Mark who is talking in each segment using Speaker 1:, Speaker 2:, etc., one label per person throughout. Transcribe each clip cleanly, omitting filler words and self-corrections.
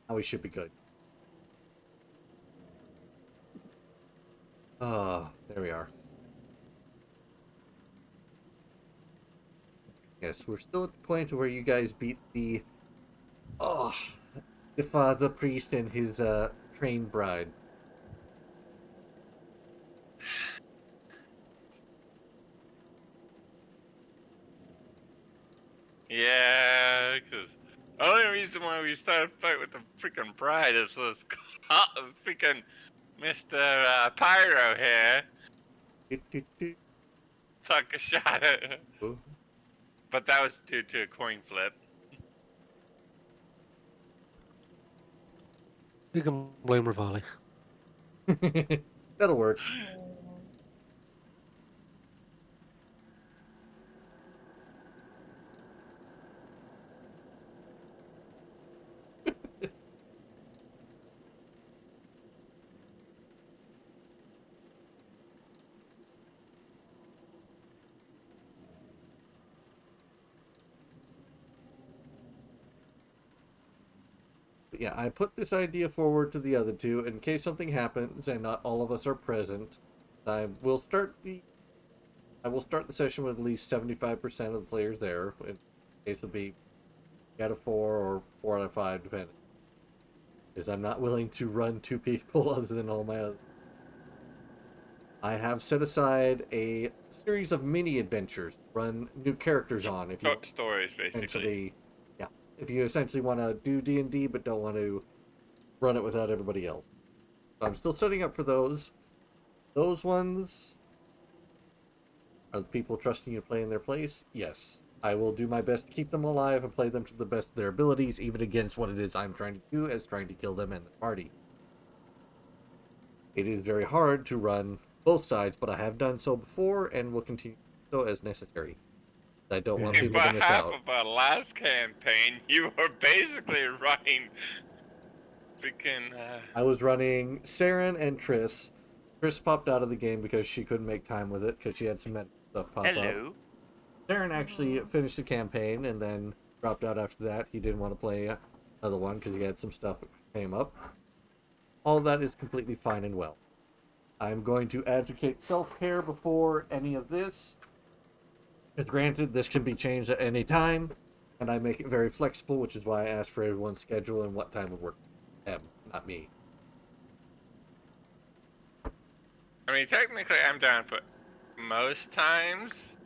Speaker 1: Now we should be good. Oh, there we are. Yes, we're still at the point where you guys beat the... Oh, the priest and his trained bride.
Speaker 2: Yeah, because the only reason why we started fight with the freaking bride is was freaking Mr. Pyro here took a shot at it.
Speaker 1: Oh.
Speaker 2: But that was due to a coin flip.
Speaker 3: You can blame Rivali.
Speaker 1: That'll work. But yeah, I put this idea forward to the other two in case something happens and not all of us are present. I will start the session with at least 75% of the players there. In case it'll be out of 4 or 4 out of 5, depending. Because I'm not willing to run 2 people other than all my other. I have set aside a series of mini adventures to run new characters on. If you
Speaker 2: Stories, basically.
Speaker 1: Yeah, if you essentially want to do D&D but don't want to run it without everybody else. So I'm still setting up for those. Those ones are the people trusting you to play in their place. Yes, I will do my best to keep them alive and play them to the best of their abilities, even against what it is I'm trying to do, as trying to kill them and the party. It is very hard to run both sides, but I have done so before and will continue so as necessary. I don't want people to miss out.
Speaker 2: Half of our last campaign, you were basically running freaking.
Speaker 1: I was running Saren and Triss. Triss popped out of the game because she couldn't make time with it because she had some stuff pop up. Saren actually finished the campaign and then dropped out after that. He didn't want to play another one because he had some stuff that came up. All of that is completely fine and well. I'm going to advocate self-care before any of this. Because granted, this can be changed at any time, and I make it very flexible, which is why I asked for everyone's schedule and what time would work for them, not me.
Speaker 2: I mean, technically, I'm down for most times.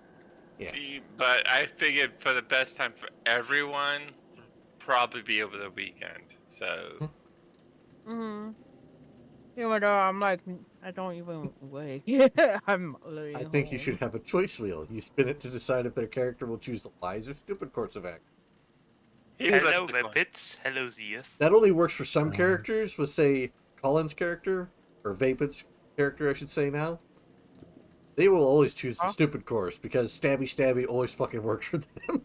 Speaker 1: Yeah.
Speaker 2: But I figured for the best time for everyone, probably be over the weekend. So.
Speaker 4: Even though I'm like, I don't even wait. I'm literally
Speaker 1: I think
Speaker 4: home.
Speaker 1: you should have a choice wheel. You spin it to decide if their character will choose a wise or stupid course of action.
Speaker 5: Hello, Vapits. Hello, Zeus.
Speaker 1: That only works for some characters, with, say, Colin's character, or Vapit's character, I should say now. They will always choose the stupid course, because stabby always fucking works for them.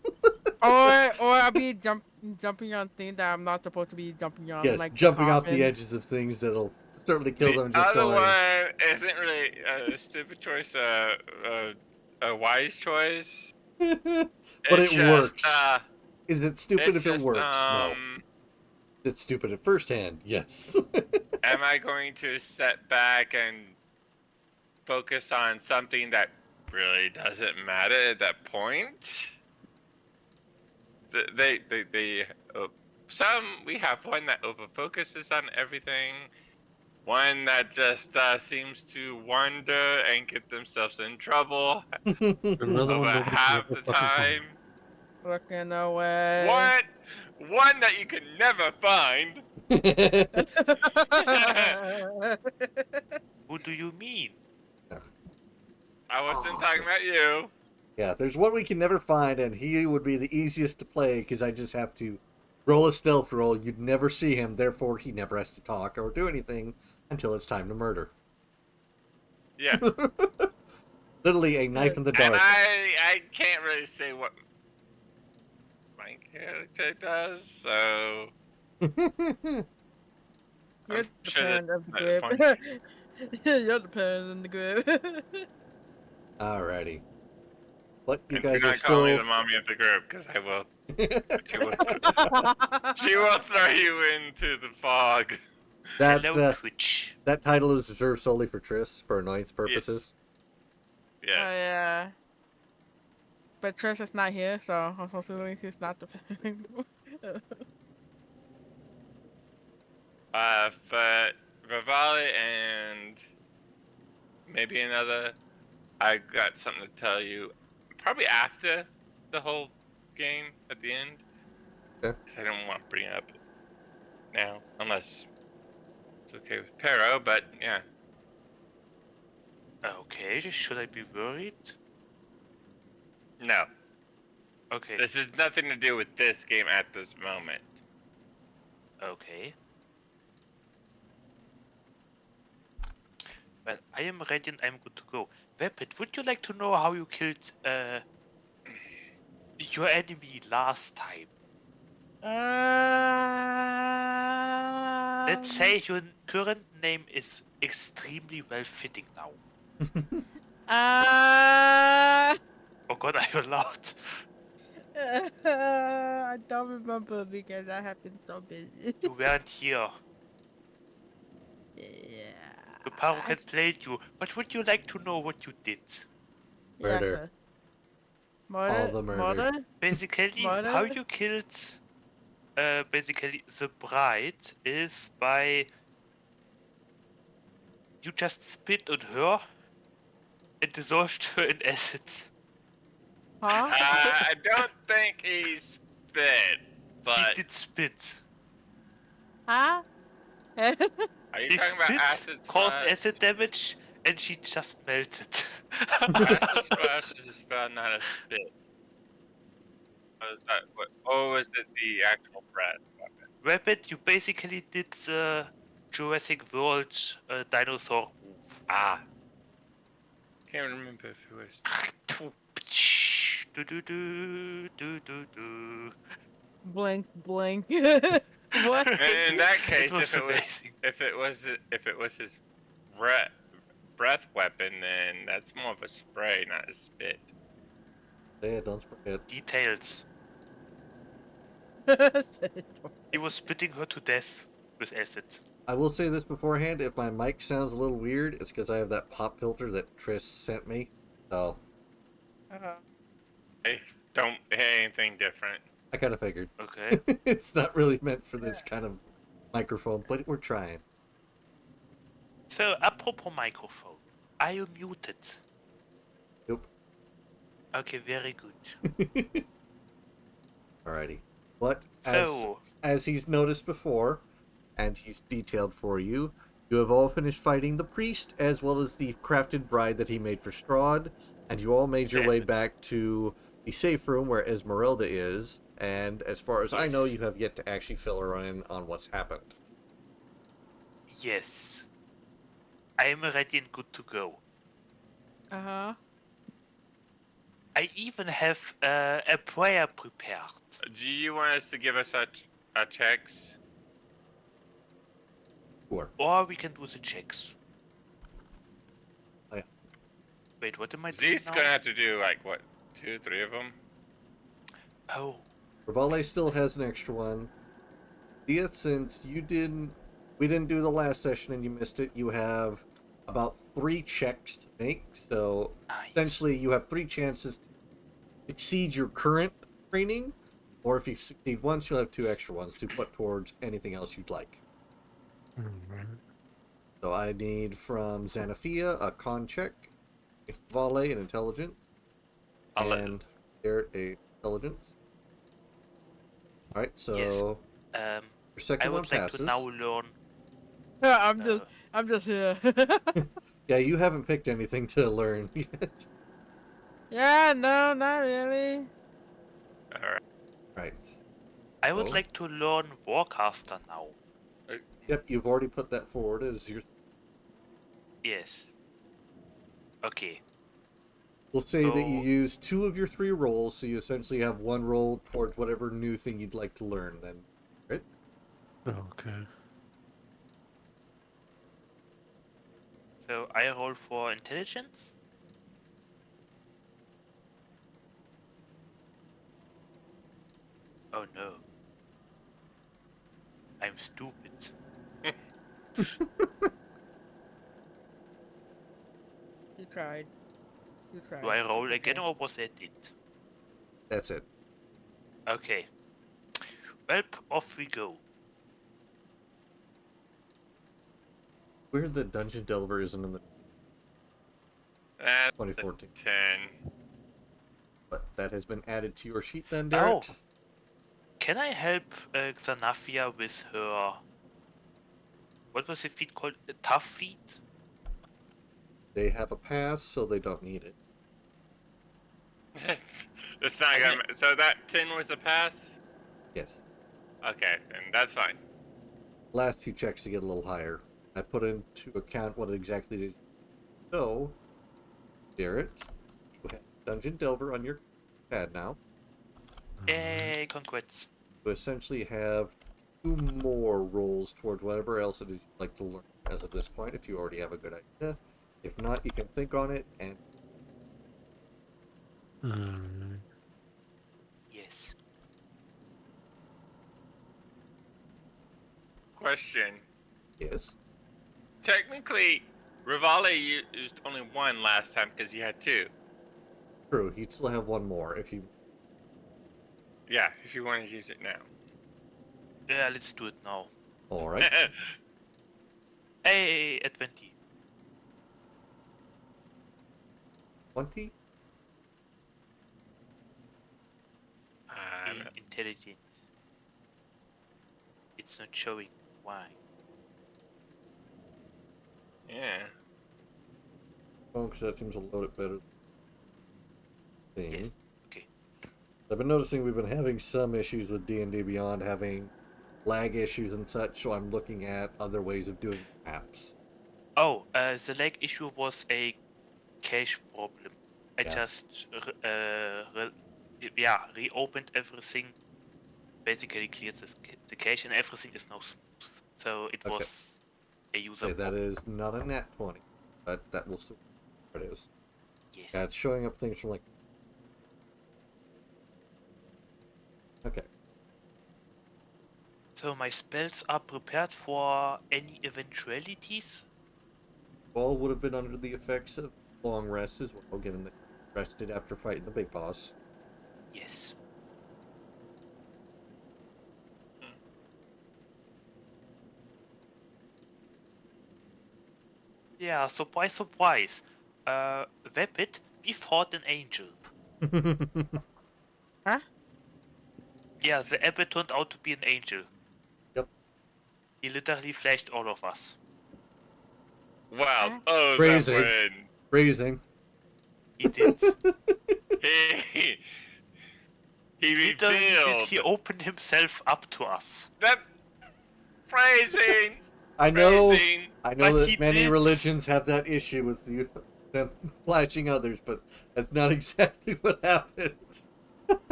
Speaker 4: or I'll be jumping on things that I'm not supposed to be jumping on.
Speaker 1: Yes,
Speaker 4: like
Speaker 1: jumping off the edges of things that'll certainly kill them.
Speaker 2: The other one isn't really a stupid choice, a wise choice.
Speaker 1: But it works. Is it stupid if it works? No. Is it stupid at first hand? Yes.
Speaker 2: Am I going to set back and focus on something that really doesn't matter at that point? We have one that over focuses on everything. One that just seems to wander and get themselves in trouble over half the time.
Speaker 4: Looking away.
Speaker 2: One that you can never find.
Speaker 5: Who do you mean?
Speaker 2: I wasn't talking about you.
Speaker 1: Yeah, there's one we can never find, and he would be the easiest to play because I just have to roll a stealth roll. You'd never see him, therefore he never has to talk or do anything until it's time to murder.
Speaker 2: Yeah.
Speaker 1: Literally a knife in the dark.
Speaker 2: And I can't really say what my character does, so...
Speaker 4: You're the parent of the group. You're the parent in the group.
Speaker 1: Alrighty. But you
Speaker 2: And
Speaker 1: guys
Speaker 2: do
Speaker 1: are
Speaker 2: not call me
Speaker 1: still.
Speaker 2: the mommy of the group, because I will. She will throw you into the fog.
Speaker 1: that
Speaker 5: Hello, Twitch.
Speaker 1: that title is reserved solely for Triss for annoyance
Speaker 2: Yes.
Speaker 1: purposes.
Speaker 4: Oh
Speaker 2: Yes.
Speaker 4: yeah. But Trish is not here, so unfortunately she's not the.
Speaker 2: But Rivali and maybe another. I got something to tell you. Probably after the whole game at the end.
Speaker 1: Okay.
Speaker 2: Because I don't want to bring it up now, unless it's okay with Pero. But yeah.
Speaker 5: Okay, should I be worried?
Speaker 2: No.
Speaker 5: Okay,
Speaker 2: This has nothing to do with this game at this moment.
Speaker 5: okay. Well, I am ready and I'm good to go. Vapid, would you like to know how you killed your enemy last time? Let's say your current name is extremely well fitting now. Oh god, are you loud?
Speaker 4: I don't remember because I have been so busy.
Speaker 5: You weren't here.
Speaker 4: Yeah.
Speaker 5: The Paro can play you, but would you like to know what you did?
Speaker 4: Yeah,
Speaker 1: Murder.
Speaker 4: sure.
Speaker 1: All the murder.
Speaker 5: Basically,
Speaker 4: Murder?
Speaker 5: how you killed basically the bride is by you just spit on her and dissolved her in acid.
Speaker 4: Huh?
Speaker 2: I don't think he spit,
Speaker 5: He
Speaker 2: but
Speaker 5: did spit.
Speaker 4: Huh?
Speaker 2: are you
Speaker 5: He
Speaker 2: talking about
Speaker 5: spit,
Speaker 2: acid
Speaker 5: caused
Speaker 2: splash?
Speaker 5: acid damage, and she just melted.
Speaker 2: Acid splash is a spell, not a spit. Or was it the actual breath?
Speaker 5: Rabbit, you basically did the Jurassic World dinosaur move.
Speaker 2: Ah, can't remember if it was.
Speaker 5: Do do do do do do.
Speaker 4: Blink, blink. What?
Speaker 2: In that
Speaker 5: It
Speaker 2: case,
Speaker 5: was
Speaker 2: if it was
Speaker 5: amazing.
Speaker 2: if it was his breath weapon, then that's more of a spray, not a spit.
Speaker 1: Yeah, don't forget.
Speaker 5: Details. He was spitting her to death with acid.
Speaker 1: I will say this beforehand: if my mic sounds a little weird, it's because I have that pop filter that Triss sent me. So
Speaker 4: Uh-huh.
Speaker 2: I don't hear anything different.
Speaker 1: I kind of figured.
Speaker 5: Okay.
Speaker 1: It's not really meant for this kind of microphone, but we're trying.
Speaker 5: So, apropos microphone, are you muted?
Speaker 1: Nope.
Speaker 5: Okay, very good.
Speaker 1: Alrighty. But
Speaker 5: So,
Speaker 1: as he's noticed before, and he's detailed for you, you have all finished fighting the priest as well as the crafted bride that he made for Strahd, and you all made your way back to the safe room where Esmeralda is. And as far as I know,
Speaker 5: Yes.
Speaker 1: you have yet to actually fill her in on what's happened.
Speaker 5: yes, I am ready and good to go.
Speaker 4: Uh-huh.
Speaker 5: I even have a prayer prepared.
Speaker 2: Do you want us to give us our checks?
Speaker 1: Sure.
Speaker 5: Or we can do the checks.
Speaker 1: Oh, yeah.
Speaker 5: Wait, what am I doing
Speaker 2: Zeke's
Speaker 5: now?
Speaker 2: gonna have to do like what, 2, 3 of them?
Speaker 5: Oh,
Speaker 1: Rivale still has an extra one. Dia, since we didn't do the last session and you missed it, you have about 3 checks to make. So
Speaker 5: nice.
Speaker 1: essentially, you have 3 chances to exceed your current training, or if you succeed once, you'll have 2 extra ones to put towards anything else you'd like.
Speaker 3: Alright.
Speaker 1: So I need from Xanathia a con check, a Vale an intelligence,
Speaker 2: I'll let-
Speaker 1: and Garrett a intelligence. Alright, so
Speaker 5: Yes.
Speaker 1: your second
Speaker 5: I
Speaker 1: one
Speaker 5: would like
Speaker 1: passes.
Speaker 5: to now learn.
Speaker 4: I'm just here.
Speaker 1: Yeah, you haven't picked anything to learn yet.
Speaker 4: Yeah, no, not really.
Speaker 2: Alright.
Speaker 1: Right.
Speaker 5: I would
Speaker 1: Oh.
Speaker 5: like to learn Warcaster now.
Speaker 1: Yep, you've already put that forward as your.
Speaker 5: Yes. Okay.
Speaker 1: We'll say that you
Speaker 5: So-
Speaker 1: use 2 of your 3 rolls, so you essentially have 1 roll towards whatever new thing you'd like to learn. Then, right?
Speaker 3: Okay.
Speaker 5: So I roll for intelligence. Oh no. I'm stupid.
Speaker 4: You tried. You tried.
Speaker 5: Do I roll
Speaker 4: It's
Speaker 5: again
Speaker 4: okay.
Speaker 5: or was that it?
Speaker 1: That's it.
Speaker 5: Okay. Well, off we go.
Speaker 1: Weird that Dungeon Delver isn't in the
Speaker 2: That's
Speaker 1: 2014.
Speaker 2: 10.
Speaker 1: But that has been added to your sheet then,
Speaker 5: Oh,
Speaker 1: Derek?
Speaker 5: can I help Xanafia with her... What was the feat called? A tough feat?
Speaker 1: They have a pass, so they don't need it.
Speaker 2: It's not gonna. So that 10 was a pass.
Speaker 1: Yes.
Speaker 2: Okay, then that's fine.
Speaker 1: Last few checks to get a little higher. I put into account what exactly did. So, Garrett, you have Dungeon Delver on your pad now.
Speaker 5: Yay, congrats.
Speaker 1: You essentially have 2 more rolls towards whatever else it is you'd like to learn as of this point, if you already have a good idea. If not, you can think on it and
Speaker 3: Alright.
Speaker 5: Yes.
Speaker 2: Question.
Speaker 1: yes.
Speaker 2: Technically, Rivale used only 1 last time because he had 2.
Speaker 1: True, he'd still have 1 more if you.
Speaker 2: Yeah, if you want to use it now.
Speaker 5: Yeah, let's do it now.
Speaker 1: Alright.
Speaker 5: Hey, at 20.
Speaker 1: 20?
Speaker 5: Intelligence. It's not showing. Why?
Speaker 2: Yeah.
Speaker 1: Oh, because that seems to load it better.
Speaker 5: Yes. Okay.
Speaker 1: I've been noticing we've been having some issues with D&D Beyond, having lag issues and such, so I'm looking at other ways of doing apps.
Speaker 5: Oh, the lag issue was a cache problem. I
Speaker 1: Yeah.
Speaker 5: just reopened everything, basically cleared the cache, and everything is now smooth. So it
Speaker 1: Okay.
Speaker 5: was a user
Speaker 1: Okay, that
Speaker 5: problem.
Speaker 1: is not a nat 20, but that will still be what it is.
Speaker 5: Yes.
Speaker 1: Yeah, it's showing up things from like. Okay.
Speaker 5: So my spells are prepared for any eventualities.
Speaker 1: All would have been under the effects of long rest as well, given that you rested after fighting the big boss.
Speaker 5: Yes. Yeah, surprise, surprise. Vapid, we fought an angel.
Speaker 4: Huh?
Speaker 5: Yeah, the abbot turned out to be an angel.
Speaker 1: Yep.
Speaker 5: He literally flashed all of us.
Speaker 2: Wow, those
Speaker 1: Phrasing.
Speaker 2: that win.
Speaker 1: Phrasing.
Speaker 5: He did.
Speaker 2: He, he
Speaker 5: Literally did
Speaker 2: revealed
Speaker 5: he open himself up to us.
Speaker 2: that phrasing.
Speaker 1: I know
Speaker 2: Phrasing.
Speaker 5: But
Speaker 1: that
Speaker 5: he
Speaker 1: many
Speaker 5: did.
Speaker 1: religions have that issue with you, them flashing others, but that's not exactly what happened.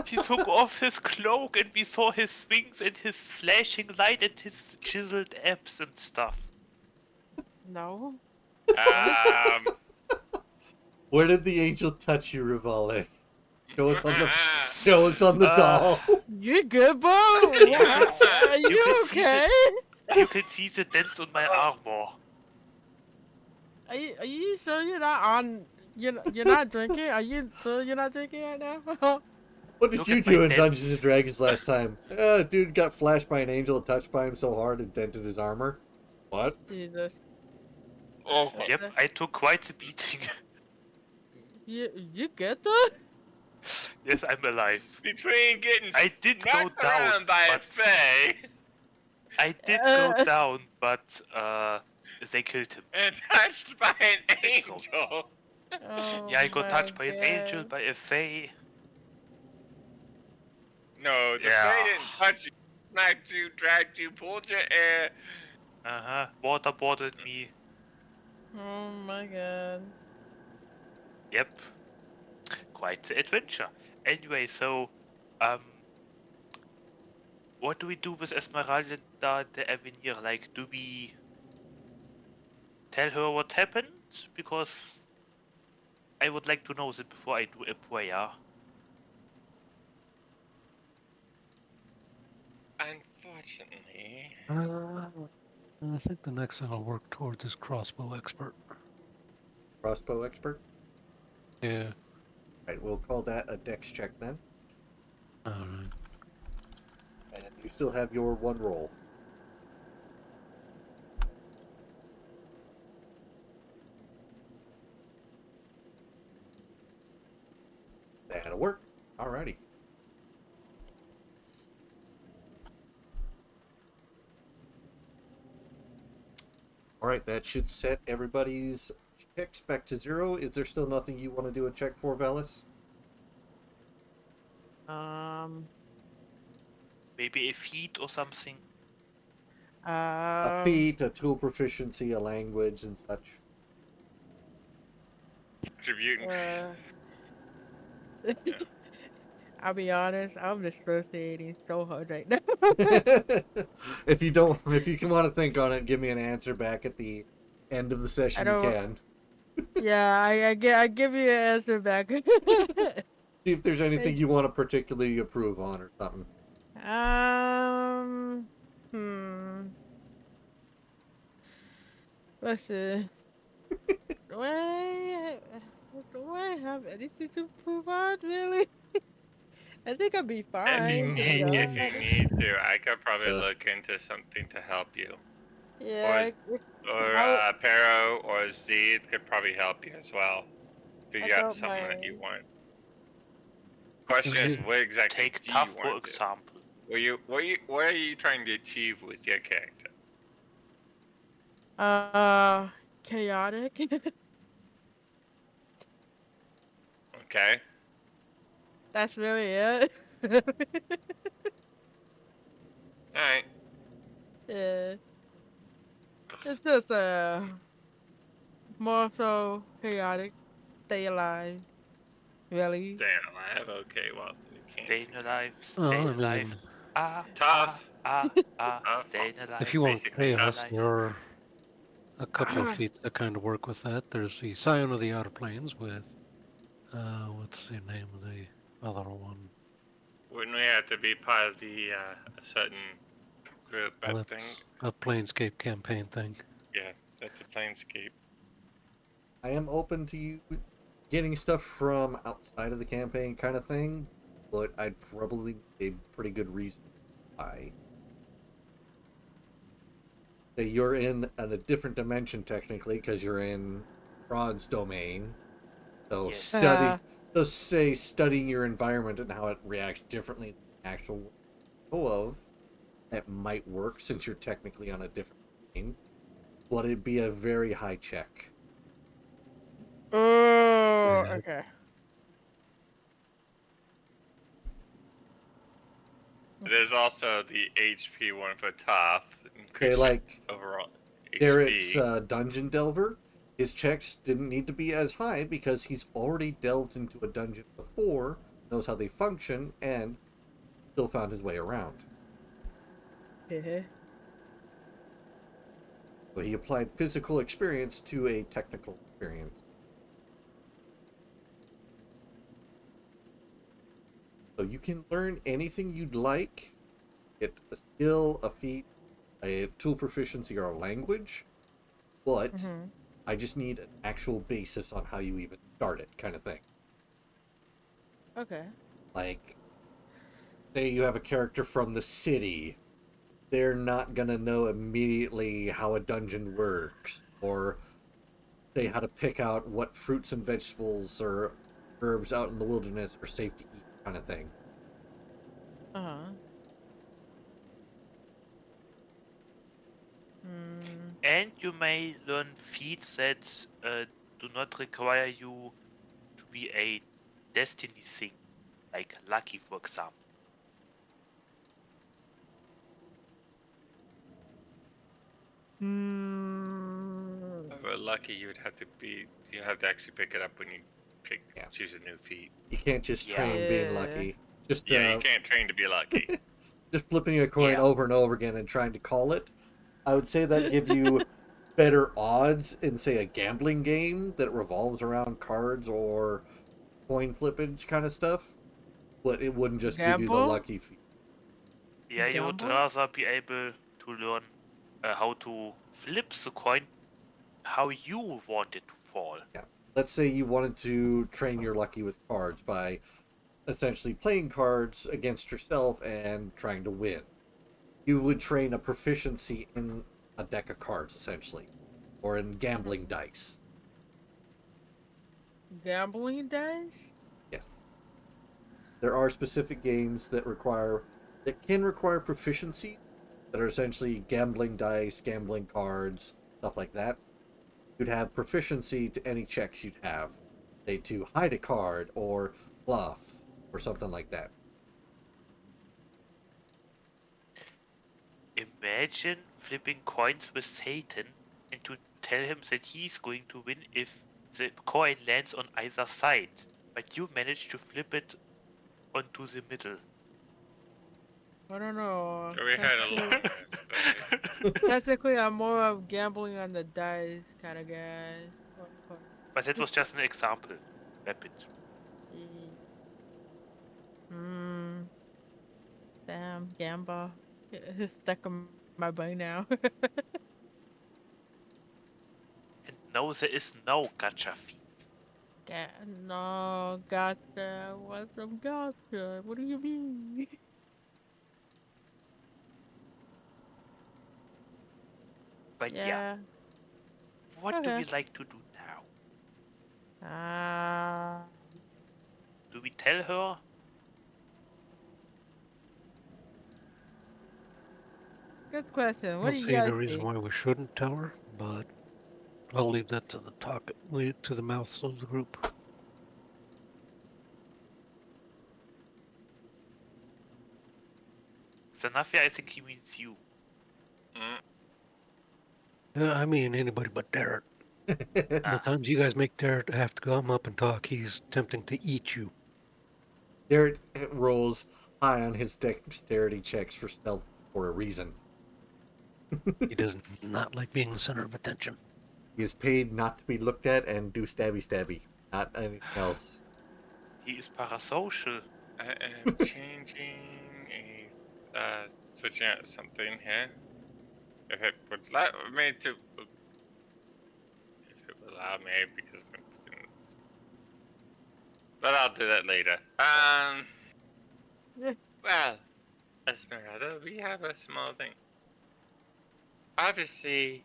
Speaker 5: He took off his cloak and we saw his wings and his flashing light and his chiseled abs and stuff.
Speaker 4: No.
Speaker 1: Where did the angel touch you, Rivale? Show us on the doll.
Speaker 4: You good, bro? Are
Speaker 5: You
Speaker 4: you
Speaker 5: can see
Speaker 4: okay?
Speaker 5: You can see the dents on my armor.
Speaker 4: Are you sure you're not on? You're not drinking? Are you sure you're not drinking right now?
Speaker 1: What did
Speaker 5: Look
Speaker 1: you
Speaker 5: at
Speaker 1: do
Speaker 5: my
Speaker 1: in Dungeons and
Speaker 5: dents.
Speaker 1: Dragons last time? Dude got flashed by an angel and touched by him so hard it dented his armor. What?
Speaker 4: Jesus.
Speaker 2: Okay.
Speaker 5: Yep, I took quite a beating.
Speaker 4: You get that?
Speaker 5: Yes, I'm alive.
Speaker 2: Between getting
Speaker 5: I did go
Speaker 2: smacked
Speaker 5: down,
Speaker 2: around by a
Speaker 5: but-
Speaker 2: fae
Speaker 5: I did go
Speaker 4: Uh,
Speaker 5: down, but they killed him.
Speaker 2: and touched by an
Speaker 5: Thanks, Rob.
Speaker 2: angel.
Speaker 4: Oh
Speaker 5: Yeah, I got
Speaker 4: my
Speaker 5: touched by an angel,
Speaker 4: God.
Speaker 5: by a fae.
Speaker 2: No, the
Speaker 5: Yeah.
Speaker 2: fae didn't touch you. Smacked you, dragged you, pulled your hair.
Speaker 5: Waterboarded me.
Speaker 4: Oh my God.
Speaker 5: Yep. Quite the adventure. Anyway, so, what do we do with Esmeralda the Avenir? Like, do we tell her what happened? Because I would like to know that before I do a prayer.
Speaker 2: Unfortunately.
Speaker 3: I think the next thing I'll work towards is crossbow expert.
Speaker 1: Crossbow expert?
Speaker 3: Yeah.
Speaker 1: Right, we'll call that a dex check then.
Speaker 3: Alright.
Speaker 1: And you still have your one roll. That'll work. Alrighty. Alright, that should set everybody's checks back to 0. Is there still nothing you want to do a check for, Velis?
Speaker 5: Maybe a feat or something.
Speaker 1: A feat, a tool proficiency, a language, and such.
Speaker 2: Tribute increase. Yeah.
Speaker 4: I'll be honest, I'm dissociating so hard right now.
Speaker 1: If you can want to think on it, give me an answer back at the end of the session. You can.
Speaker 4: Yeah, I give you an answer back.
Speaker 1: See if there's anything you want to particularly approve on or something.
Speaker 4: Let's see. Do I have anything to prove on, really? I think I'll be fine.
Speaker 2: If you need to, I could probably
Speaker 1: Yeah.
Speaker 2: look into something to help you.
Speaker 4: Yeah.
Speaker 2: Or Pero or Z could probably help you as well. Figure out something that you want. Question is, what exactly
Speaker 5: Take
Speaker 2: do
Speaker 5: tough,
Speaker 2: you
Speaker 5: for
Speaker 2: want to do?
Speaker 5: example.
Speaker 2: What are you trying to achieve with your character?
Speaker 4: Chaotic.
Speaker 2: Okay.
Speaker 4: That's really it.
Speaker 2: Alright.
Speaker 4: Yeah. It's just more so chaotic. Stay alive. Really.
Speaker 2: Staying alive? Okay, well.
Speaker 5: Staying alive,
Speaker 3: Well,
Speaker 5: staying
Speaker 3: I
Speaker 5: alive.
Speaker 3: mean,
Speaker 2: Tough.
Speaker 5: Staying alive.
Speaker 3: if you want
Speaker 2: basically
Speaker 3: chaos,
Speaker 2: tough.
Speaker 3: there are a couple of feats that kind of work with that. There's the Scion of the Outer Planes with, what's the name of the other one?
Speaker 2: Wouldn't we have to be part of the certain group, I
Speaker 3: Well,
Speaker 2: think?
Speaker 3: that's a Planescape campaign thing.
Speaker 2: Yeah, that's a Planescape.
Speaker 1: I am open to you getting stuff from outside of the campaign kind of thing, but I'd probably need a pretty good reason why. Say you're in a different dimension technically because you're in Strahd's domain. So
Speaker 5: Yes.
Speaker 1: studying your environment and how it reacts differently than the actual know of, that might work since you're technically on a different domain, but it'd be a very high check.
Speaker 4: Oh, okay.
Speaker 2: There's also the HP one for tough.
Speaker 1: Okay, like
Speaker 2: overall HP.
Speaker 1: Garrett's dungeon delver, his checks didn't need to be as high because he's already delved into a dungeon before, knows how they function, and still found his way around. So he applied physical experience to a technical experience. So you can learn anything you'd like. Get a skill, a feat, a tool proficiency, or a language. But I just need an actual basis on how you even start it, kind of thing.
Speaker 4: Okay.
Speaker 1: Like, say you have a character from the city. They're not gonna know immediately how a dungeon works, or say how to pick out what fruits and vegetables or herbs out in the wilderness are safe to eat, kind of thing.
Speaker 5: And you may learn feats that do not require you to be a destiny thing, like lucky, for example.
Speaker 2: But lucky, you have to actually pick it up when you choose a new feat.
Speaker 1: You can't just train being lucky. Just
Speaker 2: you can't train to be lucky.
Speaker 1: Just flipping a coin over and over again and trying to call it. I would say that give you better odds in, say, a gambling game that revolves around cards or coin flippage kind of stuff, but it wouldn't just give you the lucky feat.
Speaker 5: Yeah, you would
Speaker 4: Gamble?
Speaker 5: rather be able to learn how to flip the coin how you want it to fall.
Speaker 1: Yeah. Let's say you wanted to train your lucky with cards by essentially playing cards against yourself and trying to win. You would train a proficiency in a deck of cards, essentially, or in gambling dice.
Speaker 4: Gambling days?
Speaker 1: Yes. There are specific games that can require proficiency that are essentially gambling dice, gambling cards, stuff like that. You'd have proficiency to any checks you'd have, say to hide a card or bluff or something like that.
Speaker 5: Imagine flipping coins with Satan and to tell him that he's going to win if the coin lands on either side, but you manage to flip it onto the middle.
Speaker 4: I don't know.
Speaker 2: So we had a long
Speaker 4: Technically, I'm more of gambling on the dice kind of guy.
Speaker 5: But that was just an example. Rapid.
Speaker 4: Hmm. Damn, gamble. It's stuck in my brain now.
Speaker 5: And no, there is no gacha feed.
Speaker 4: No, gotcha. What's some gotcha? What do you mean?
Speaker 5: But yeah,
Speaker 4: Yeah.
Speaker 5: what do we
Speaker 4: Okay.
Speaker 5: like to do now?
Speaker 4: Ah.
Speaker 5: Do we tell her?
Speaker 4: Good question.
Speaker 3: I
Speaker 4: What
Speaker 3: don't
Speaker 4: do you
Speaker 3: see any
Speaker 4: guys
Speaker 3: reason
Speaker 4: think?
Speaker 3: why we shouldn't tell her, but I'll leave that to the mouths of the group.
Speaker 5: Zanafia, I think he means you.
Speaker 3: I mean anybody but Derek. The
Speaker 5: Ah,
Speaker 3: times you guys make Derek have to come up and talk, he's tempting to eat you.
Speaker 1: Derek rolls high on his dexterity checks for stealth for a reason.
Speaker 3: He does not like being the center of attention.
Speaker 1: He is paid not to be looked at and do stabby stabby, not anything else.
Speaker 5: he is parasocial.
Speaker 2: I am changing switching out something here. If it would allow me to, if it would allow me, because but I'll do that later. Well, Esmeralda, we have a small thing. Obviously,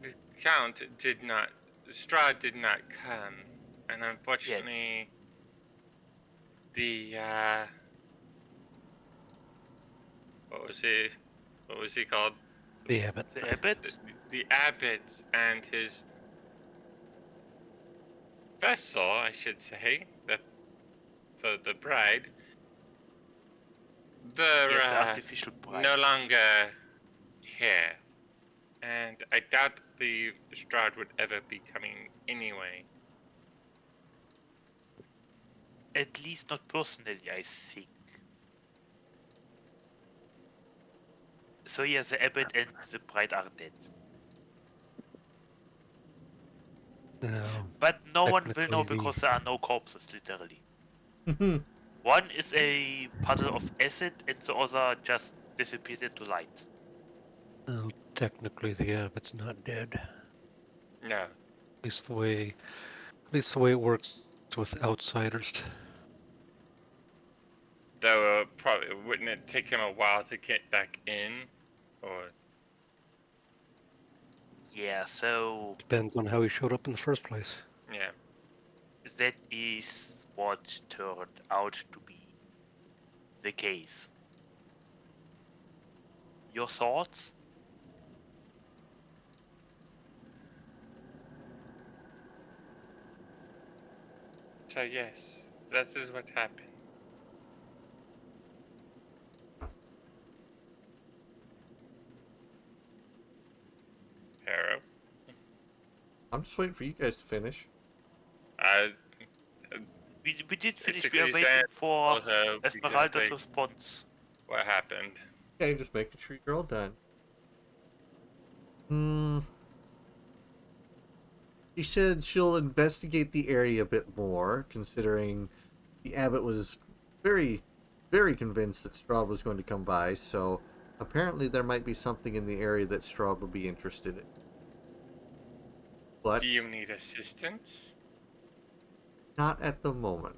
Speaker 2: the Count did not, Strahd did not come, and unfortunately, the what was he called?
Speaker 3: The abbot.
Speaker 5: The abbot?
Speaker 2: The abbot and his vessel, I should say, that the bride, they're
Speaker 5: Yes, the artificial bride.
Speaker 2: no longer here, and I doubt the Strahd would ever be coming anyway.
Speaker 5: At least not personally, I think. So yeah, the abbot and the bride are dead.
Speaker 3: No,
Speaker 5: But no one will
Speaker 3: technically
Speaker 5: know because there are no corpses, literally. One is a puddle of acid and the other just disappeared into light.
Speaker 3: well, technically the abbot's not dead.
Speaker 2: No.
Speaker 3: At least the way it works with outsiders.
Speaker 2: Though probably wouldn't it take him a while to get back in, or
Speaker 5: Yeah, so
Speaker 3: Depends on how he showed up in the first place.
Speaker 2: yeah.
Speaker 5: that is what turned out to be the case. Your thoughts?
Speaker 2: So yes, that is what happened. Harrow.
Speaker 1: I'm just waiting for you guys to finish.
Speaker 5: We did finish. We
Speaker 2: Basically
Speaker 5: are waiting
Speaker 2: said
Speaker 5: for
Speaker 2: also because
Speaker 5: Esmeralda's
Speaker 2: they-
Speaker 5: response.
Speaker 2: what happened.
Speaker 1: Okay, just making sure you're all done. She said she'll investigate the area a bit more, considering the abbot was very very convinced that Strahd was going to come by, so apparently there might be something in the area that Strahd would be interested in. But
Speaker 2: Do you need assistance?
Speaker 1: not at the moment.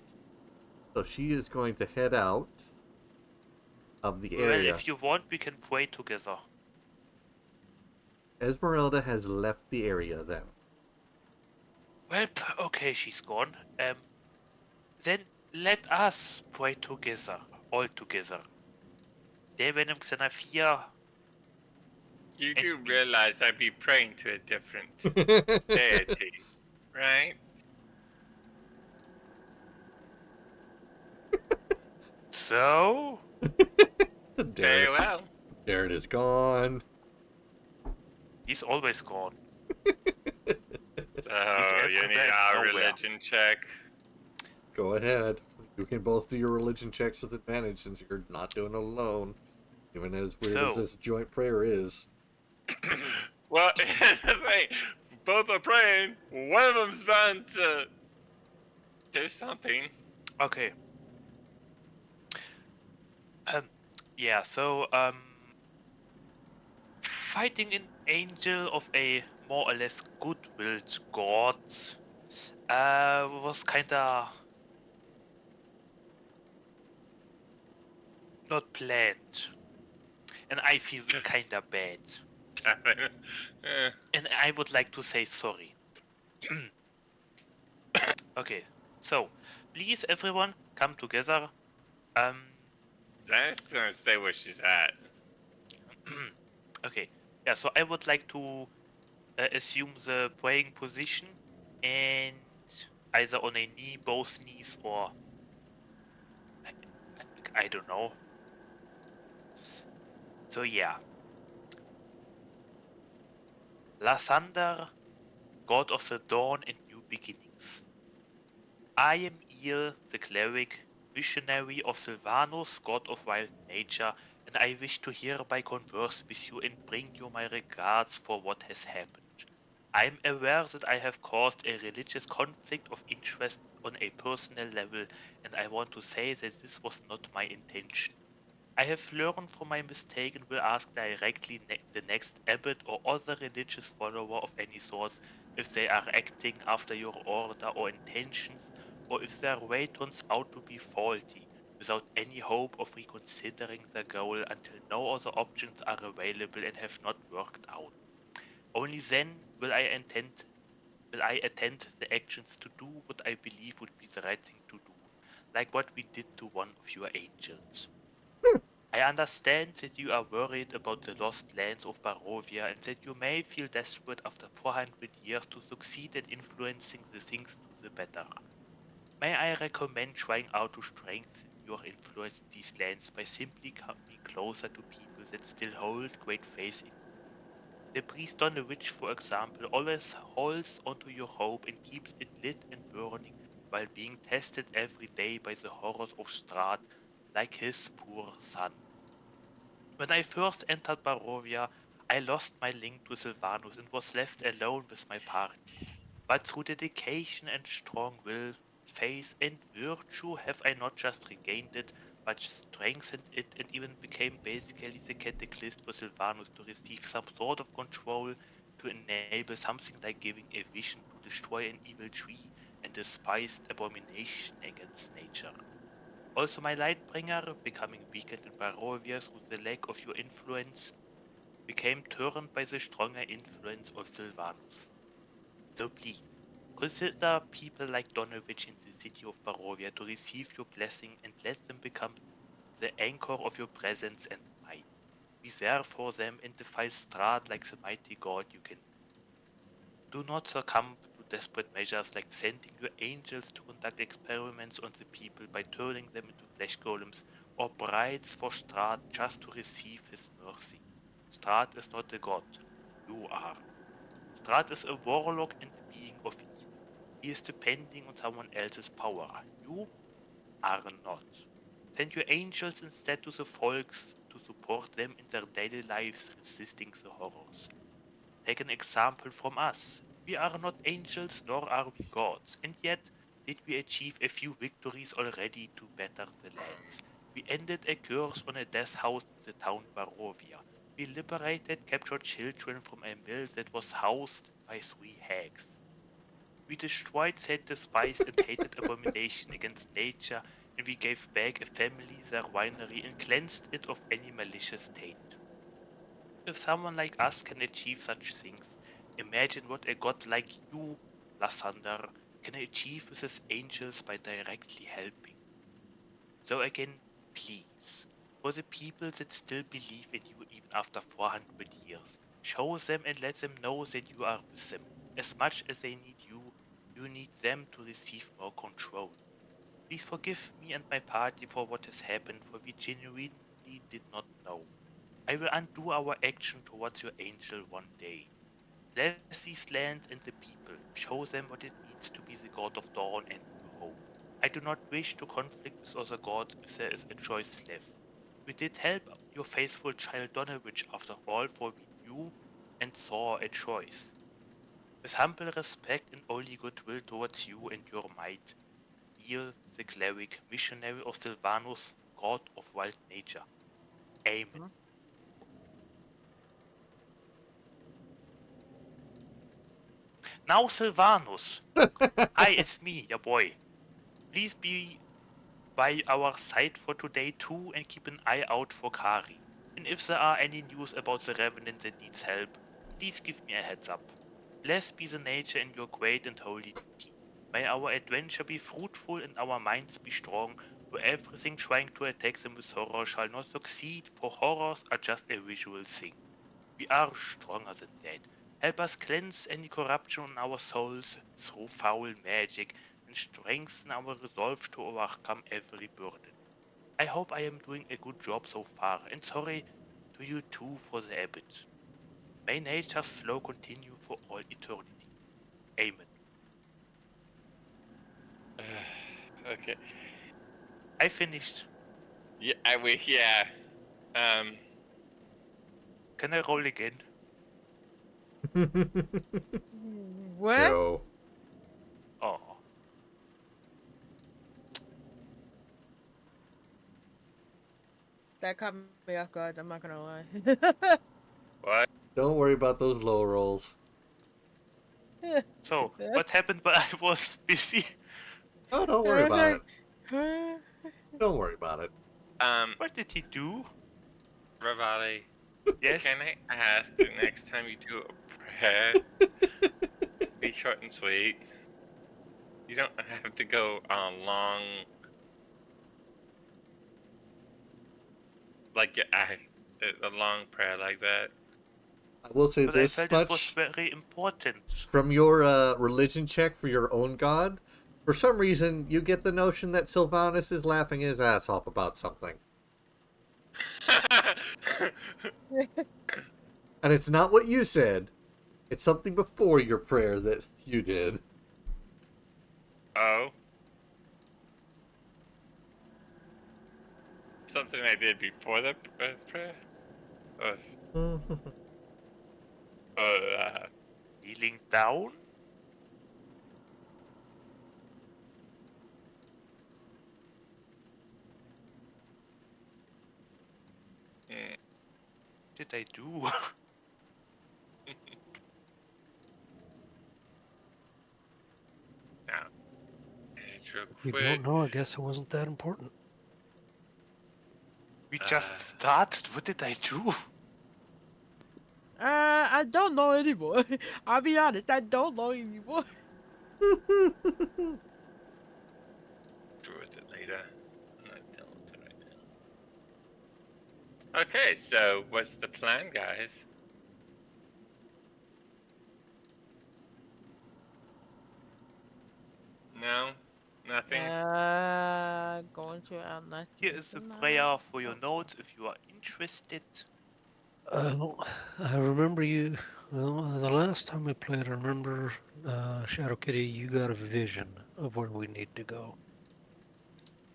Speaker 1: So she is going to head out of the
Speaker 5: Well,
Speaker 1: area.
Speaker 5: if you want, we can pray together.
Speaker 1: Esmeralda has left the area then.
Speaker 5: Well, okay, she's gone. Then let us pray together, all together. Devenim Xenafia.
Speaker 2: You
Speaker 5: And
Speaker 2: do
Speaker 5: me.
Speaker 2: realize I'd be praying to a different deity, right?
Speaker 5: So?
Speaker 2: Very
Speaker 1: Darren,
Speaker 2: well.
Speaker 1: Darren is gone.
Speaker 5: He's always gone.
Speaker 2: So
Speaker 5: everywhere
Speaker 2: you need
Speaker 5: and
Speaker 2: a
Speaker 5: nowhere.
Speaker 2: religion check.
Speaker 1: Go ahead. You can both do your religion checks with advantage since you're not doing it alone. Even as weird as
Speaker 5: So-
Speaker 1: this joint prayer is.
Speaker 2: Well, here's the thing. Both are praying. One of them's bound to do something.
Speaker 5: Okay. Yeah, so, fighting an angel of a more or less good-willed god, was kinda not planned. And I feel kinda bad.
Speaker 2: Kevin.
Speaker 5: And I would like to say sorry. Okay, so, please everyone, come together.
Speaker 2: Zan's gonna stay where she's at.
Speaker 5: Okay, yeah, so I would like to assume the praying position and either on a knee, both knees, or I don't know. So yeah. Lathander, god of the dawn and new beginnings. I am Eel, the cleric, visionary of Sylvanus, god of wild nature, and I wish to hereby converse with you and bring you my regards for what has happened. I am aware that I have caused a religious conflict of interest on a personal level, and I want to say that this was not my intention. I have learned from my mistake and will ask directly the next abbot or other religious follower of any sort if they are acting after your order or intentions, or if their way turns out to be faulty, without any hope of reconsidering their goal until no other options are available and have not worked out. Only then will I attend the actions to do what I believe would be the right thing to do, like what we did to one of your angels. I understand that you are worried about the lost lands of Barovia and that you may feel desperate after 400 years to succeed at influencing the things to the better. May I recommend trying out to strengthen your influence in these lands by simply coming closer to people that still hold great faith in you. The priest on the witch, for example, always holds onto your hope and keeps it lit and burning while being tested every day by the horrors of Strahd like his poor son. When I first entered Barovia, I lost my link to Sylvanus and was left alone with my party. But through dedication and strong will, faith and virtue have I not just regained it, but strengthened it and even became basically the catalyst for Sylvanus to receive some sort of control to enable something like giving a vision to destroy an evil tree and despised abomination against nature. Also, my Lightbringer, becoming weakened in Barovia through the lack of your influence, became turned by the stronger influence of Sylvanus. So please, consider people like Donovich in the city of Barovia to receive your blessing and let them become the anchor of your presence and might. Be there for them and defy Strahd like the mighty god you can be. Do not succumb to desperate measures like sending your angels to conduct experiments on the people by turning them into flesh golems or brides for Strahd just to receive his mercy. Strahd is not a god. You are. Strahd is a warlock and a being of evil. He is depending on someone else's power. You are not. Send your angels instead to the folks to support them in their daily lives resisting the horrors. Take an example from us. We are not angels nor are we gods, and yet did we achieve a few victories already to better the lands. We ended a curse on a death house in the town Barovia. We liberated captured children from a mill that was housed by 3 hags. We destroyed said despised and hated abomination against nature, and we gave back a family their winery and cleansed it of any malicious taint. If someone like us can achieve such things, imagine what a god like you, Lassander, can achieve with his angels by directly helping. So again, please, for the people that still believe in you even after 400 years, show them and let them know that you are with them. As much as they need you, you need them to receive more control. Please forgive me and my party for what has happened, for we genuinely did not know. I will undo our action towards your angel one day. Bless these lands and the people. Show them what it means to be the god of dawn and new hope. I do not wish to conflict with other gods if there is a choice left. We did help your faithful child Donowitch after all, for we knew and saw a choice. With humble respect and only goodwill towards you and your might, Neil, the cleric, missionary of Sylvanus, god of wild nature. Amen. Now, Sylvanus. Hi, it's me, your boy. Please be by our side for today too and keep an eye out for Kari. And if there are any news about the Revenant that needs help, please give me a heads up. Blessed be the nature in your great and holy team. May our adventure be fruitful and our minds be strong, for everything trying to attack them with horror shall not succeed, for horrors are just a visual thing. We are stronger than that. Help us cleanse any corruption on our souls through foul magic and strengthen our resolve to overcome every burden. I hope I am doing a good job so far, and sorry to you too for the abbot. May nature's flow continue for all eternity. Amen.
Speaker 2: Okay.
Speaker 5: I finished.
Speaker 2: Yeah, yeah. Um,
Speaker 5: Can I roll again?
Speaker 4: What?
Speaker 1: No.
Speaker 5: Oh.
Speaker 4: That caught me off guard. I'm not gonna lie.
Speaker 2: what?
Speaker 1: Don't worry about those low rolls.
Speaker 5: So, what happened while I was busy?
Speaker 1: Oh, don't worry about it. Don't worry about it.
Speaker 5: What did he do?
Speaker 2: Ravali,
Speaker 5: Yes?
Speaker 2: can I ask the next time you do a prayer, be short and sweet? You don't have to go on long, like a long prayer like that.
Speaker 1: I will say
Speaker 5: But I
Speaker 1: this
Speaker 5: felt it was
Speaker 1: much.
Speaker 5: very important.
Speaker 1: From your religion check for your own god, for some reason you get the notion that Sylvanus is laughing his ass off about something. And it's not what you said. It's something before your prayer that you did.
Speaker 2: Oh, something I did before the prayer. Uh, uh,
Speaker 5: Kneeling down?
Speaker 2: mm,
Speaker 5: Did I do?
Speaker 2: now, it's real
Speaker 3: If you
Speaker 2: quick.
Speaker 3: don't know, I guess it wasn't that important.
Speaker 5: We just started. What did I do?
Speaker 4: I don't know anymore. I'll be honest, I don't know anymore.
Speaker 2: Do with it later. I'm not dealing with it right now. Okay, so what's the plan, guys? No, nothing.
Speaker 4: Going to our
Speaker 5: Here is the prayer for your notes if you are interested.
Speaker 3: I remember you. Well, the last time we played, I remember Shadow Kitty. You got a vision of where we need to go.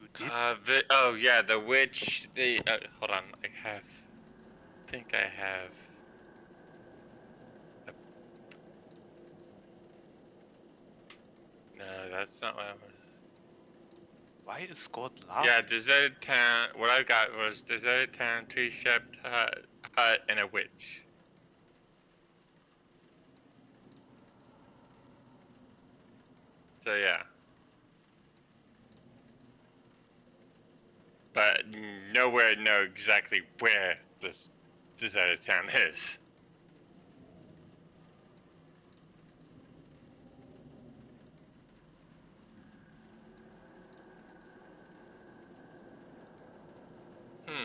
Speaker 5: You did?
Speaker 2: Oh yeah, the witch. Hold on. I think I have. No, that's not what I was.
Speaker 5: Why is Scott laughing?
Speaker 2: Yeah, deserted town. What I got was deserted town, tree-shaped hut, and a witch. So yeah. But nowhere know exactly where this deserted town is.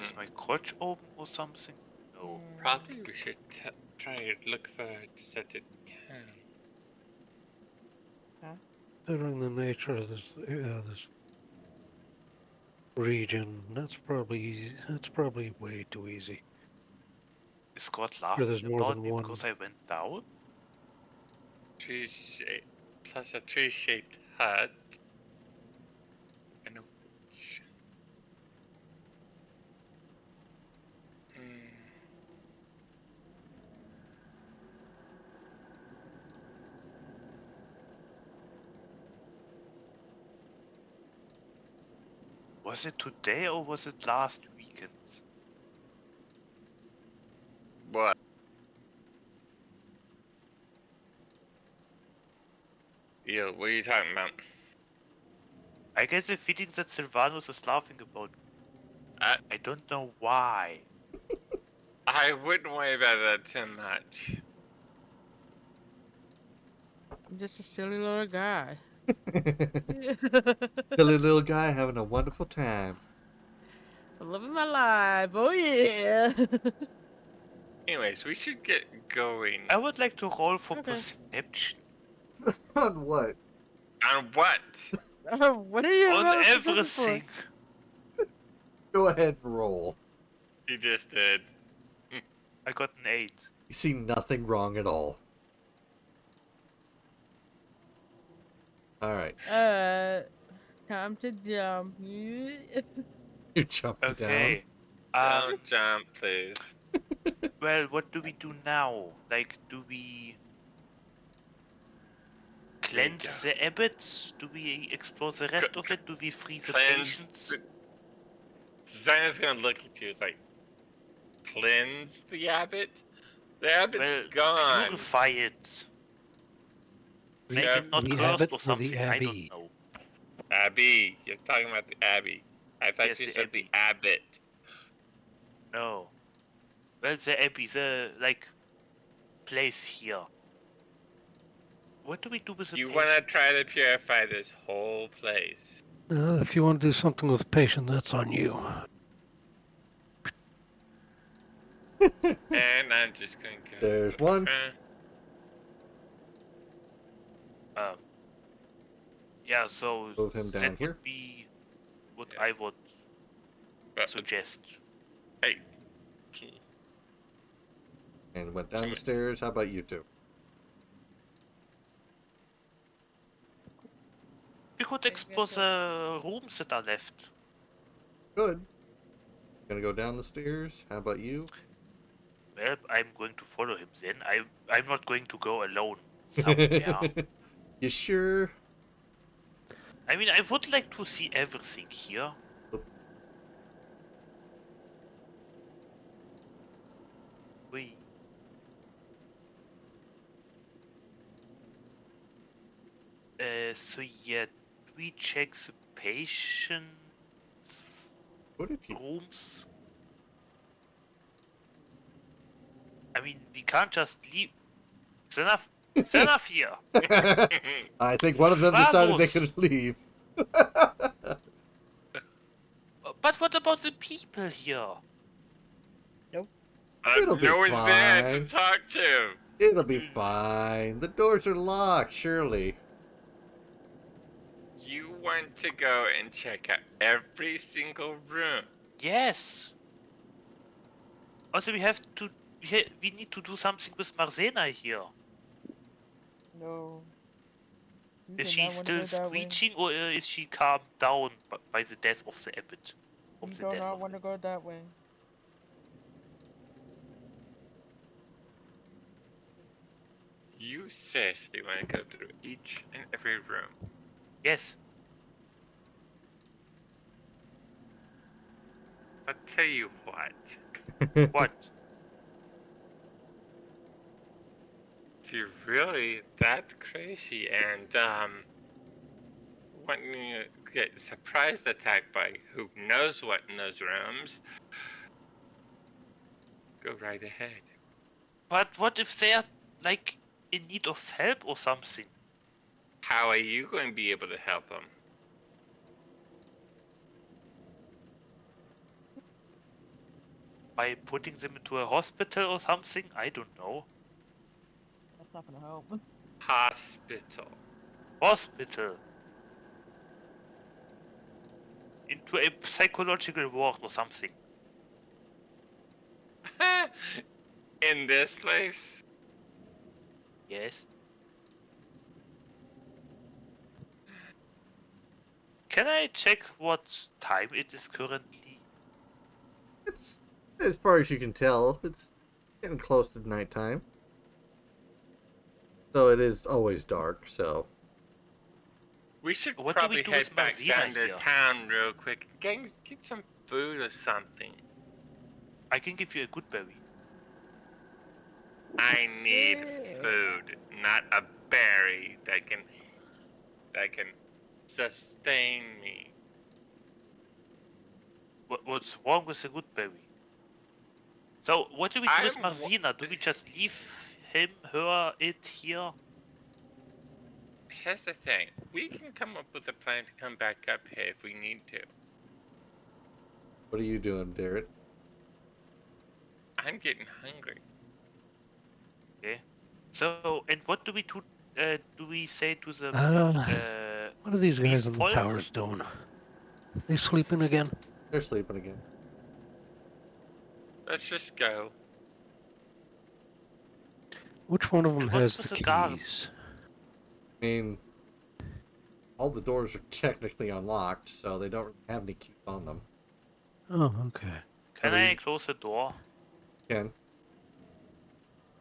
Speaker 5: Is my crotch open or something? No.
Speaker 2: Probably we should try to look for a deserted town.
Speaker 3: Considering the nature of this region, that's probably way too easy.
Speaker 5: Is Scott
Speaker 3: Sure, there's
Speaker 5: laughing
Speaker 3: more
Speaker 5: about
Speaker 3: than
Speaker 5: me
Speaker 3: one.
Speaker 5: because I went down?
Speaker 2: Tree shape plus a tree-shaped hut and a witch. Hmm.
Speaker 5: Was it today or was it last weekend?
Speaker 2: What? Yo, what are you talking about?
Speaker 5: I get the feeling that Sylvanus is laughing about me. I don't know why.
Speaker 2: I wouldn't worry about that too much.
Speaker 4: I'm just a silly little guy.
Speaker 1: Silly little guy having a wonderful time.
Speaker 4: I'm living my life. Oh yeah.
Speaker 2: Anyways, we should get going.
Speaker 5: I would like to roll for
Speaker 4: Okay.
Speaker 5: perception.
Speaker 1: On what?
Speaker 2: On what?
Speaker 4: What are you
Speaker 5: On
Speaker 4: rolling for?
Speaker 5: everything.
Speaker 1: Go ahead and roll.
Speaker 2: You just did.
Speaker 5: I got an 8.
Speaker 1: You see nothing wrong at all. Alright.
Speaker 4: Time to jump.
Speaker 1: You're jumping down.
Speaker 5: Okay.
Speaker 2: Don't jump, please.
Speaker 5: Well, what do we do now? Like, do we cleanse the abbot? Do we explore the rest of it? Do we free the
Speaker 2: Cleanse.
Speaker 5: patients?
Speaker 2: Zion's gonna look at you. It's like, cleanse the abbot? The abbot's
Speaker 5: Well,
Speaker 2: gone.
Speaker 5: purify it. Make
Speaker 2: Yeah,
Speaker 5: it not
Speaker 3: the
Speaker 5: cursed
Speaker 3: abbot
Speaker 5: or
Speaker 3: or the
Speaker 5: something. I
Speaker 3: abbey?
Speaker 5: don't know.
Speaker 2: Abbey. You're talking about the abbey. I thought
Speaker 5: Yes,
Speaker 2: you
Speaker 5: the
Speaker 2: said the abbot.
Speaker 5: No. Well, the abbey, the like place here. What do we do with the
Speaker 2: You
Speaker 5: patients?
Speaker 2: wanna try to purify this whole place.
Speaker 3: If you want to do something with a patient, that's on you.
Speaker 2: And I'm just gonna go.
Speaker 1: There's one.
Speaker 5: Yeah, so
Speaker 1: Move him down
Speaker 5: that
Speaker 1: here.
Speaker 5: would be what
Speaker 2: Yeah.
Speaker 5: I would
Speaker 2: But,
Speaker 5: suggest.
Speaker 2: hey.
Speaker 1: And went down the stairs. How about you two?
Speaker 5: We could explore the rooms that are left.
Speaker 1: Good. Gonna go down the stairs. How about you?
Speaker 5: Well, I'm going to follow him then. I'm not going to go alone somewhere.
Speaker 1: You sure?
Speaker 5: I mean, I would like to see everything here. We. So yeah, we check the patients'
Speaker 1: What if you?
Speaker 5: rooms. I mean, we can't just leave. It's enough. It's enough here.
Speaker 1: I think one of them decided they
Speaker 5: Vamos.
Speaker 1: could leave.
Speaker 5: But what about the people here?
Speaker 1: It'll be
Speaker 2: No one's there to
Speaker 1: fine.
Speaker 2: talk to.
Speaker 1: It'll be fine. The doors are locked, surely.
Speaker 2: You want to go and check out every single room.
Speaker 5: Yes. Also, we have to. We need to do something with Marzena here.
Speaker 4: No. You
Speaker 5: Is
Speaker 4: do
Speaker 5: she
Speaker 4: not wanna
Speaker 5: still
Speaker 4: go that way.
Speaker 5: screeching, or is she calmed down by the death of the abbot? From
Speaker 4: You
Speaker 5: the
Speaker 4: do
Speaker 5: death
Speaker 4: not
Speaker 5: of
Speaker 4: want to
Speaker 5: the...
Speaker 4: go that way.
Speaker 2: You seriously want to go through each and every room.
Speaker 5: Yes.
Speaker 2: I'll tell you what.
Speaker 5: What?
Speaker 2: If you're really that crazy and when you get surprise attacked by who knows what in those rooms, go right ahead.
Speaker 5: But what if they are, like, in need of help or something?
Speaker 2: How are you going to be able to help them?
Speaker 5: By putting them into a hospital or something? I don't know.
Speaker 4: That's not gonna help.
Speaker 2: Hospital.
Speaker 5: Hospital. Into a psychological ward or something.
Speaker 2: In this place?
Speaker 5: Yes. Can I check what time it is currently?
Speaker 1: It's, as far as you can tell, it's getting close to nighttime. So it is always dark, so.
Speaker 2: We should
Speaker 5: What do we
Speaker 2: probably
Speaker 5: do
Speaker 2: head
Speaker 5: with
Speaker 2: back
Speaker 5: Mazina
Speaker 2: down to
Speaker 5: here?
Speaker 2: town real quick. Get some food or something.
Speaker 5: I can give you a good berry.
Speaker 2: I need food, not a berry that can sustain me.
Speaker 5: What's wrong with a good berry? So, what do we do with
Speaker 2: I'm
Speaker 5: Mazina? Do we just leave him, her, it here?
Speaker 2: Here's the thing. We can come up with a plan to come back up here if we need to.
Speaker 1: What are you doing, Darren?
Speaker 2: I'm getting hungry.
Speaker 5: Okay. So, and what do we say to the
Speaker 3: What are these guys
Speaker 5: beast
Speaker 3: in the
Speaker 5: folk?
Speaker 3: towers doing? They sleeping again?
Speaker 1: They're sleeping again.
Speaker 2: Let's just go.
Speaker 3: Which one of them
Speaker 5: And
Speaker 3: has
Speaker 5: what's
Speaker 3: the
Speaker 5: with the guard?
Speaker 3: keys?
Speaker 1: I mean, all the doors are technically unlocked, so they don't have any keys on them.
Speaker 3: Oh, okay.
Speaker 5: Can I close the door?
Speaker 1: Ken,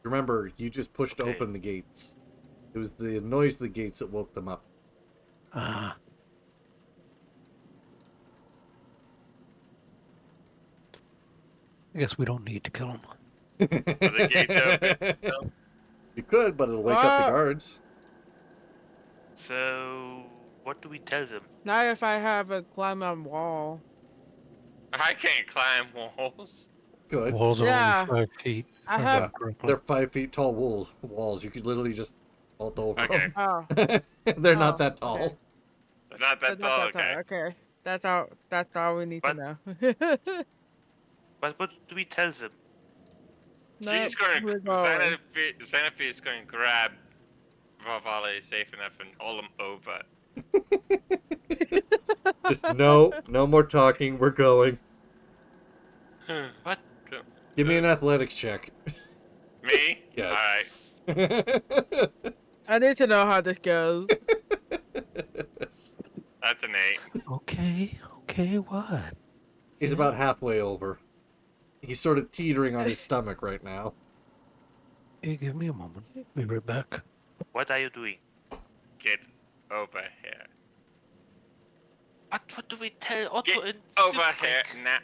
Speaker 1: remember, you just pushed
Speaker 5: Okay.
Speaker 1: open the gates. It was the noise of the gates that woke them up.
Speaker 3: Ah. I guess we don't need to kill them.
Speaker 2: the gates open?
Speaker 1: You could, but it'll wake up the guards.
Speaker 5: So, what do we tell them?
Speaker 4: Not if I have a climb on wall.
Speaker 2: I can't climb walls.
Speaker 1: Good.
Speaker 3: Walls are
Speaker 4: Yeah.
Speaker 3: only 5 feet.
Speaker 4: I
Speaker 3: if I
Speaker 4: have-
Speaker 3: remember correctly.
Speaker 1: They're 5 feet tall walls. You could literally just vault over
Speaker 2: Okay.
Speaker 4: Oh,
Speaker 1: them. They're not
Speaker 4: Oh,
Speaker 1: that tall.
Speaker 4: okay.
Speaker 2: They're not that
Speaker 4: that's
Speaker 2: tall,
Speaker 4: not that
Speaker 2: okay.
Speaker 4: okay. That's all we need
Speaker 5: But-
Speaker 4: to know.
Speaker 5: But what do we tell them?
Speaker 2: She's going
Speaker 4: we're
Speaker 2: to...
Speaker 4: going.
Speaker 2: Xanafie is going to grab Varvale safe enough and haul him over.
Speaker 1: Just no more talking. We're going.
Speaker 5: What?
Speaker 1: Give me an athletics check.
Speaker 2: Me?
Speaker 1: Yes.
Speaker 2: Alright.
Speaker 4: I need to know how this goes.
Speaker 2: That's an 8.
Speaker 3: Okay, what?
Speaker 1: He's about halfway over. He's sort of teetering on his stomach right now.
Speaker 3: Hey, give me a moment. Be right back.
Speaker 5: What are you doing?
Speaker 2: Get over here.
Speaker 5: What do we tell Otto
Speaker 2: Get
Speaker 5: and
Speaker 2: over
Speaker 5: Siegfried?
Speaker 2: here now.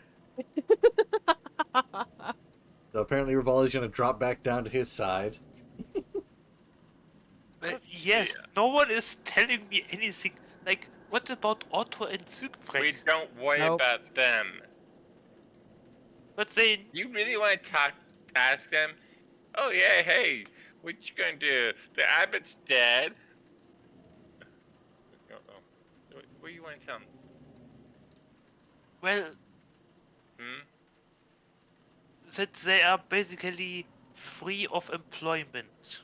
Speaker 1: So apparently Rivali's gonna drop back down to his side.
Speaker 5: Yes, no one is telling me anything. Like, what about Otto and Siegfried?
Speaker 2: We don't worry
Speaker 4: Nope.
Speaker 2: about them.
Speaker 5: But they...
Speaker 2: You really want to ask them? Oh yeah, hey, what you gonna do? The abbot's dead. What do you want to tell them?
Speaker 5: Well, that they are basically free of employment.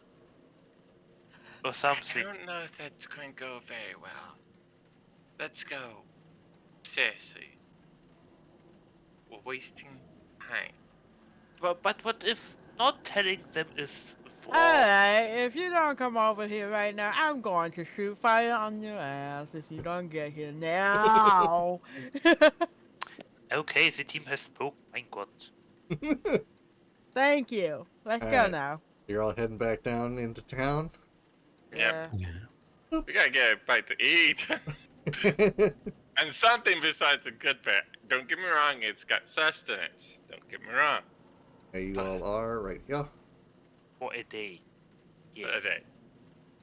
Speaker 5: Or
Speaker 2: I
Speaker 5: something.
Speaker 2: don't know if that's going to go very well. Let's go. Seriously. We're wasting time.
Speaker 5: But what if not telling them is wrong?
Speaker 4: Alright, if you don't come over here right now, I'm going to shoot fire on your ass if you don't get here now.
Speaker 5: Okay, the team has spoken. My God.
Speaker 4: Thank you. Let's go
Speaker 1: Alright.
Speaker 4: now.
Speaker 1: You're all heading back down into town.
Speaker 2: Yep.
Speaker 3: Yeah.
Speaker 2: We gotta get a bite to eat. And something besides a good berry. Don't get me wrong, it's got sustenance. Don't get me wrong.
Speaker 1: There you all are right here.
Speaker 5: For a day. Yes.
Speaker 2: Okay.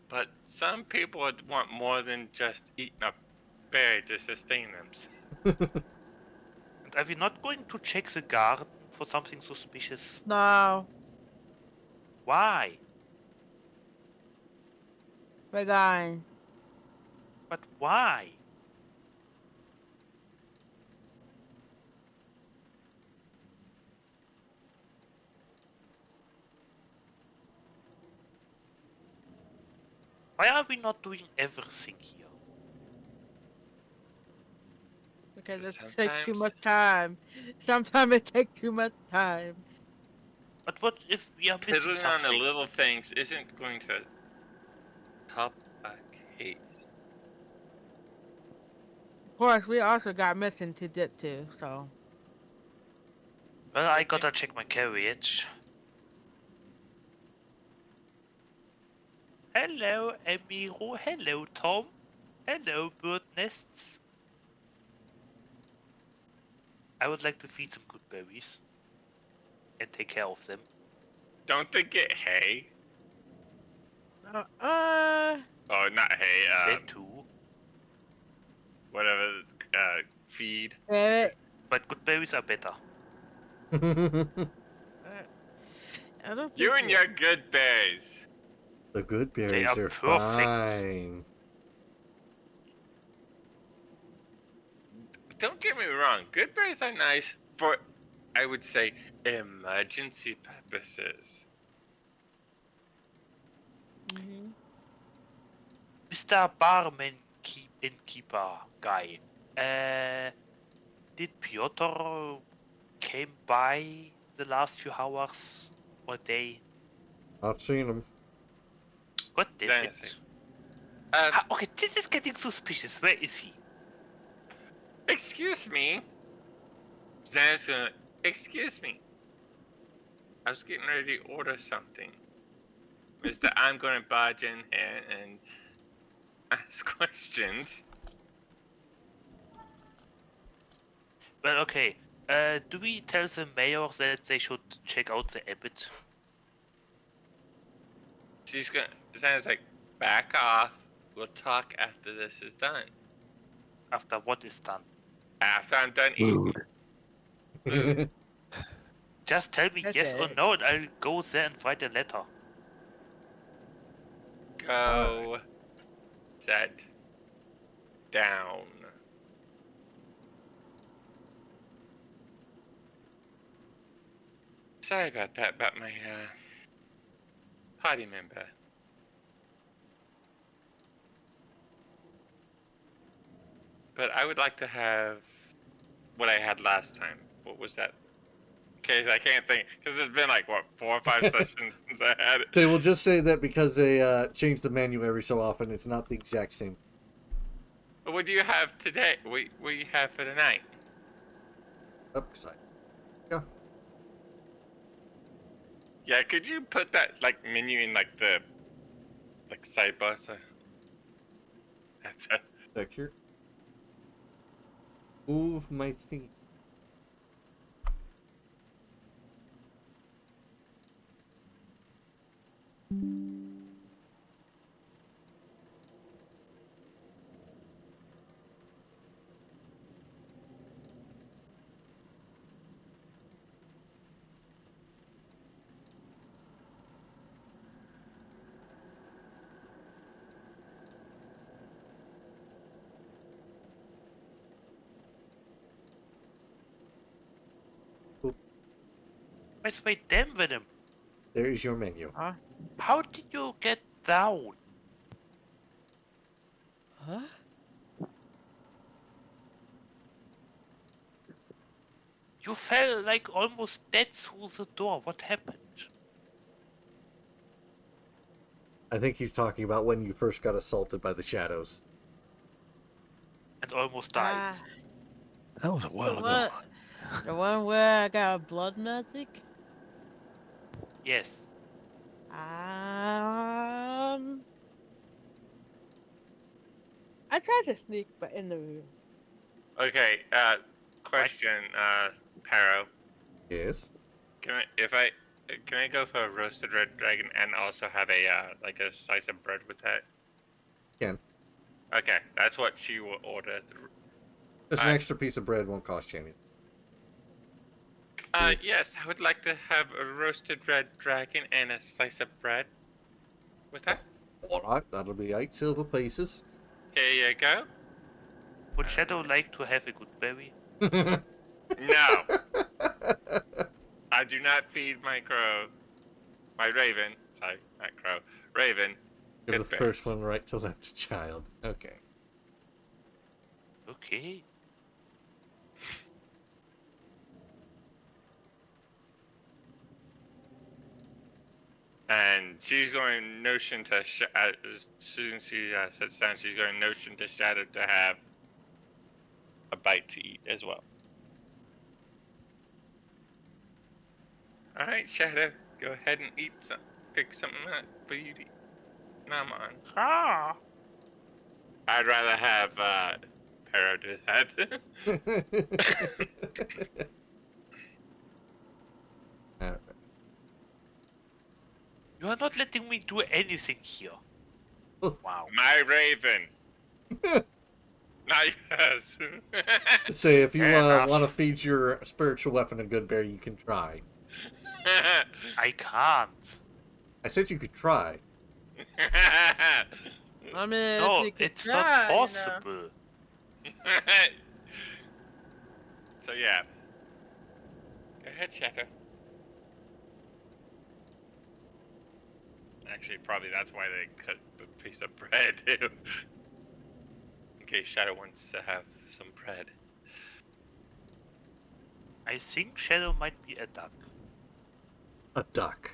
Speaker 2: But some people would want more than just eating a berry to sustain themselves.
Speaker 5: And are we not going to check the garden for something suspicious?
Speaker 4: No,
Speaker 5: Why?
Speaker 4: we're going.
Speaker 5: But why? Why are we not doing everything here?
Speaker 4: Because it takes too
Speaker 2: Sometimes-
Speaker 4: much time. Sometimes it takes too much time.
Speaker 5: But what if we are missing
Speaker 2: Piddling on the
Speaker 5: something?
Speaker 2: little things isn't going to help a case.
Speaker 4: Of course, we also got missing to get to, so.
Speaker 5: Well, I gotta check my carriage. Hello, Emiro. Hello, Tom. Hello, bird nests. I would like to feed some good berries. And take care of them.
Speaker 2: Don't they get hay?
Speaker 4: Uh,
Speaker 2: Oh, not hay.
Speaker 5: That too.
Speaker 2: Whatever. Feed.
Speaker 4: eh,
Speaker 5: But good berries are better.
Speaker 4: I don't
Speaker 2: You
Speaker 4: think
Speaker 2: and your good berries.
Speaker 1: The good berries
Speaker 5: They are
Speaker 1: are
Speaker 5: perfect.
Speaker 1: fine.
Speaker 2: Don't get me wrong. Good berries are nice for, I would say, emergency purposes.
Speaker 4: Mhm.
Speaker 5: Mr. Barman innkeeper guy. Did Piotr came by the last few hours or day?
Speaker 1: Not seen them.
Speaker 5: God damn
Speaker 2: Fancy.
Speaker 5: it.
Speaker 2: Uh,
Speaker 5: Okay, this is getting suspicious. Where is he?
Speaker 2: excuse me. Zan's gonna, excuse me. I was getting ready to order something. Mister, I'm gonna barge in here and ask questions.
Speaker 5: Well, okay. Do we tell the mayor that they should check out the abbot?
Speaker 2: She's gonna, Zan's like, back off. We'll talk after this is done.
Speaker 5: After what is done?
Speaker 2: After I'm done eating. Food.
Speaker 5: Just tell me yes or
Speaker 4: Okay.
Speaker 5: no, and I'll go there and write a letter.
Speaker 2: Go. Set. Down. Sorry about that, about my, party member. But I would like to have what I had last time. What was that? Okay, I can't think because it's been like what 4 or 5 sessions since I had it.
Speaker 1: They will just say that because they change the menu every so often, it's not the exact same.
Speaker 2: But what do you have today? What do you have for tonight?
Speaker 1: Upside. Yeah.
Speaker 2: Yeah, could you put that like menu in like the sidebar? So that's it.
Speaker 1: Back here. Move my thing.
Speaker 5: By the way, damn Venom,
Speaker 1: There is your menu.
Speaker 4: Huh?
Speaker 5: how did you get down?
Speaker 4: Huh?
Speaker 5: You fell like almost dead through the door. What happened?
Speaker 1: I think he's talking about when you first got assaulted by the shadows.
Speaker 5: And almost died.
Speaker 4: Ah,
Speaker 3: That was a
Speaker 4: the
Speaker 3: while ago.
Speaker 4: one, the one where I got blood magic?
Speaker 5: Yes.
Speaker 4: I tried to sneak but in the room.
Speaker 2: Okay, question, Paro.
Speaker 1: Yes.
Speaker 2: Can I go for a roasted red dragon and also have a like a slice of bread with that?
Speaker 1: Can.
Speaker 2: Okay, that's what she will order.
Speaker 1: Just an
Speaker 2: Alright.
Speaker 1: extra piece of bread won't cost you anything.
Speaker 2: Yes, I would like to have a roasted red dragon and a slice of bread with that.
Speaker 1: Alright, that'll be 8 silver pieces.
Speaker 2: Here you go.
Speaker 5: Would Shadow like to have a good berry?
Speaker 2: No, I do not feed my raven. Sorry, not crow. Raven.
Speaker 1: Give the
Speaker 2: Good
Speaker 1: first
Speaker 2: berries.
Speaker 1: one right to left child. Okay.
Speaker 5: Okay.
Speaker 2: And she's going notion to as soon as she sits down, she's going notion to Shadow to have a bite to eat as well. All right, Shadow, go ahead and eat some. Pick something up for you to eat. Come on.
Speaker 5: Ah.
Speaker 2: I'd rather have Pero do that.
Speaker 1: Alright.
Speaker 5: You are not letting me do anything here.
Speaker 1: Oh.
Speaker 5: Wow.
Speaker 2: My raven. Not yours.
Speaker 1: Say, if you
Speaker 5: Fair enough.
Speaker 1: want to feed your spiritual weapon a good bear, you can try.
Speaker 5: I can't.
Speaker 1: I said you could try.
Speaker 4: I mean,
Speaker 5: No,
Speaker 4: if you could
Speaker 5: it's
Speaker 4: try,
Speaker 5: not
Speaker 4: you know.
Speaker 5: possible.
Speaker 2: So yeah. Go ahead, Shadow. Actually, probably that's why they cut the piece of bread too. In case Shadow wants to have some bread.
Speaker 5: I think Shadow might be a duck.
Speaker 1: A duck.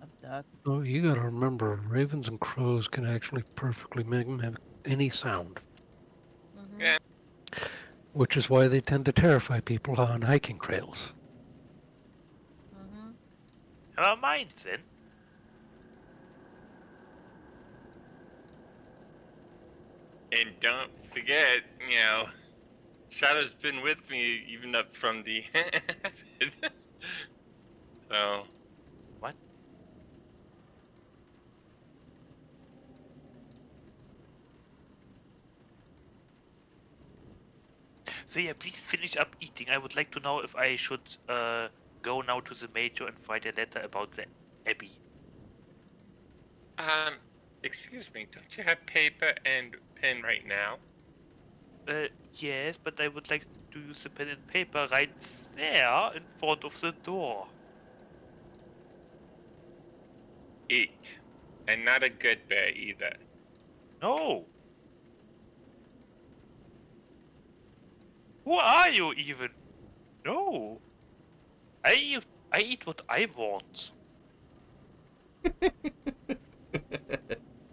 Speaker 4: A duck.
Speaker 3: Oh, you gotta remember, ravens and crows can actually perfectly mimic any sound,
Speaker 4: Mhm.
Speaker 2: Yeah.
Speaker 3: which is why they tend to terrify people on hiking trails.
Speaker 4: Mhm.
Speaker 5: Never mind then.
Speaker 2: And don't forget, Shadow's been with me even up from the So
Speaker 5: What? So yeah, please finish up eating. I would like to know if I should go now to the major and write a letter about the abbey.
Speaker 2: excuse me, don't you have paper and pen right now?
Speaker 5: Yes, but I would like to use the pen and paper right there in front of the door.
Speaker 2: Eat. And not a good bear either.
Speaker 5: No. Who are you even? No. I eat what I want.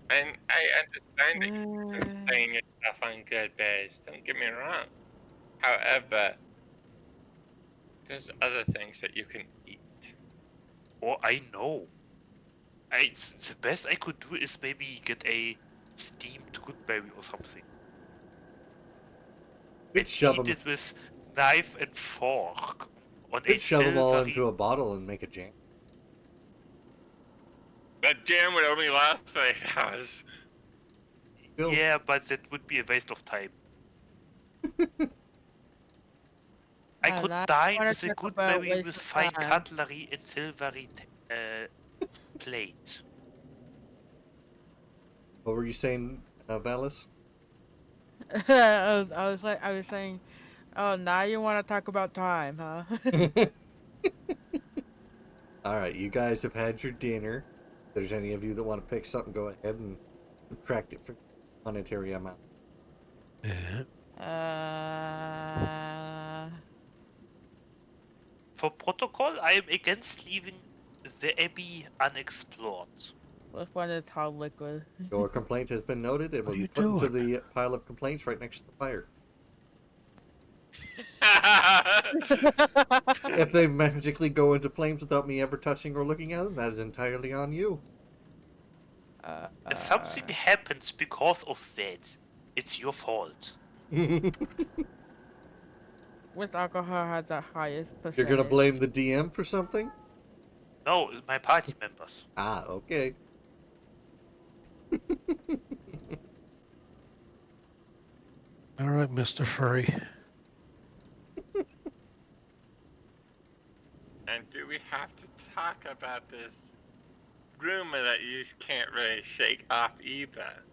Speaker 2: And I understand that you're saying yourself on good bears, don't get me wrong. However, there's other things that you can eat.
Speaker 5: Oh, I know. The best I could do is maybe get a steamed goodberry or something.
Speaker 1: You'd
Speaker 5: And
Speaker 1: shove
Speaker 5: eat
Speaker 1: them.
Speaker 5: it with knife and fork on a
Speaker 1: You'd shove them all
Speaker 5: silvery.
Speaker 1: into a bottle and make a jam.
Speaker 2: That jam would only last for 8 hours.
Speaker 1: Bill.
Speaker 5: Yeah, but that would be a waste of time. I
Speaker 4: Ah,
Speaker 5: could
Speaker 4: now I
Speaker 5: dine
Speaker 4: wanna
Speaker 5: with a
Speaker 4: talk about
Speaker 5: goodberry
Speaker 4: waste
Speaker 5: with
Speaker 4: of
Speaker 5: fine
Speaker 4: time.
Speaker 5: cutlery and silvery plate.
Speaker 1: What were you saying, Valis?
Speaker 4: I was saying, oh, now you want to talk about time, huh?
Speaker 1: Alright, you guys have had your dinner. If there's any of you that want to pick something, go ahead and subtract it from the monetary amount.
Speaker 3: Yeah.
Speaker 5: For protocol, I am against leaving the abbey unexplored.
Speaker 4: Which one is hard liquid?
Speaker 1: Your complaint has been noted. It
Speaker 3: What
Speaker 1: will
Speaker 3: are
Speaker 1: be
Speaker 3: you
Speaker 1: put into
Speaker 3: doing?
Speaker 1: the pile of complaints right next to the fire. If they magically go into flames without me ever touching or looking at them, that is entirely on you.
Speaker 5: If something happens because of that, it's your fault.
Speaker 4: Which alcohol has the highest
Speaker 1: You're
Speaker 4: percentage?
Speaker 1: gonna blame the DM for something?
Speaker 5: No, my party members.
Speaker 1: Ah, okay.
Speaker 3: All right, Mr. Furry.
Speaker 2: And do we have to talk about this rumor that you just can't really shake off either?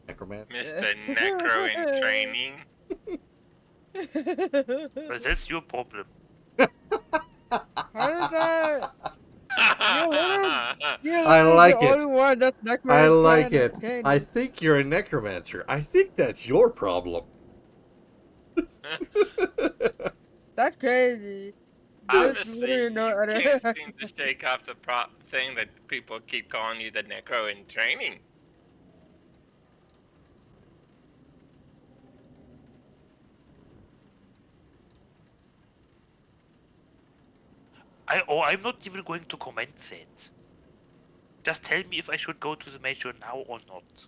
Speaker 1: Necromancer.
Speaker 2: Mr. Necro in training?
Speaker 5: Well, that's your problem.
Speaker 4: How is that? You're
Speaker 1: I
Speaker 4: literally
Speaker 1: like
Speaker 4: the
Speaker 1: it.
Speaker 4: only one that's not
Speaker 1: I
Speaker 4: really
Speaker 1: like
Speaker 4: playing
Speaker 1: it. I
Speaker 4: entertaining.
Speaker 1: think you're a necromancer. I think that's your problem.
Speaker 4: That's crazy. There's
Speaker 2: Obviously,
Speaker 4: literally no
Speaker 2: you
Speaker 4: other.
Speaker 2: can't seem to shake off the thing that people keep calling you the Necro in training.
Speaker 5: I'm not even going to comment that. Just tell me if I should go to the major now or not.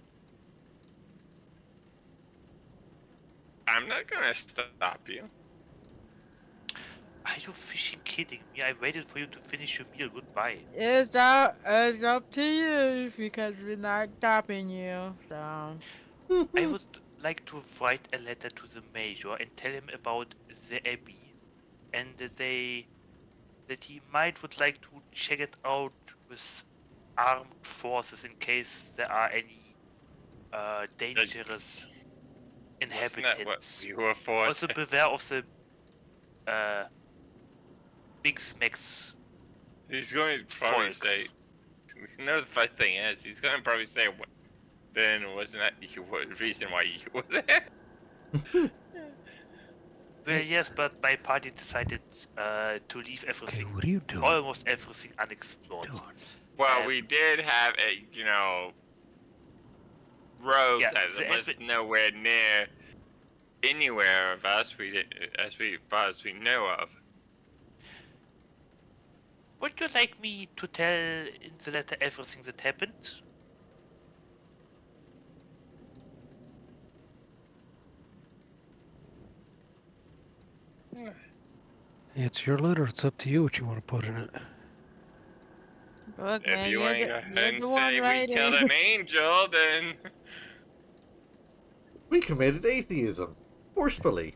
Speaker 2: I'm not gonna stop you.
Speaker 5: Are you fishing kidding me? I waited for you to finish your meal. Goodbye.
Speaker 4: It's up to you because we're not stopping you. So
Speaker 5: I would like to write a letter to the major and tell him about the abbey, and that he would like to check it out with armed forces in case there are any dangerous
Speaker 2: Wasn't that what
Speaker 5: inhabitants.
Speaker 2: you were for?
Speaker 5: Also beware of the big smacks
Speaker 2: He's going to probably
Speaker 5: folks.
Speaker 2: say. You know, the funny thing is, he's going to probably say, then wasn't that the reason why you were there?
Speaker 5: Well, yes, but my party decided to leave
Speaker 3: Okay,
Speaker 5: everything,
Speaker 3: what are you doing?
Speaker 5: almost everything unexplored.
Speaker 2: Well, we did have a, road
Speaker 5: Yeah,
Speaker 2: that
Speaker 5: the
Speaker 2: was nowhere near anywhere of us. We did, far as we know of.
Speaker 5: Would you like me to tell in the letter everything that happened?
Speaker 3: It's your letter. It's up to you what you want to put in it.
Speaker 4: look,
Speaker 2: If
Speaker 4: man,
Speaker 2: you want to go
Speaker 4: you're
Speaker 2: ahead
Speaker 4: the
Speaker 2: and
Speaker 4: one
Speaker 2: say we
Speaker 4: writing.
Speaker 2: killed an angel, then
Speaker 1: We committed atheism. Forcefully.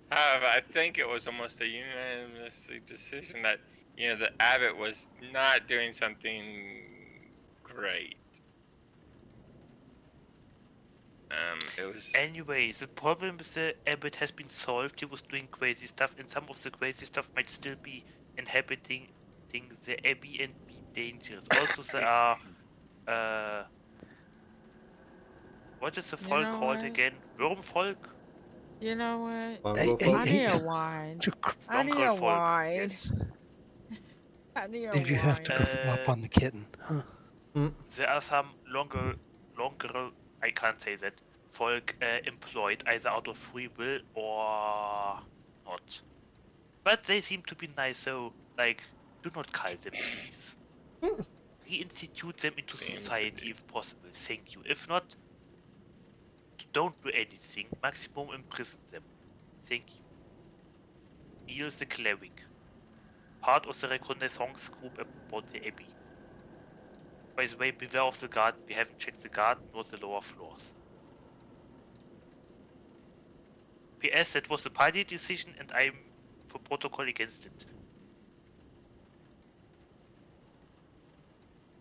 Speaker 2: however, I think it was almost a unanimous decision that the abbot was not doing something great. It was.
Speaker 5: Anyway, the problem with the abbot has been solved. He was doing crazy stuff, and some of the crazy stuff might still be inhabiting the abbey and be dangerous. Also, there are what is the
Speaker 4: You
Speaker 5: folk
Speaker 4: know
Speaker 5: called
Speaker 4: what?
Speaker 5: again? Wormfolk?
Speaker 4: You know what?
Speaker 1: Mongo
Speaker 3: Hey,
Speaker 1: folk?
Speaker 4: I need a wine. I need a
Speaker 5: Mongrel folk.
Speaker 4: wine.
Speaker 5: Yes.
Speaker 4: I need a
Speaker 3: Did you have to
Speaker 4: wine.
Speaker 3: go up on the kitten? Huh?
Speaker 5: There are some longer, I can't say that, folk employed either out of free will or not. But they seem to be nice, so, do not kill them, please. Reinstitute them into society if possible, thank you. If not, don't do anything, maximum imprison them. Thank you. Neil the cleric. Part of the reconnaissance group about the abbey. By the way, beware of the garden. We haven't checked the garden nor the lower floors. PS, that was a party decision and I'm for protocol against it.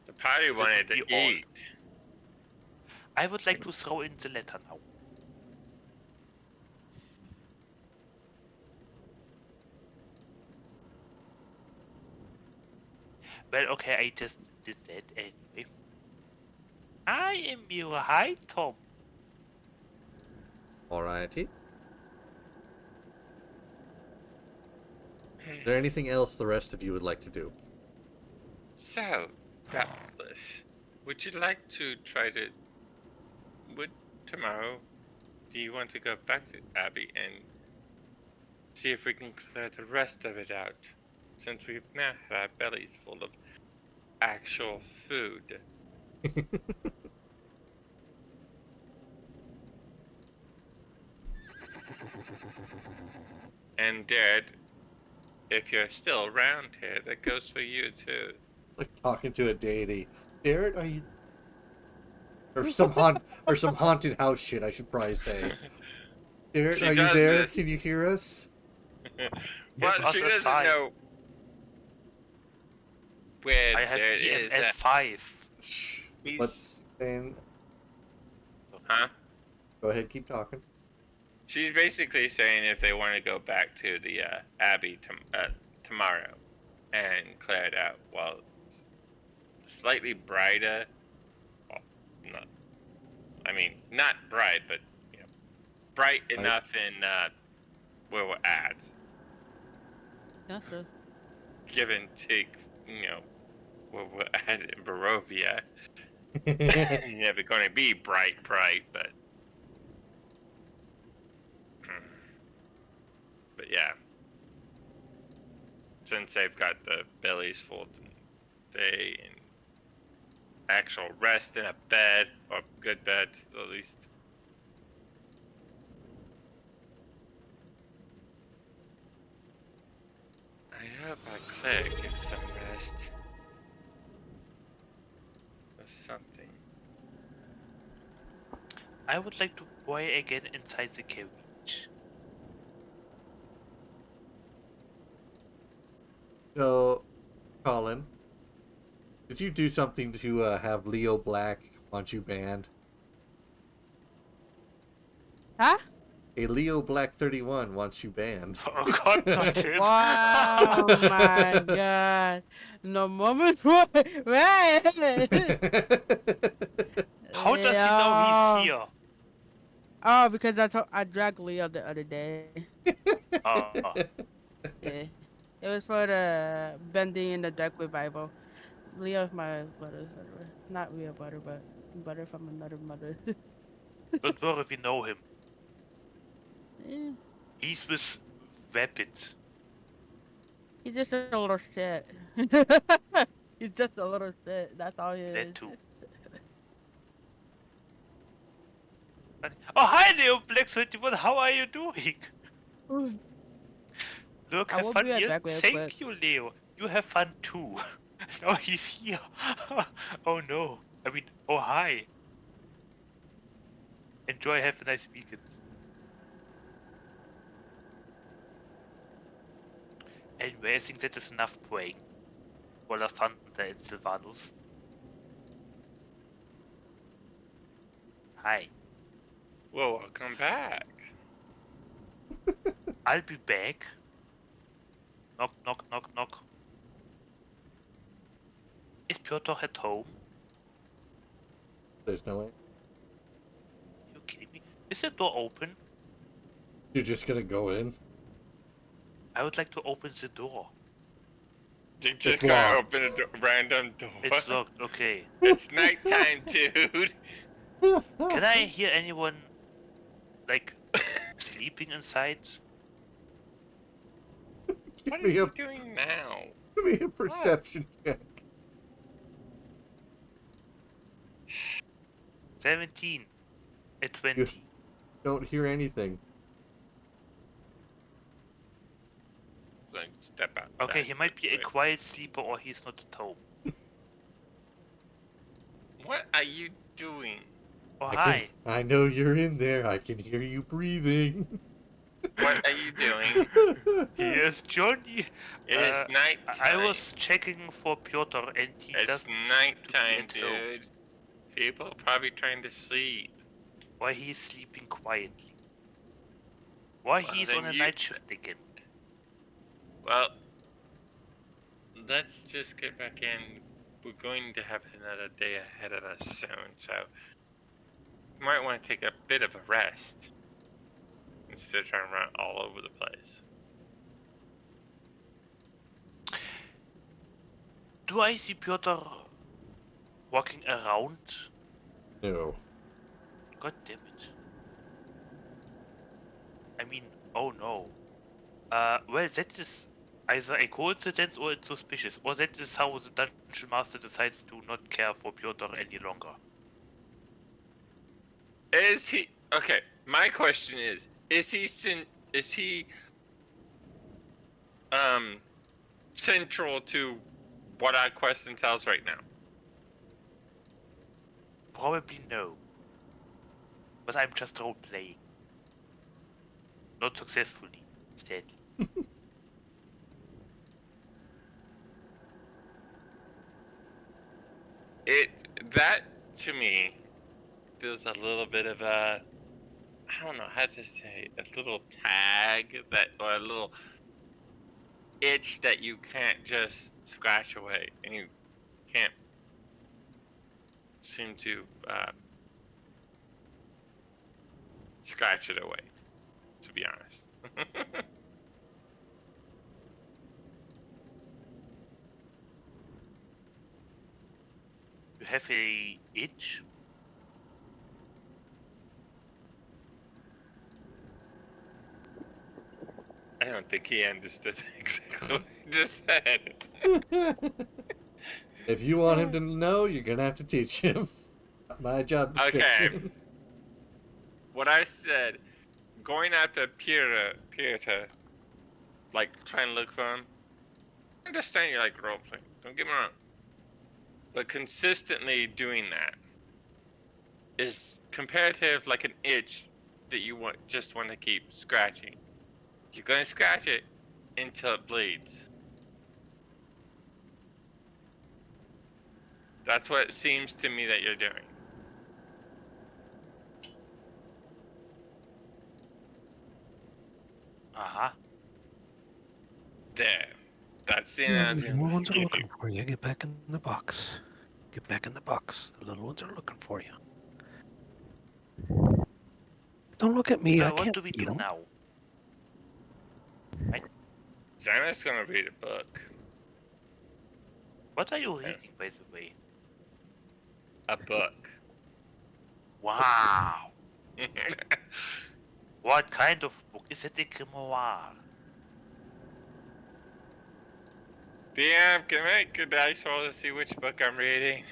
Speaker 2: The party
Speaker 5: That
Speaker 2: wanted
Speaker 5: would
Speaker 2: to
Speaker 5: be all.
Speaker 2: eat.
Speaker 5: I would like to throw in the letter now. Well, okay, I just did that anyway. I am your high Tom.
Speaker 1: Alrighty. Is there anything else the rest of you would like to do?
Speaker 2: So, Doubtless, would you like to try to... tomorrow, do you want to go back to Abby and see if we can clear the rest of it out? Since we've now had our bellies full of actual food. And Jared, if you're still around here, that goes for you too.
Speaker 1: Like talking to a deity. Garrett, are you? Or some haunted house shit, I should probably say. Garrett,
Speaker 2: She
Speaker 1: are you
Speaker 2: does
Speaker 1: there?
Speaker 2: this.
Speaker 1: Can you hear us?
Speaker 2: Well,
Speaker 5: Give us
Speaker 2: she
Speaker 5: a
Speaker 2: doesn't
Speaker 5: sign.
Speaker 2: know where
Speaker 5: I have
Speaker 2: Jared is
Speaker 5: EMF
Speaker 2: at.
Speaker 5: 5.
Speaker 1: Shh.
Speaker 2: He's-
Speaker 1: What's saying?
Speaker 2: Huh?
Speaker 1: Go ahead, keep talking.
Speaker 2: She's basically saying if they want to go back to the Abbey tomorrow and clear it out while it's slightly brighter. Well, not. I mean, not bright, but you know, bright enough in where we're at.
Speaker 4: Yes, sir.
Speaker 2: Give and take, where we're at in Barovia. Never going to be bright, but. But yeah. Since they've got the bellies full today and actual rest in a bed, or good bed at least. I hope I Claire gets some rest. Or something.
Speaker 5: I would like to boy again inside the carriage.
Speaker 1: So, Colin, did you do something to have Leo Black want you banned?
Speaker 4: Huh?
Speaker 1: A Leo Black 31 wants you banned.
Speaker 5: Oh god, not him.
Speaker 4: Wow, my God. No moment for right.
Speaker 5: How does he know he's here?
Speaker 4: Oh, because I dragged Leo the other day.
Speaker 5: Oh,
Speaker 4: Yeah. It was for the Bending in the Deck revival. Leo's my brother. Not real brother, but brother from another mother.
Speaker 5: don't worry, we know him.
Speaker 4: Yeah.
Speaker 5: He's with Rapid.
Speaker 4: He's just a little shit. He's just a little shit. That's all he is.
Speaker 5: That too. Oh, hi Leo Black 31, how are you doing? Look,
Speaker 4: I
Speaker 5: have
Speaker 4: will
Speaker 5: fun
Speaker 4: be right
Speaker 5: here.
Speaker 4: back real
Speaker 5: Thank
Speaker 4: quick.
Speaker 5: you, Leo. You have fun too. Oh, he's here. Oh no. I mean, oh hi. Enjoy, have a nice weekend. Anyway, I think that is enough praying. Walla Thunder and Sylvanus. Hi.
Speaker 2: Well, welcome back.
Speaker 5: I'll be back. Knock, knock, knock, knock. Is Piotr at home?
Speaker 1: There's no way.
Speaker 5: Are you kidding me? Is the door open?
Speaker 1: You're just gonna go in?
Speaker 5: I would like to open the door.
Speaker 2: You just
Speaker 1: It's
Speaker 2: gotta
Speaker 1: locked.
Speaker 2: open a random door.
Speaker 5: It's locked, okay.
Speaker 2: It's nighttime, dude.
Speaker 5: Can I hear anyone, like, sleeping inside?
Speaker 2: What
Speaker 1: Give
Speaker 2: is
Speaker 1: me
Speaker 2: he
Speaker 1: a,
Speaker 2: doing now?
Speaker 1: give me a perception check.
Speaker 5: 17 at 20.
Speaker 1: Don't hear anything.
Speaker 2: Like, step outside.
Speaker 5: Okay, he might be a quiet sleeper or he's not at home.
Speaker 2: What are you doing?
Speaker 5: Oh,
Speaker 1: I
Speaker 5: hi.
Speaker 1: know you're in there. I can hear you breathing.
Speaker 2: What are you doing?
Speaker 5: Here's Johnny.
Speaker 2: It is nighttime.
Speaker 5: I was checking for Piotr and he
Speaker 2: It's
Speaker 5: doesn't
Speaker 2: nighttime,
Speaker 5: seem to be at home.
Speaker 2: dude. People are probably trying to sleep.
Speaker 5: Why he's sleeping quietly? Why
Speaker 2: Well,
Speaker 5: he's
Speaker 2: then
Speaker 5: on a
Speaker 2: you-
Speaker 5: night shift again?
Speaker 2: Well, let's just get back in. We're going to have another day ahead of us soon, so you might want to take a bit of a rest instead of trying to run all over the place.
Speaker 5: Do I see Piotr walking around?
Speaker 1: No.
Speaker 5: God damn it. I mean, oh no. Well, that is either a coincidence or it's suspicious, or that is how the dungeon master decides to not care for Piotr any longer.
Speaker 2: Is he okay? My question is he central to what our quest entails right now?
Speaker 5: Probably no. But I'm just role playing. Not successfully, sadly.
Speaker 2: That to me feels a little bit of a, I don't know how to say, a little tag that, or a little itch that you can't just scratch away, and you can't seem to scratch it away, to be honest.
Speaker 5: You have a itch?
Speaker 2: I don't think he understood exactly what he just said.
Speaker 1: If you want him to know, you're gonna have to teach him. My job description.
Speaker 2: Okay. What I said, going after Pirita, like trying to look for him. I understand you like roleplaying, don't get me wrong. But consistently doing that is comparative like an itch that you just want to keep scratching. You're gonna scratch it until it bleeds. That's what it seems to me that you're doing.
Speaker 5: Uh-huh.
Speaker 2: There. That's the
Speaker 3: Yeah, the
Speaker 2: analogy I'm
Speaker 3: little
Speaker 2: gonna
Speaker 3: ones are
Speaker 2: give
Speaker 3: looking
Speaker 2: you.
Speaker 3: for you. Get back in the box. Get back in the box. The little ones are looking for you. Don't look at me. I
Speaker 5: So what
Speaker 3: can't
Speaker 5: do we
Speaker 3: see
Speaker 5: do
Speaker 3: them.
Speaker 5: now?
Speaker 2: Santa's gonna read a book.
Speaker 5: What are you reading, by the way?
Speaker 2: A book.
Speaker 5: Wow! What kind of book? Is it a grimoire?
Speaker 2: DM, can I make a dice roll to see which book I'm reading?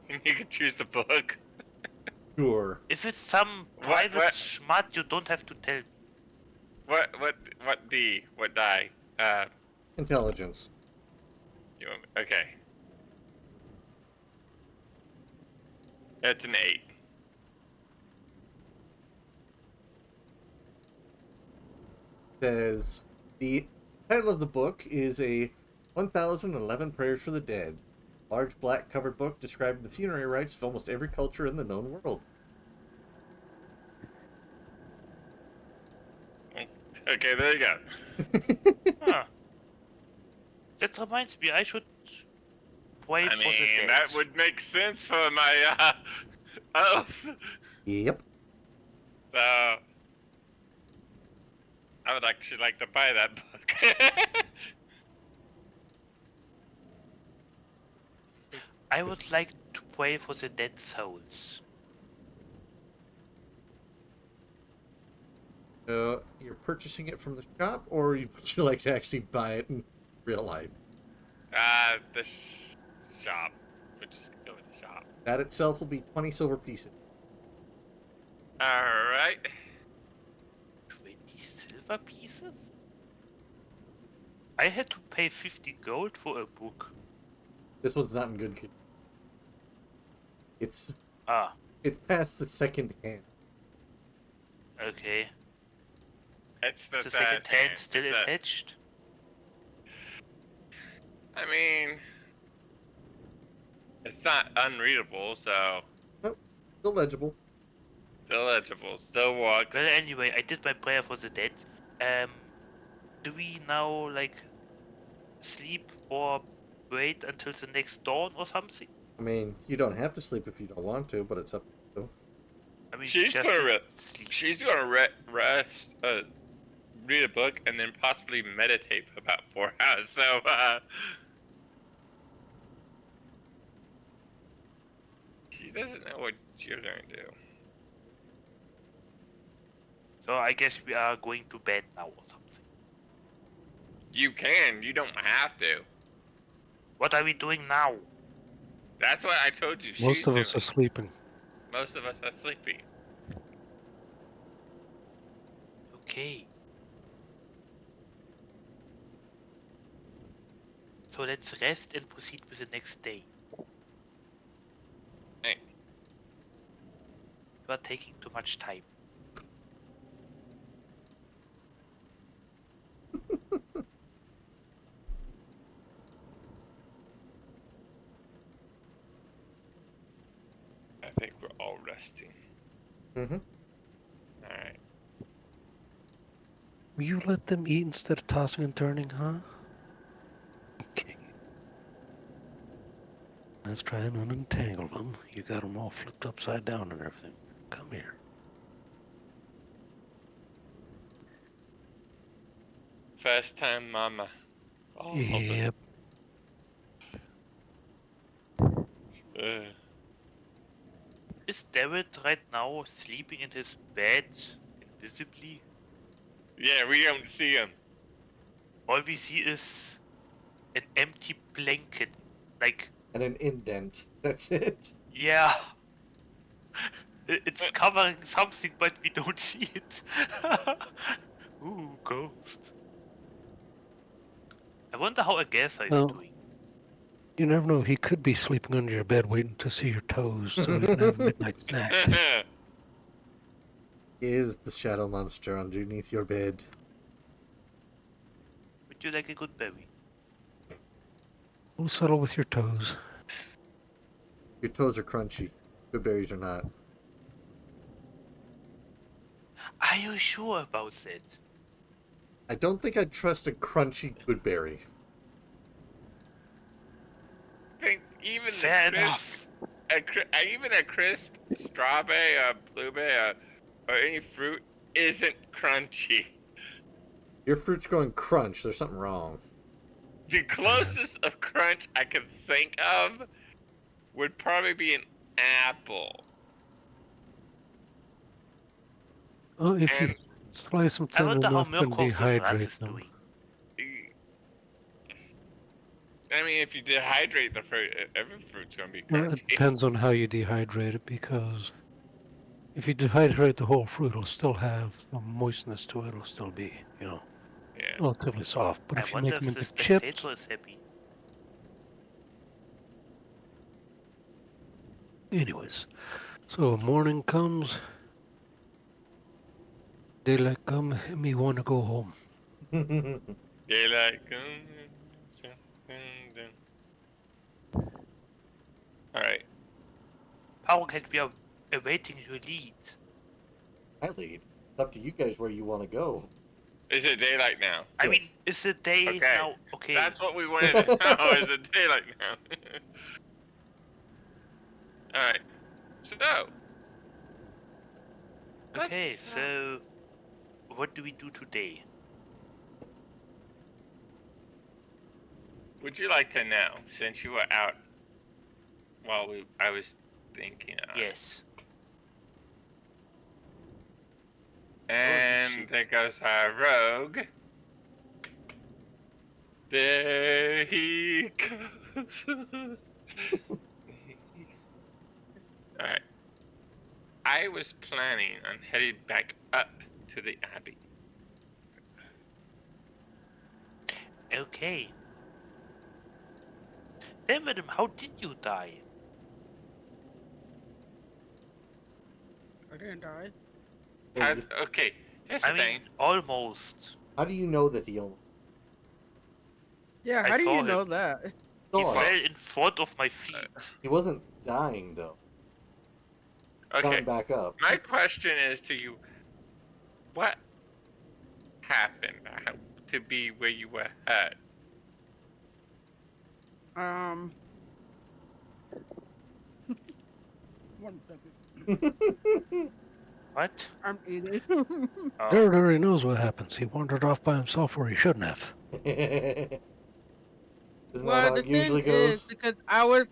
Speaker 2: And you can choose the book.
Speaker 1: Sure.
Speaker 5: If it's some
Speaker 2: What-
Speaker 5: private schmutt, you don't have to tell me.
Speaker 2: What die?
Speaker 1: Intelligence.
Speaker 2: You want me? Okay. That's an 8.
Speaker 1: Says the title of the book is a 1011 Prayers for the Dead. Large black covered book describing the funerary rites of almost every culture in the known world.
Speaker 2: Okay, there you go.
Speaker 5: Huh. That reminds me, I should pray
Speaker 2: I
Speaker 5: for the
Speaker 2: mean,
Speaker 5: dead.
Speaker 2: that would make sense for my oath.
Speaker 1: Yep.
Speaker 2: So, I would actually like to buy that book.
Speaker 5: I would like to pray for the dead souls.
Speaker 1: You're purchasing it from the shop, or would you like to actually buy it in real life?
Speaker 2: The shop. We'll just go with the shop.
Speaker 1: That itself will be 20 silver pieces.
Speaker 2: Alright.
Speaker 5: 20 silver pieces? I had to pay 50 gold for a book.
Speaker 1: This one's not in good condition. It's
Speaker 5: Ah,
Speaker 1: past the second hand.
Speaker 5: okay.
Speaker 2: It's
Speaker 5: Is the second hand still
Speaker 2: it's
Speaker 5: attached?
Speaker 2: I mean, it's not unreadable, so
Speaker 1: Still legible.
Speaker 2: still legible, still works.
Speaker 5: Well, anyway, I did my prayer for the dead. Do we now, like, sleep or wait until the next dawn or something?
Speaker 1: I mean, you don't have to sleep if you don't want to, but it's up to you.
Speaker 5: I mean,
Speaker 2: She's
Speaker 5: just
Speaker 2: gonna
Speaker 5: sleep.
Speaker 2: She's gonna rest, read a book, and then possibly meditate for about 4 hours. So, she doesn't know what you're gonna do.
Speaker 5: So I guess we are going to bed now or something.
Speaker 2: You can. You don't have to.
Speaker 5: What are we doing now?
Speaker 2: That's what I told you.
Speaker 3: Most
Speaker 2: She's
Speaker 3: of
Speaker 2: doing.
Speaker 3: us are sleeping.
Speaker 2: Most of us are sleeping.
Speaker 5: Okay. So let's rest and proceed with the next day.
Speaker 2: Hey.
Speaker 5: You are taking too much time.
Speaker 2: I think we're all resting.
Speaker 1: Mm-hmm.
Speaker 2: Alright.
Speaker 3: Will you let them eat instead of tossing and turning, huh? Okay. Let's try and unentangle them. You got them all flipped upside down and everything. Come here.
Speaker 2: First time mama. Oh,
Speaker 3: Yep.
Speaker 5: Is David right now sleeping in his bed invisibly?
Speaker 2: Yeah, we don't see him.
Speaker 5: All we see is an empty blanket. Like,
Speaker 1: And an indent. That's it.
Speaker 5: yeah. It's covering something, but we don't see it. Ooh, ghost. I wonder how Agatha is
Speaker 3: Well,
Speaker 5: doing.
Speaker 3: you never know. He could be sleeping under your bed waiting to see your toes so he can have a midnight snack.
Speaker 1: Is the shadow monster underneath your bed?
Speaker 5: Would you like a good berry?
Speaker 3: We'll settle with your toes.
Speaker 1: Your toes are crunchy. Good berries are not.
Speaker 5: Are you sure about that?
Speaker 1: I don't think I'd trust a crunchy good berry.
Speaker 2: I think even
Speaker 5: Fair
Speaker 2: the crisp,
Speaker 5: enough.
Speaker 2: even a crisp strawberry, blueberry, or any fruit isn't crunchy.
Speaker 1: Your fruit's going crunch. There's something wrong.
Speaker 2: The closest of crunch I can think of would probably be an apple.
Speaker 3: Oh, if you
Speaker 2: And
Speaker 3: slice them
Speaker 5: I
Speaker 3: thin
Speaker 5: wonder how
Speaker 3: enough and
Speaker 5: Mirkov the Vras
Speaker 3: dehydrate
Speaker 5: is
Speaker 3: them.
Speaker 5: doing.
Speaker 2: I mean, if you dehydrate the fruit, every fruit's gonna be
Speaker 3: Well, it
Speaker 2: crunchy.
Speaker 3: depends on how you dehydrate it, because if you dehydrate the whole fruit, it'll still have some moistness to it. It'll still be,
Speaker 2: Yeah.
Speaker 3: relatively soft. But
Speaker 5: I
Speaker 3: if you
Speaker 5: wonder
Speaker 3: make them
Speaker 5: if the
Speaker 3: into chips,
Speaker 5: spectator is happy.
Speaker 3: anyways. So morning comes, daylight come, and me want to go home.
Speaker 2: Daylight. All right.
Speaker 5: Powercat, we are awaiting your lead.
Speaker 1: I lead. It's up to you guys where you want to go.
Speaker 2: Is it daylight now?
Speaker 5: I mean,
Speaker 1: Yes.
Speaker 5: is the day
Speaker 2: Okay.
Speaker 5: now? Okay.
Speaker 2: That's what we wanted to know. Is it daylight now? All right. So,
Speaker 5: Okay,
Speaker 2: let's,
Speaker 5: so what do we do today?
Speaker 2: would you like to know, since you were out while I was thinking on it?
Speaker 5: Yes.
Speaker 2: And
Speaker 5: shit.
Speaker 2: there goes our rogue. There he goes. Alright. I was planning on heading back up to the Abbey.
Speaker 5: Okay. Then, madam, how did you die?
Speaker 4: I didn't die.
Speaker 2: Okay, here's the
Speaker 5: I mean,
Speaker 2: thing.
Speaker 5: almost.
Speaker 1: How do you know that he only
Speaker 4: Yeah,
Speaker 5: I
Speaker 4: how do
Speaker 5: saw
Speaker 4: you know
Speaker 5: him.
Speaker 4: that?
Speaker 5: He
Speaker 1: saw it?
Speaker 5: fell in front of my feet.
Speaker 1: He wasn't dying though.
Speaker 2: Okay,
Speaker 1: Coming back up.
Speaker 2: my question is to you, what happened to be where you were at?
Speaker 4: One second.
Speaker 5: What?
Speaker 4: I'm eating.
Speaker 5: Oh,
Speaker 3: Jared already knows what happens. He wandered off by himself where he shouldn't have.
Speaker 1: Isn't that
Speaker 4: Well,
Speaker 1: how
Speaker 4: the
Speaker 1: it
Speaker 4: thing
Speaker 1: usually
Speaker 4: is,
Speaker 1: goes?
Speaker 4: because I was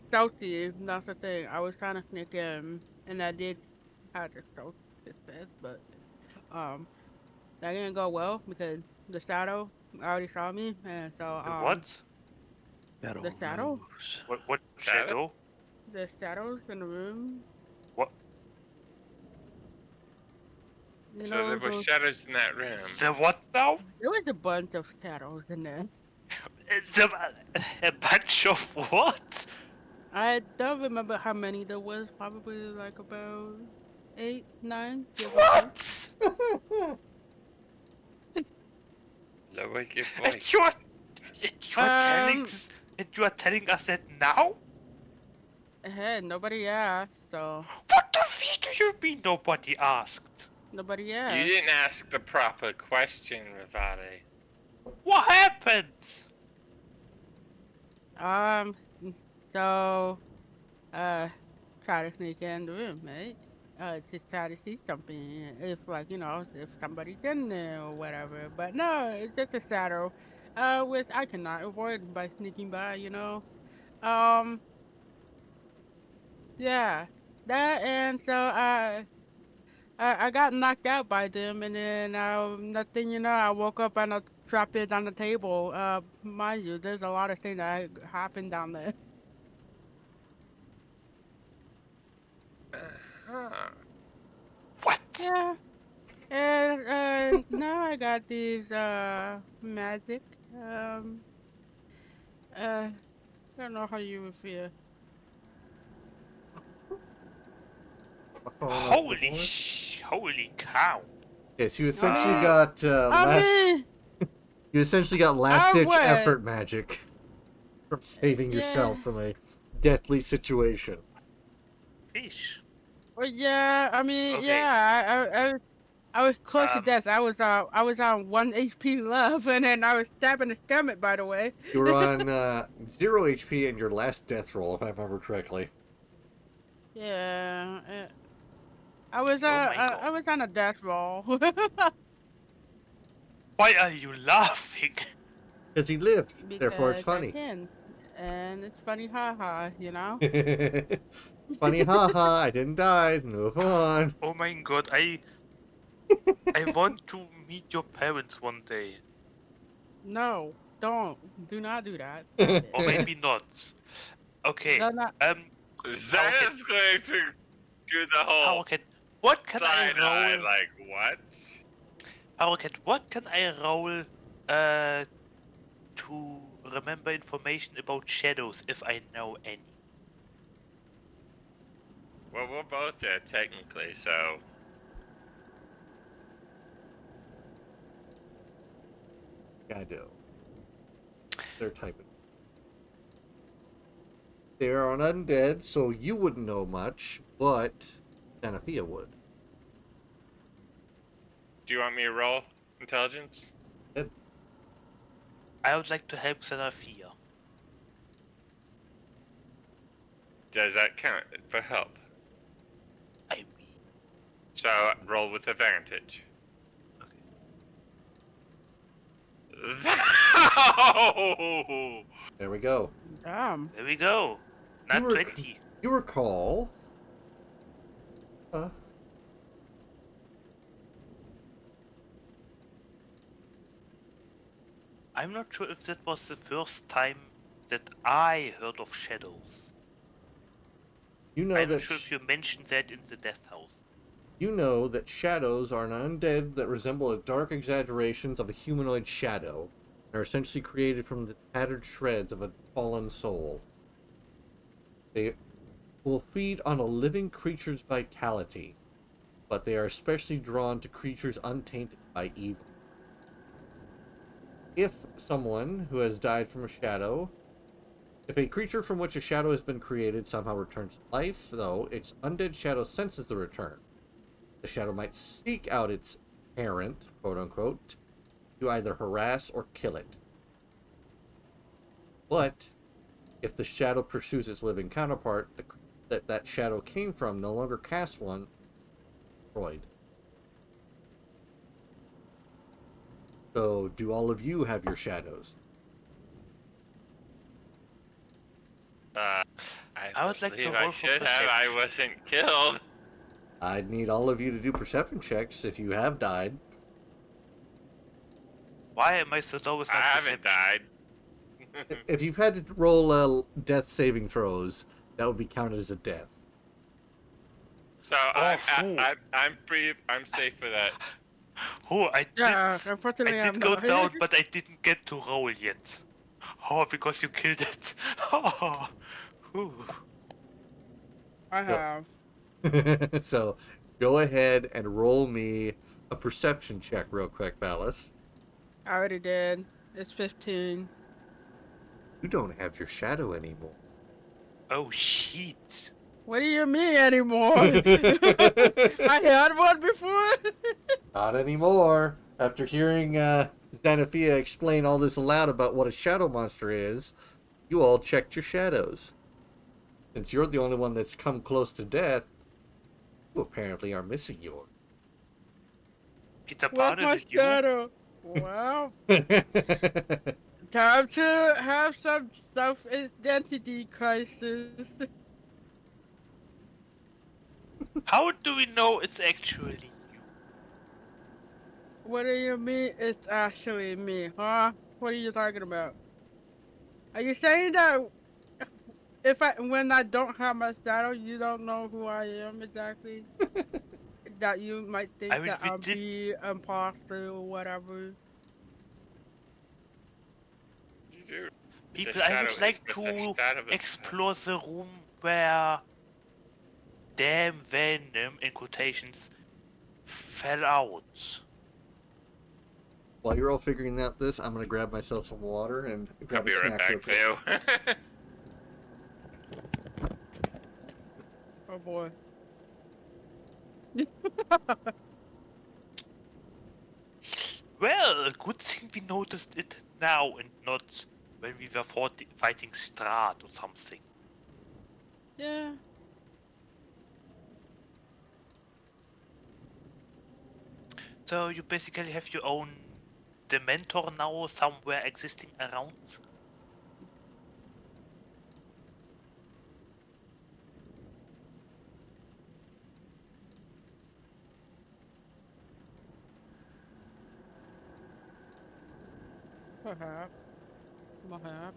Speaker 4: stealthy. That's the thing. I was trying to sneak in, and I did have to stealth this fast, but um, that didn't go well because the shadow already saw me, and so
Speaker 5: the what?
Speaker 3: Shadow
Speaker 4: the shadow,
Speaker 3: moves.
Speaker 5: What shadow?
Speaker 4: the shadows in the room.
Speaker 5: What?
Speaker 4: You
Speaker 2: So there
Speaker 4: know,
Speaker 2: were
Speaker 4: those
Speaker 2: shadows in that room.
Speaker 5: The what now?
Speaker 4: there was a bunch of shadows in there.
Speaker 5: A bunch of what?
Speaker 4: I don't remember how many there was. Probably like about 8, 9, give or take.
Speaker 5: What?
Speaker 2: Lower your
Speaker 5: And
Speaker 2: voice.
Speaker 5: you're telling
Speaker 4: Um,
Speaker 5: and you are telling us that now?
Speaker 4: Hey, nobody asked, so
Speaker 5: What the f do you mean nobody asked?
Speaker 4: nobody
Speaker 2: You
Speaker 4: asked.
Speaker 2: didn't ask the proper question, Rivale.
Speaker 5: What happened?
Speaker 4: Um, so, uh, try to sneak in the room, right? Just try to see something. If like, if somebody's in there or whatever. But no, it's just a shadow. Which I cannot avoid by sneaking by, Um, yeah. That and so I got knocked out by them, and then nothing, I woke up and I dropped it on the table. Mind you, there's a lot of things that happened down there.
Speaker 2: Uh-huh.
Speaker 5: What?
Speaker 4: Yeah, and now I got these magic. Um, I don't know how you would feel.
Speaker 1: Phone up the board.
Speaker 5: Holy cow.
Speaker 1: Yes, you
Speaker 4: I
Speaker 1: essentially
Speaker 4: mean,
Speaker 1: got
Speaker 4: I
Speaker 1: last.
Speaker 4: mean,
Speaker 1: You essentially got last
Speaker 4: I
Speaker 1: ditch
Speaker 4: would.
Speaker 1: effort magic from saving
Speaker 4: Yeah.
Speaker 1: yourself from a deathly situation.
Speaker 5: Fish.
Speaker 4: Well, yeah. I mean,
Speaker 5: Okay.
Speaker 4: yeah. I was close to
Speaker 5: Um,
Speaker 4: death. I was on 1 HP left, and then I was stabbing the stomach. By the way.
Speaker 1: You were on 0 HP in your last death roll, if I remember correctly.
Speaker 4: Yeah.
Speaker 5: oh my god.
Speaker 4: I was on a death roll.
Speaker 5: Why are you laughing?
Speaker 1: Because he lived, therefore it's
Speaker 4: Because I
Speaker 1: funny.
Speaker 4: can. And it's funny, haha.
Speaker 1: Funny, haha, I didn't die, move on.
Speaker 5: Oh my god, I want to meet your parents one day.
Speaker 4: No, don't. Do not do that. Stop
Speaker 5: Or
Speaker 4: it.
Speaker 5: maybe not. Okay.
Speaker 4: No, not.
Speaker 2: Xana's going to do the whole
Speaker 5: Hurricane, what can I
Speaker 2: side eye,
Speaker 5: roll?
Speaker 2: like, what?
Speaker 5: Hurricane, what can I roll to remember information about shadows if I know any?
Speaker 2: Well, we're both there, technically, so...
Speaker 1: I do. They're typing. They are an undead, so you wouldn't know much, but Xanathia would.
Speaker 2: Do you want me to roll intelligence?
Speaker 5: I would like to help Xanathia.
Speaker 2: Does that count for help?
Speaker 5: I mean,
Speaker 2: So, roll with advantage.
Speaker 5: okay.
Speaker 1: There we go.
Speaker 4: Damn.
Speaker 5: There we go. Not 20.
Speaker 1: You recall.
Speaker 5: I'm not sure if that was the first time that I heard of shadows.
Speaker 1: You know
Speaker 5: I'm
Speaker 1: that
Speaker 5: not sure if you mentioned that in the death house.
Speaker 1: you know that shadows are an undead that resemble the dark exaggerations of a humanoid shadow, and are essentially created from the tattered shreds of a fallen soul. They will feed on a living creature's vitality, but they are especially drawn to creatures untainted by evil. If someone who has died from a shadow, if a creature from which a shadow has been created somehow returns to life, though, its undead shadow senses the return. The shadow might seek out its parent, quote unquote, to either harass or kill it. But if the shadow pursues its living counterpart that shadow came from no longer casts one, destroyed. So, do all of you have your shadows?
Speaker 2: I
Speaker 5: would like to
Speaker 2: believe I
Speaker 5: roll for
Speaker 2: should have. I
Speaker 5: perception.
Speaker 2: wasn't killed.
Speaker 1: I'd need all of you to do perception checks if you have died.
Speaker 5: Why am I so low with
Speaker 2: I
Speaker 5: my
Speaker 2: haven't
Speaker 5: perception?
Speaker 2: died.
Speaker 1: If you've had to roll death saving throws, that would be counted as a death.
Speaker 2: So I'm free. I'm safe for that.
Speaker 5: Oh, I
Speaker 4: Yeah,
Speaker 5: did. I
Speaker 4: unfortunately, I'm
Speaker 5: did go
Speaker 4: not.
Speaker 5: down, but I didn't get to roll yet. Oh, because you killed it. Oh, whew.
Speaker 4: I
Speaker 1: Go.
Speaker 4: have.
Speaker 1: So go ahead and roll me a perception check real quick, Valis.
Speaker 4: I already did. It's 15.
Speaker 1: You don't have your shadow anymore.
Speaker 5: Oh, shit.
Speaker 4: What do you mean anymore? I had one before.
Speaker 1: Not anymore. After hearing Xanathia explain all this aloud about what a shadow monster is, you all checked your shadows. Since you're the only one that's come close to death, you apparently are missing yours.
Speaker 5: Peter
Speaker 4: Where's
Speaker 5: Pan, is
Speaker 4: my
Speaker 5: it you?
Speaker 4: shadow? Well, time to have some self-identity crisis.
Speaker 5: How do we know it's actually you?
Speaker 4: What do you mean it's actually me, huh? What are you talking about? Are you saying that when I don't have my shadow, you don't know who I am exactly? That you might
Speaker 5: I
Speaker 4: think
Speaker 5: mean,
Speaker 4: that
Speaker 5: we
Speaker 4: I'm
Speaker 5: did.
Speaker 4: the imposter or whatever.
Speaker 2: The
Speaker 5: People, I
Speaker 2: shadow
Speaker 5: would
Speaker 2: is
Speaker 5: like
Speaker 2: just a
Speaker 5: to
Speaker 2: shadow of itself.
Speaker 5: explore the room where damn Venom, in quotations, fell out.
Speaker 1: While you're all figuring out this, I'm going to grab myself some water and
Speaker 2: I'll
Speaker 1: grab a
Speaker 2: be right
Speaker 1: snack real
Speaker 2: back,
Speaker 1: quick.
Speaker 2: Theo.
Speaker 4: Oh boy.
Speaker 5: Well, good thing we noticed it now and not when we were fighting Strahd or something.
Speaker 4: Yeah.
Speaker 5: So you basically have your own Dementor now somewhere existing around?
Speaker 4: Perhaps. Perhaps.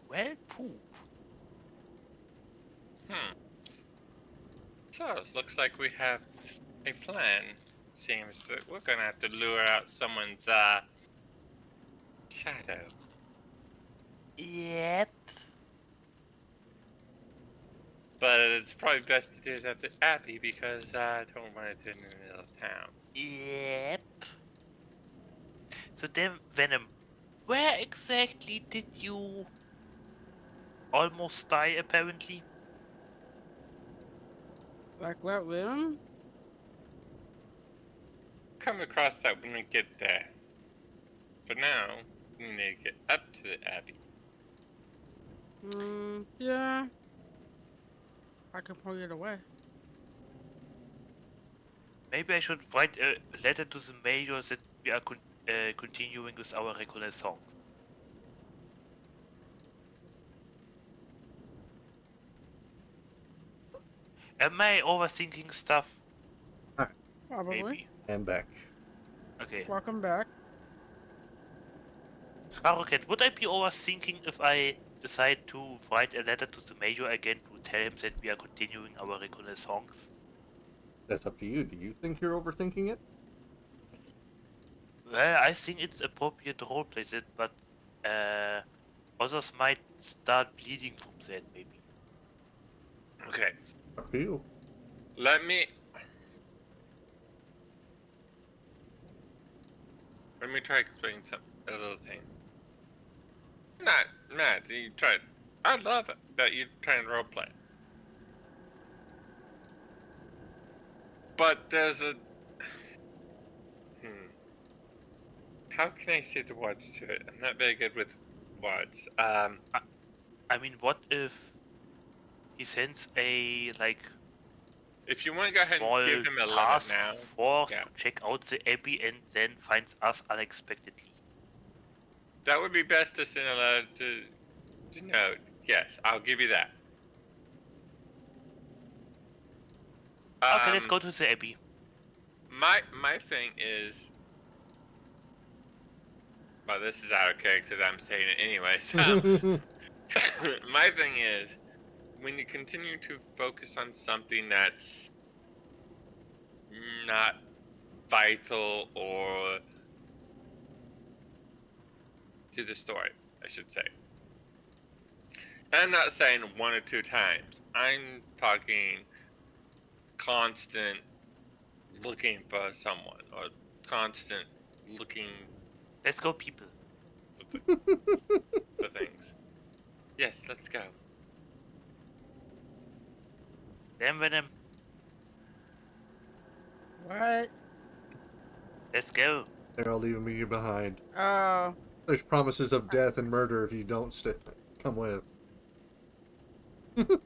Speaker 5: Well, pooh.
Speaker 2: Hmm. So, it looks like we have a plan. Seems that we're gonna have to lure out someone's, shadow.
Speaker 5: Yep.
Speaker 2: But it's probably best to do it at the Abbey because I don't want it in the middle of town.
Speaker 5: Yep. So then, Venom, where exactly did you almost die, apparently?
Speaker 4: Like what room?
Speaker 2: Come across that when we get there. For now, we need to get up to the Abbey.
Speaker 4: Yeah. I can point it away.
Speaker 5: Maybe I should write a letter to the mayor that we are continuing with our reconnaissance. Am I overthinking stuff?
Speaker 4: Probably.
Speaker 5: Maybe.
Speaker 1: And back.
Speaker 5: Okay.
Speaker 4: Welcome back.
Speaker 5: Arrogant, would I be overthinking if I decide to write a letter to the mayor again to tell him that we are continuing our reconnaissance?
Speaker 1: That's up to you. Do you think you're overthinking it?
Speaker 5: Well, I think it's appropriate to roleplay it, but others might start bleeding from that, maybe.
Speaker 2: Okay,
Speaker 1: Up to you.
Speaker 2: let me try explaining a little thing. Not mad. You tried. I love it that you try and roleplay. But there's a. How can I say the words to it? I'm not very good with words.
Speaker 5: I mean, what if he sends a
Speaker 2: If you want to go ahead and
Speaker 5: small
Speaker 2: give him a limit
Speaker 5: task
Speaker 2: now,
Speaker 5: force
Speaker 2: yeah.
Speaker 5: to check out the abbey and then finds us unexpectedly?
Speaker 2: That would be best to send a letter to note. Yes, I'll give you that.
Speaker 5: Okay, let's go to the abbey.
Speaker 2: My thing is, well, this is out of character that I'm saying it anyways. My thing is, when you continue to focus on something that's not vital or to the story, I should say. And I'm not saying 1 or 2 times. I'm talking constant looking for someone or constant looking
Speaker 5: Let's go, people.
Speaker 2: for things. Yes, let's go.
Speaker 5: Damn Venom.
Speaker 4: What?
Speaker 5: Let's go.
Speaker 1: They're all leaving me behind.
Speaker 4: Oh.
Speaker 1: There's promises of death and murder if you don't come with.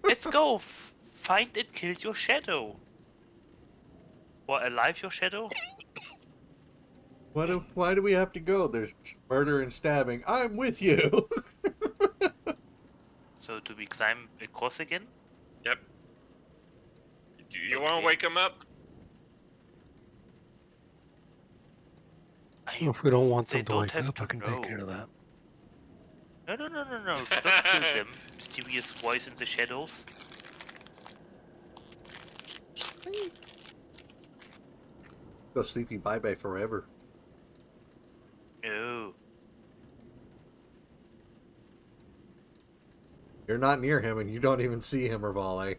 Speaker 5: Let's go. Find and kill your shadow. Or alive your shadow.
Speaker 1: Why do we have to go? There's murder and stabbing. I'm with you.
Speaker 5: So do we climb across again?
Speaker 2: Yep. Do you want
Speaker 5: Okay.
Speaker 2: to wake him up?
Speaker 3: If we don't want
Speaker 5: They
Speaker 3: them to
Speaker 5: don't
Speaker 3: wake
Speaker 5: have
Speaker 3: up, I
Speaker 5: to
Speaker 3: can take care of that.
Speaker 5: No. Don't kill them. Mysterious voice in the shadows.
Speaker 1: Go sleepy bye-bye forever.
Speaker 5: No.
Speaker 1: You're not near him and you don't even see him or Vale.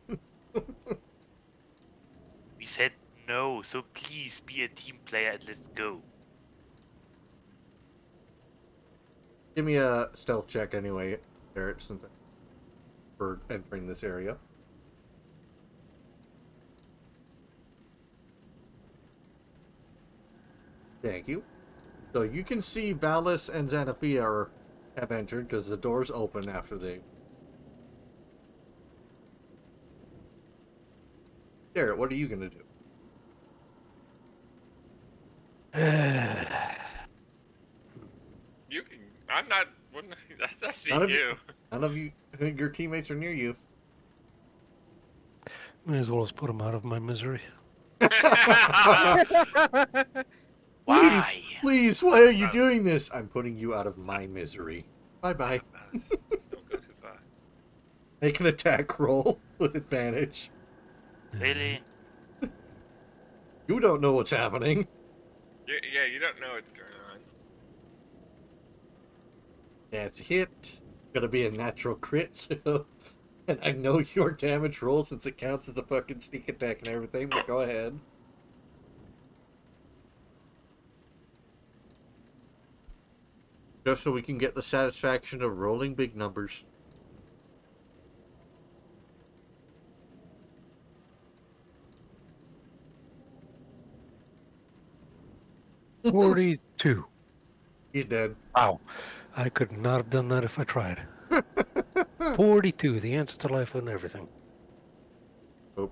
Speaker 5: We said no, so please be a team player and let's go.
Speaker 1: Give me a stealth check anyway, Garrett, for entering this area. Thank you. So you can see Valis and Xanathia have entered because the doors open after they... Garrett, what are you going to do?
Speaker 2: You can. I'm not. That's actually
Speaker 1: None of
Speaker 2: you.
Speaker 1: None of you think your teammates are near you.
Speaker 3: May as well just put them out of my misery.
Speaker 5: Why?
Speaker 1: Please, why are you doing this? I'm putting you out of my misery. Bye-bye.
Speaker 2: Don't go too far.
Speaker 1: Make an attack roll with advantage.
Speaker 5: Really?
Speaker 1: You don't know what's happening.
Speaker 2: Yeah, you don't know what's going on.
Speaker 1: That's a hit. Gonna be a natural crit, so... And I know your damage roll since it counts as a fucking sneak attack and everything, but go ahead. Just so we can get the satisfaction of rolling big numbers.
Speaker 3: $42.
Speaker 1: He's dead.
Speaker 3: Wow. I could not have done that if I tried. 42, the answer to life and everything.
Speaker 1: Oh.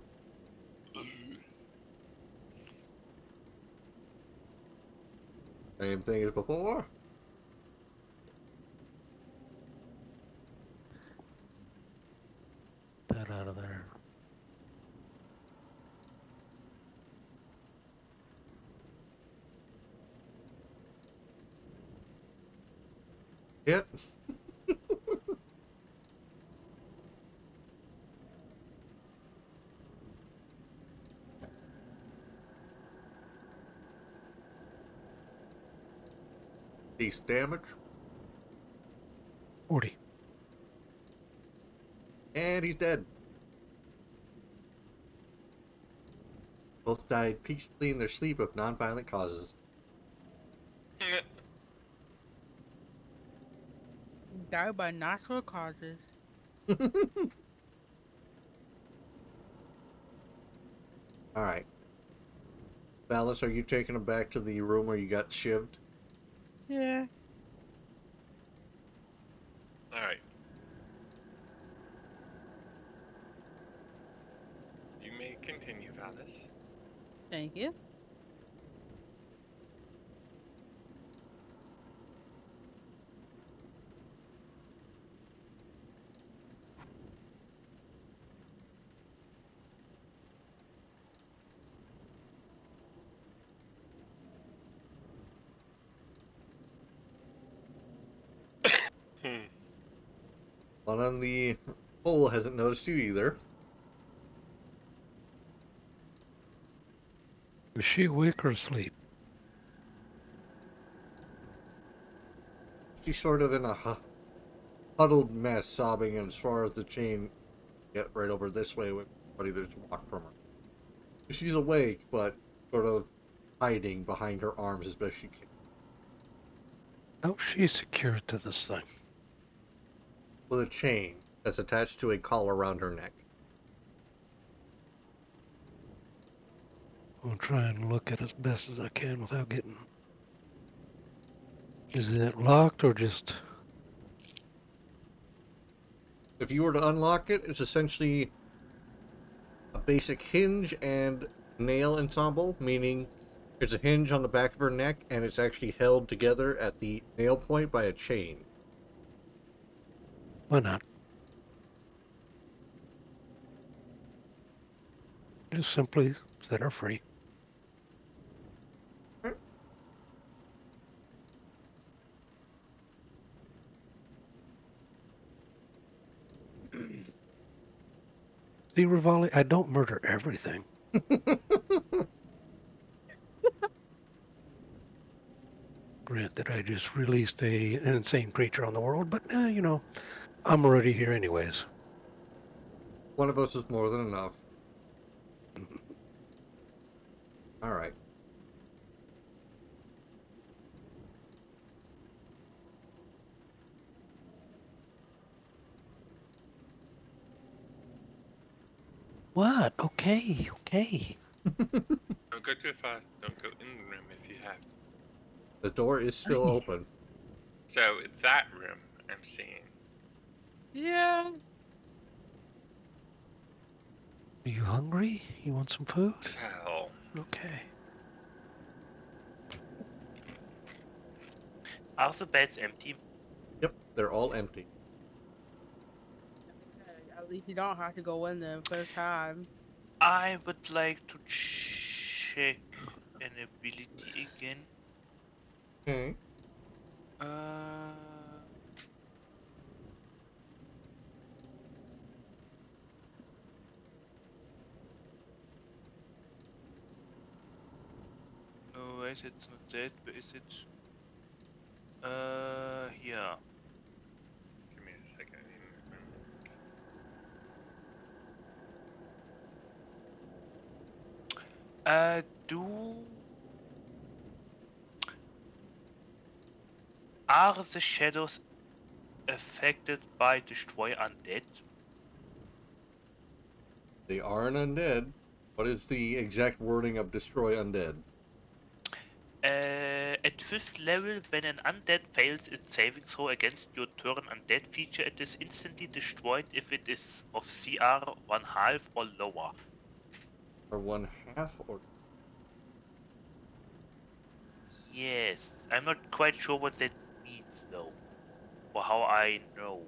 Speaker 1: Same thing as before.
Speaker 3: That out of there.
Speaker 1: Hit. Decent damage.
Speaker 3: 40.
Speaker 1: And he's dead. Both died peacefully in their sleep of non-violent causes.
Speaker 4: Died by natural causes.
Speaker 1: Alright. Valis, are you taking him back to the room where you got shivved?
Speaker 4: Yeah.
Speaker 2: Alright. You may continue, Valis.
Speaker 4: Thank you.
Speaker 1: One on the pole hasn't noticed you either.
Speaker 3: Is she awake or asleep?
Speaker 1: She's sort of in a huddled mess, sobbing, and as far as the chain, get right over this way with somebody that's walked from her. She's awake, but sort of hiding behind her arms as best she can.
Speaker 3: How's she secured to this thing?
Speaker 1: With a chain that's attached to a collar around her neck.
Speaker 3: I'll try and look at it as best as I can without getting... Is it locked or just...
Speaker 1: If you were to unlock it, it's essentially a basic hinge and nail ensemble, meaning there's a hinge on the back of her neck and it's actually held together at the nail point by a chain.
Speaker 3: Why not? Just simply set her free. See, Rivali, I don't murder everything. Granted, I just released an insane creature on the world, but, you know, I'm already here anyways.
Speaker 1: One of us is more than enough. Alright.
Speaker 3: What? Okay, okay.
Speaker 2: Don't go too far. Don't go in the room if you have to.
Speaker 1: The door is still
Speaker 3: Hey.
Speaker 1: open.
Speaker 2: So, that room I'm seeing.
Speaker 4: Yeah.
Speaker 3: Are you hungry? You want some food?
Speaker 2: So,
Speaker 3: Okay.
Speaker 5: Are the beds empty?
Speaker 1: Yep, they're all empty.
Speaker 4: At least you don't have to go in there first time.
Speaker 5: I would like to check an ability again.
Speaker 1: Okay.
Speaker 5: No, wait, it's not that. Where is it? Here.
Speaker 2: give me a second.
Speaker 5: Do are the shadows affected by destroy undead?
Speaker 1: They are an undead. What is the exact wording of destroy undead?
Speaker 5: At 5th level, when an undead fails its saving throw against your turn undead feature, it is instantly destroyed if it is of CR 1/2 or lower.
Speaker 1: Or one half or
Speaker 5: Yes, I'm not quite sure what that means though, or how I know.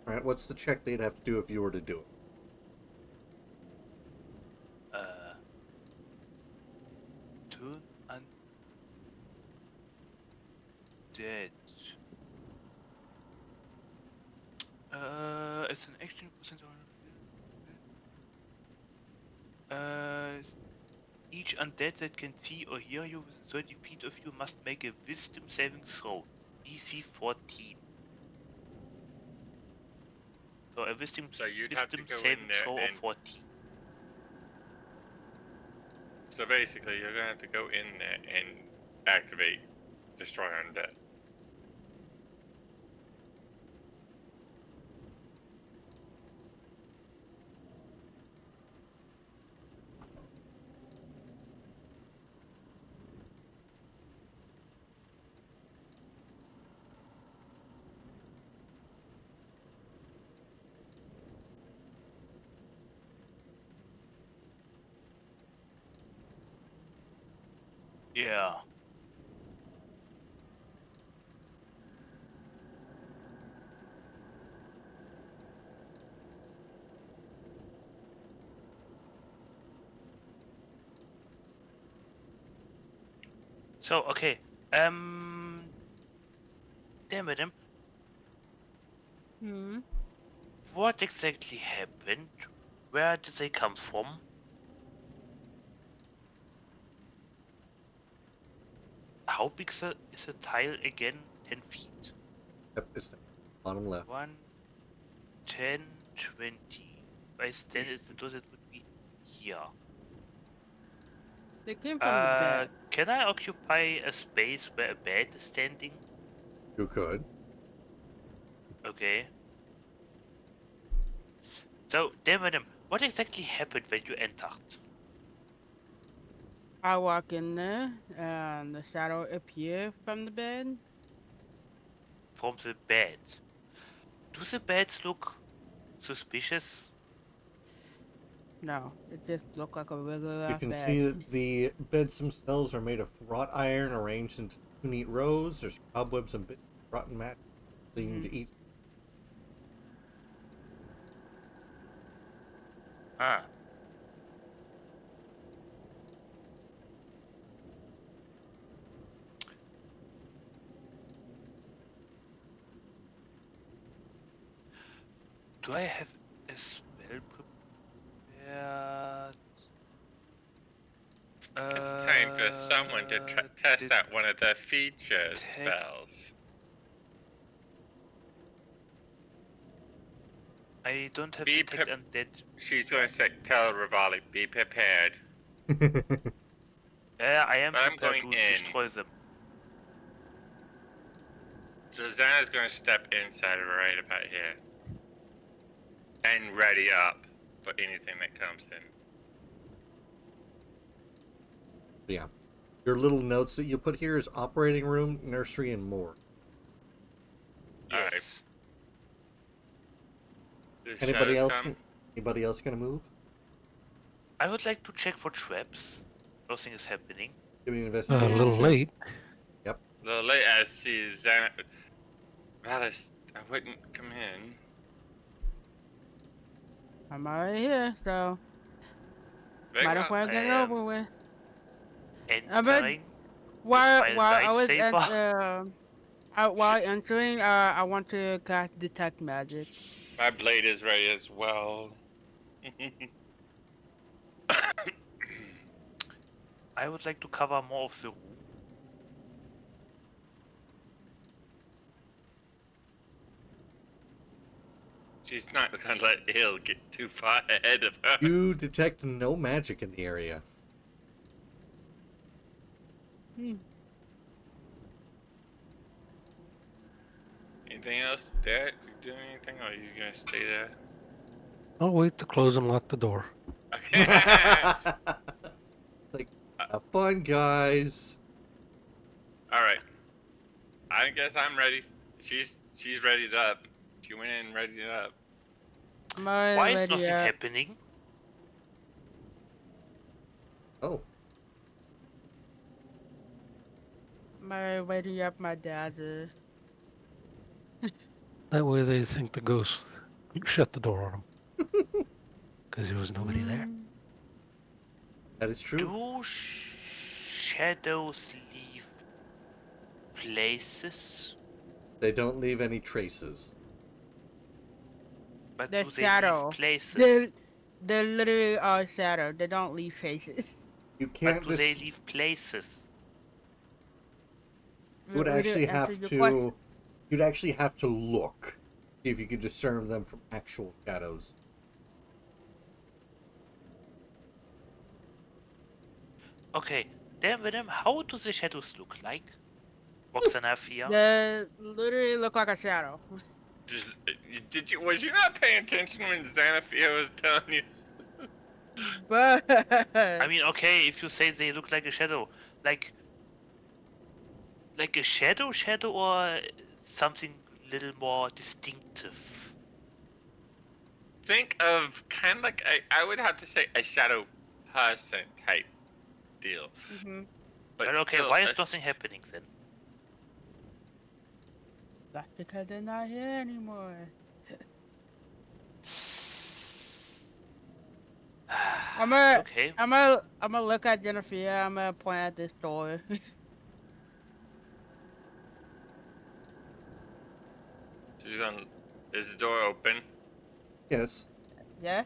Speaker 1: alright, what's the check they'd have to do if you were to do it?
Speaker 5: Turn undead. It's an action percent. Each undead that can see or hear you within 30 feet of you must make a wisdom saving throw. DC 14. So a wisdom,
Speaker 2: So you'd have to
Speaker 5: wisdom
Speaker 2: go in
Speaker 5: saving
Speaker 2: there
Speaker 5: throw of
Speaker 2: and
Speaker 5: 14.
Speaker 2: so basically you're gonna have to go in there and activate Destroy Undead.
Speaker 5: Yeah. So, okay. Damn it.
Speaker 4: Hmm.
Speaker 5: What exactly happened? Where did they come from? How big is a tile again? 10 feet?
Speaker 1: Yep, it's down. Bottom left.
Speaker 5: 1, 10, 20. If I stand at the door, that would be here.
Speaker 4: They came from the bed.
Speaker 5: Can I occupy a space where a bed is standing?
Speaker 1: You could.
Speaker 5: Okay. So, Demonim, what exactly happened when you entered?
Speaker 4: I walk in there, and the shadow appear from the bed.
Speaker 5: From the bed. Do the beds look suspicious?
Speaker 4: No, it just looked like a regular
Speaker 1: You
Speaker 4: ass
Speaker 1: can
Speaker 4: bed.
Speaker 1: see that the beds themselves are made of wrought iron arranged into two neat rows. There's cobwebs and bits of rotten mat leading to each.
Speaker 5: Ah. Do I have a spell prepared?
Speaker 2: It's time for someone to test out one of the feature spells.
Speaker 5: I don't have
Speaker 2: Be
Speaker 5: detect undead.
Speaker 2: She's going to say, tell Rivali, be prepared.
Speaker 5: Yeah, I am
Speaker 2: But I'm
Speaker 5: prepared
Speaker 2: going
Speaker 5: to
Speaker 2: in.
Speaker 5: destroy them.
Speaker 2: So Xana's going to step inside right about here. And ready up for anything that comes in.
Speaker 1: Yeah. Your little notes that you put here is operating room, nursery, and more.
Speaker 5: Yes.
Speaker 2: Right.
Speaker 1: Anybody else? Anybody else gonna move?
Speaker 5: I would like to check for traps. Nothing is happening.
Speaker 1: Give me an
Speaker 3: A
Speaker 1: investigation.
Speaker 3: little
Speaker 1: check.
Speaker 3: late.
Speaker 1: Yep.
Speaker 2: The late as sees Xana. Alice, I wouldn't come in.
Speaker 4: I'm already here, so
Speaker 2: Very
Speaker 4: might as
Speaker 2: well.
Speaker 4: well get it over with.
Speaker 5: Entering
Speaker 4: While
Speaker 5: with my
Speaker 4: I was at
Speaker 5: lightsaber.
Speaker 4: while entering, I want to cast detect magic.
Speaker 2: My blade is ready as well.
Speaker 5: I would like to cover more of the room.
Speaker 2: She's not gonna let Ill get too far ahead of her.
Speaker 1: You detect no magic in the area.
Speaker 2: Anything else? Dad, you doing anything, or are you gonna stay there?
Speaker 3: I'll wait to close and lock the door.
Speaker 2: Okay.
Speaker 1: Like, have fun, guys.
Speaker 2: All right. I guess I'm ready. She's readied up. She went in readied up.
Speaker 5: Why is nothing happening?
Speaker 1: Oh.
Speaker 4: I'm ready up my dad.
Speaker 3: That way they think the ghost shut the door on them. Because there was nobody there.
Speaker 1: That is true.
Speaker 5: Do shadows leave places?
Speaker 1: They don't leave any traces.
Speaker 5: But
Speaker 4: The
Speaker 5: do they
Speaker 4: shadow.
Speaker 5: leave places?
Speaker 4: They're literally shadow. They don't leave traces.
Speaker 1: You
Speaker 5: But
Speaker 1: can't.
Speaker 5: do they leave places?
Speaker 1: You would
Speaker 4: We didn't
Speaker 1: actually
Speaker 4: answer
Speaker 1: have
Speaker 4: your
Speaker 1: to.
Speaker 4: question.
Speaker 1: You'd actually have to look, see if you could discern them from actual shadows.
Speaker 5: Okay, then Venom, how do the shadows look like? Roxanafia?
Speaker 4: They literally look like a shadow.
Speaker 2: Just, was you not paying attention when Xanathia was telling you?
Speaker 4: But
Speaker 5: I mean, okay, if you say they look like a shadow, like a shadow or something little more distinctive?
Speaker 2: Think of kind of like I would have to say a shadow person type deal,
Speaker 4: mm-hmm.
Speaker 2: but
Speaker 5: Well, okay,
Speaker 2: still,
Speaker 5: why is nothing happening then?
Speaker 4: That's because they're not here anymore. I'm gonna,
Speaker 5: Okay.
Speaker 4: I'm gonna look at Jennifer. I'm gonna point at this door.
Speaker 2: she's on. Is the door open?
Speaker 1: Yes.
Speaker 4: Yeah,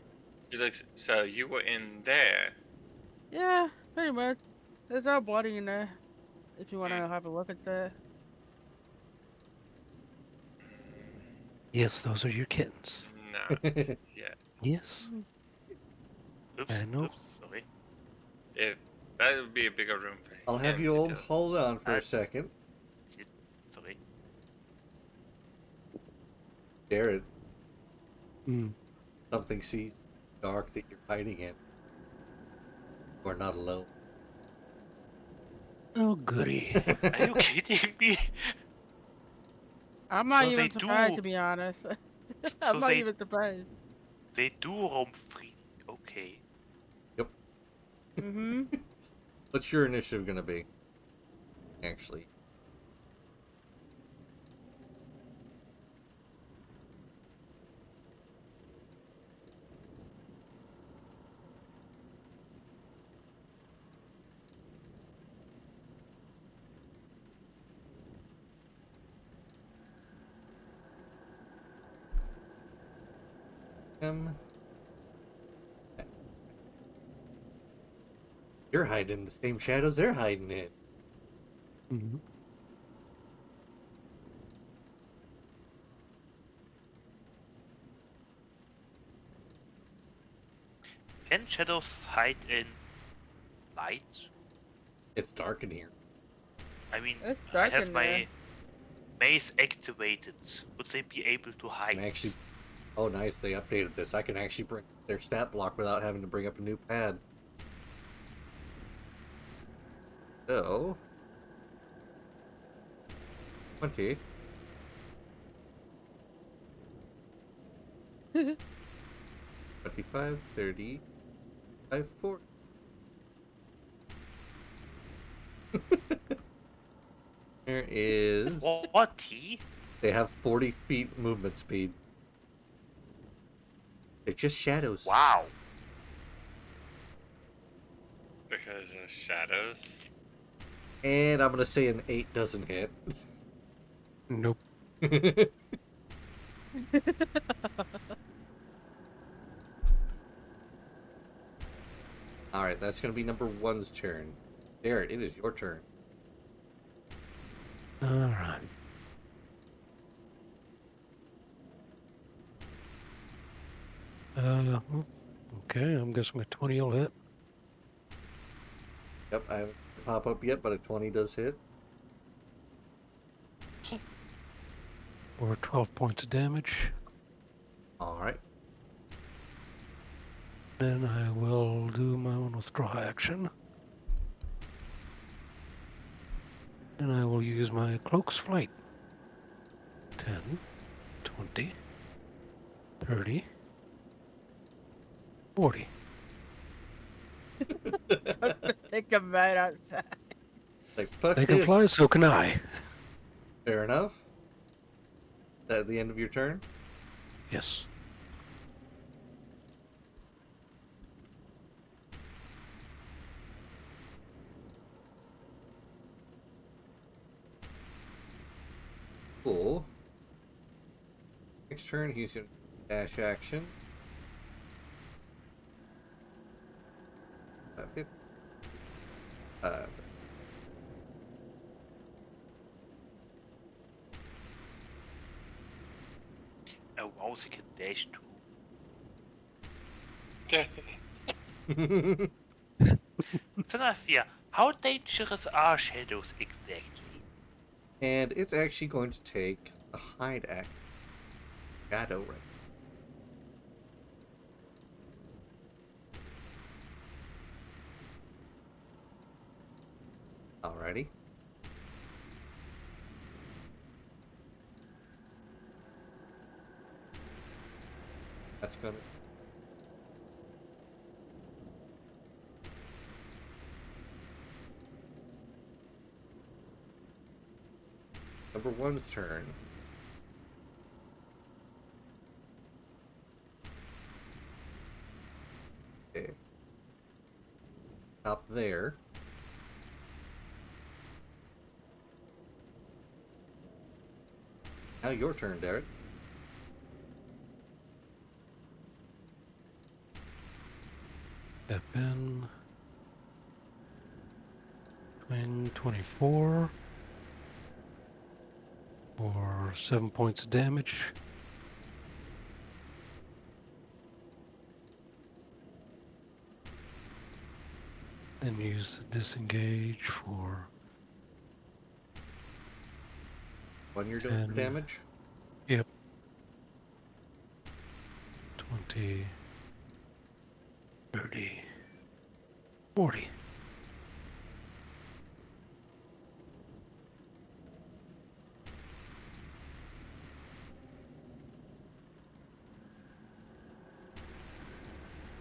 Speaker 2: She looks. So you were in there.
Speaker 4: yeah, pretty much. There's all bloody in there. If you want
Speaker 2: Hmm.
Speaker 4: to have a look at that.
Speaker 3: Yes, those are your kittens.
Speaker 2: Not yet.
Speaker 3: Yes,
Speaker 5: Oops,
Speaker 3: I know.
Speaker 5: oops, sorry.
Speaker 2: If that would be a bigger room for
Speaker 1: I'll have
Speaker 2: him
Speaker 1: you
Speaker 2: to
Speaker 1: all
Speaker 2: do.
Speaker 1: hold on for
Speaker 5: I-
Speaker 1: a second.
Speaker 5: Shit, sorry.
Speaker 1: Jared,
Speaker 3: Hmm.
Speaker 1: something sees dark that you're hiding in. You are not alone.
Speaker 3: Oh, goody.
Speaker 5: Are you kidding me?
Speaker 4: I'm not
Speaker 5: So they
Speaker 4: even surprised,
Speaker 5: do.
Speaker 4: to be honest. I'm
Speaker 5: So
Speaker 4: not even surprised.
Speaker 5: they do roam freely. Okay.
Speaker 1: Yep.
Speaker 4: Mm-hmm.
Speaker 1: What's your initiative gonna be? Actually, um, you're hiding in the same shadows they're hiding in.
Speaker 3: Mhm.
Speaker 5: Can shadows hide in light?
Speaker 1: It's dark in here.
Speaker 5: I mean,
Speaker 4: It's
Speaker 5: I
Speaker 4: dark
Speaker 5: have
Speaker 4: in there.
Speaker 5: my maze activated. Would they be able to hide?
Speaker 1: And actually, oh nice, they updated this. I can actually bring their stat block without having to bring up a new pad. So, 20. 25, 30, 40. There is.
Speaker 5: 40?
Speaker 1: They have 40 feet movement speed. They're just shadows.
Speaker 5: Wow.
Speaker 2: Because of shadows.
Speaker 1: And I'm gonna say an 8 doesn't hit.
Speaker 3: Nope.
Speaker 1: Alright, that's gonna be number one's turn. Jared, it is your turn.
Speaker 3: All right. Okay, I'm guessing a 20 will hit.
Speaker 1: Yep, I haven't pop up yet, but a 20 does hit.
Speaker 3: Or 12 points of damage.
Speaker 1: Alright.
Speaker 3: Then I will do my own withdraw action. And I will use my Cloak's Flight. 10, 20, 30, 40.
Speaker 4: Take a bite outside.
Speaker 1: Like, fuck
Speaker 3: They can
Speaker 1: this.
Speaker 3: fly, so can I.
Speaker 1: Fair enough. Is that the end of your turn?
Speaker 3: Yes.
Speaker 1: Cool. Next turn, he's gonna dash action. 50. Uh,
Speaker 5: Oh wow, they can dash too. Sanafia, how dangerous are shadows exactly?
Speaker 1: and it's actually going to take a hide act shadow right. Alrighty. That's gonna. Number one's turn. Okay. Up there. Now your turn, Derek.
Speaker 3: Step in. 24 for 7 points of damage. Then use the disengage for
Speaker 1: When you're doing
Speaker 3: 10.
Speaker 1: damage.
Speaker 3: Yep. 20, 30, 40.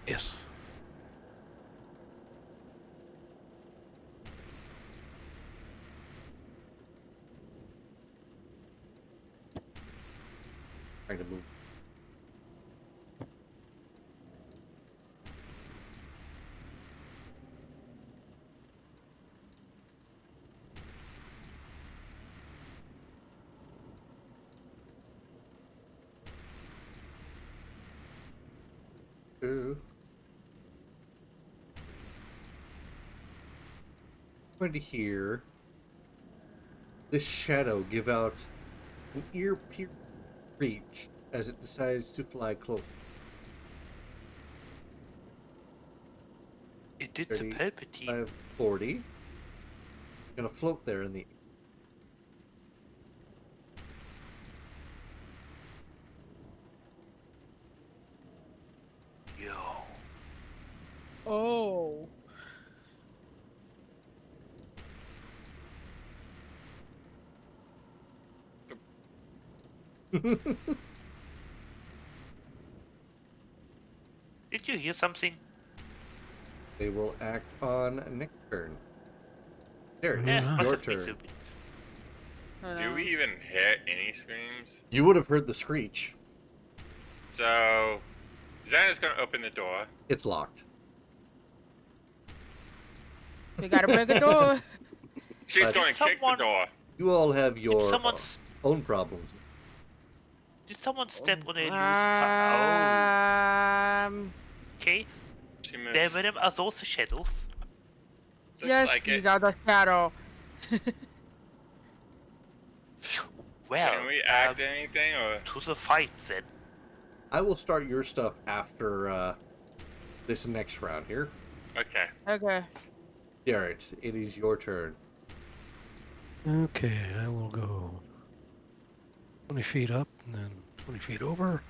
Speaker 3: Yes.
Speaker 1: Trying to move. Ooh. Going to hear this shadow give out an ear-piercing screech as it decides to fly close.
Speaker 5: It did the
Speaker 1: 30,
Speaker 5: Palpatine.
Speaker 1: 40. Gonna float there in the.
Speaker 5: Yo.
Speaker 4: Oh.
Speaker 5: Did you hear something?
Speaker 1: They will act on next turn. Derek,
Speaker 5: Eh,
Speaker 3: Alright.
Speaker 5: must
Speaker 1: your
Speaker 5: have been the
Speaker 1: turn.
Speaker 5: wind.
Speaker 2: Do we even hit any screams?
Speaker 1: You would have heard the screech.
Speaker 2: So, Xana's gonna open the door.
Speaker 1: It's locked.
Speaker 4: We gotta break a door.
Speaker 2: She's
Speaker 1: But-
Speaker 2: going to kick the
Speaker 5: Someone-
Speaker 2: door.
Speaker 1: You all have
Speaker 5: Did
Speaker 1: your
Speaker 5: someone,
Speaker 1: own problems.
Speaker 5: did someone step on a loose
Speaker 4: Um.
Speaker 5: Okay,
Speaker 2: She moves.
Speaker 5: then venom are those the shadows?
Speaker 2: Looks
Speaker 4: Yes,
Speaker 2: like
Speaker 4: these
Speaker 2: it.
Speaker 4: are the shadow.
Speaker 5: Well,
Speaker 2: Can we act anything or?
Speaker 5: to the fight then.
Speaker 1: I will start your stuff after this next round here.
Speaker 2: Okay.
Speaker 4: Okay.
Speaker 1: Garrett, it is your turn.
Speaker 3: Okay, I will go 20 feet up and then 20 feet over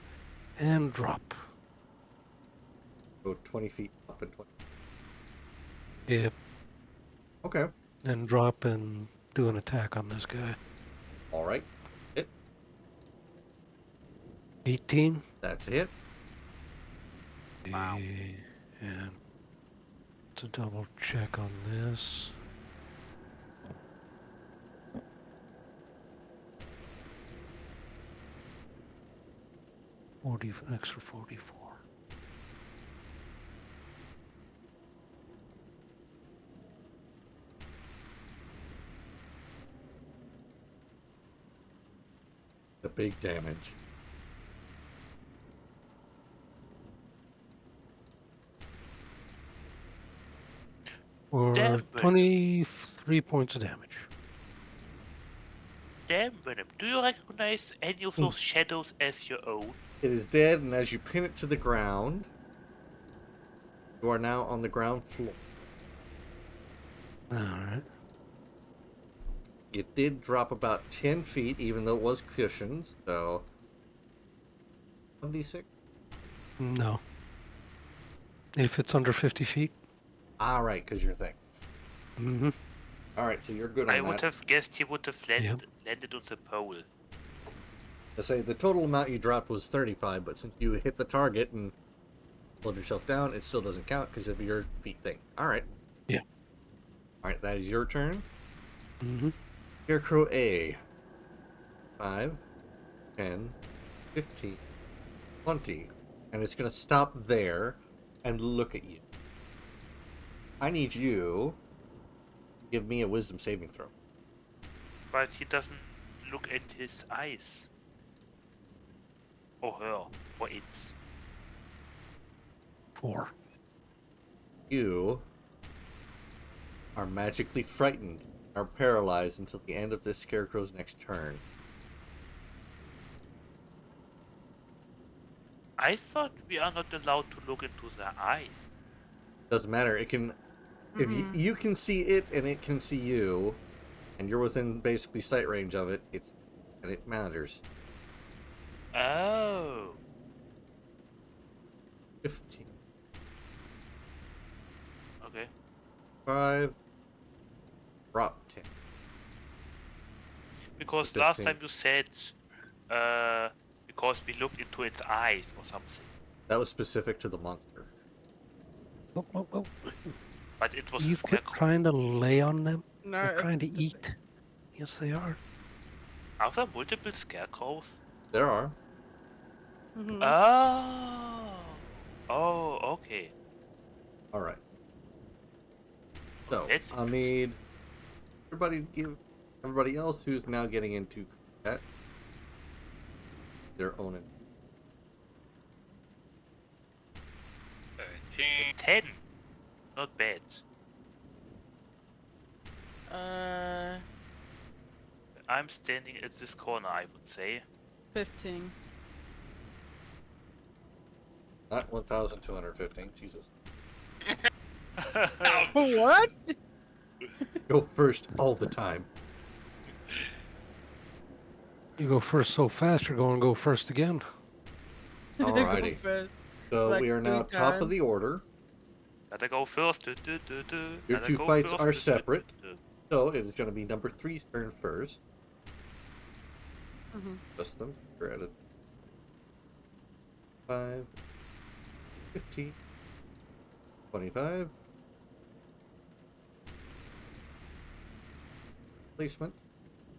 Speaker 3: and drop.
Speaker 1: Go 20 feet up and 20.
Speaker 3: Yep,
Speaker 1: Okay.
Speaker 3: and drop and do an attack on this guy.
Speaker 1: All right. Hit.
Speaker 3: 18.
Speaker 1: That's a hit.
Speaker 5: Wow.
Speaker 3: And to double check on this. Extra 44.
Speaker 1: The big damage.
Speaker 3: For
Speaker 5: Damn Venom.
Speaker 3: 23 points of damage.
Speaker 5: Damn Venom. Do you recognize any of those shadows as your own?
Speaker 1: It is dead, and as you pin it to the ground, you are now on the ground floor.
Speaker 3: Alright.
Speaker 1: It did drop about 10 feet, even though it was cushioned, so... 1d6?
Speaker 3: No. If it's under 50 feet.
Speaker 1: Alright, because you're a thing.
Speaker 3: Mm-hmm.
Speaker 1: Alright, so you're good on
Speaker 5: I
Speaker 1: that.
Speaker 5: would have guessed he would have landed on the pole.
Speaker 1: I say the total amount you dropped was 35, but since you hit the target and slowed yourself down, it still doesn't count because of your feet thing. Alright.
Speaker 3: Yeah.
Speaker 1: Alright, that is your turn.
Speaker 3: Mm-hmm.
Speaker 1: Scarecrow A. 5, 10, 15, 20. And it's going to stop there and look at you. I need you to give me a wisdom saving throw.
Speaker 5: But he doesn't look at his eyes. Or her. Or it.
Speaker 3: 4.
Speaker 1: You are magically frightened, are paralyzed until the end of this Scarecrow's next turn.
Speaker 5: I thought we are not allowed to look into their eyes.
Speaker 1: Doesn't matter. It can, if you can see it and it can see you, and you're within basically sight range of it, and it matters.
Speaker 5: Oh.
Speaker 1: 15,
Speaker 5: Okay.
Speaker 1: 5, drop 10.
Speaker 5: Because last
Speaker 1: 15.
Speaker 5: time you said, because we looked into its eyes or something.
Speaker 1: That was specific to the monster.
Speaker 3: Oh.
Speaker 5: But it was
Speaker 3: You
Speaker 5: a
Speaker 3: quit
Speaker 5: scarecrow.
Speaker 3: trying to lay on them.
Speaker 4: No,
Speaker 3: They're trying to eat. Yes, they are.
Speaker 5: Are there multiple scarecrows?
Speaker 1: There are.
Speaker 4: Mhm.
Speaker 5: Oh, okay.
Speaker 1: All right. So
Speaker 5: That's
Speaker 1: I'll need everybody to give everybody else who's now getting into combat their own.
Speaker 2: 13.
Speaker 5: 10. Not bad. I'm standing at this corner, I would say.
Speaker 4: 15.
Speaker 1: Not 1,215. Jesus.
Speaker 4: What?
Speaker 1: Go first all the time.
Speaker 3: You go first so fast, you're going to go first again.
Speaker 1: Alrighty.
Speaker 4: Go first.
Speaker 1: So
Speaker 4: Like
Speaker 1: we are now
Speaker 4: 3
Speaker 1: top of
Speaker 4: times.
Speaker 1: the order.
Speaker 5: Gotta go first.
Speaker 1: Your
Speaker 5: Gotta
Speaker 1: two
Speaker 5: go
Speaker 1: fights
Speaker 5: first.
Speaker 1: are separate. So it is going to be number 3's turn first.
Speaker 4: Mhm.
Speaker 1: Just them. You're at it. 5, 15, 25. Placement.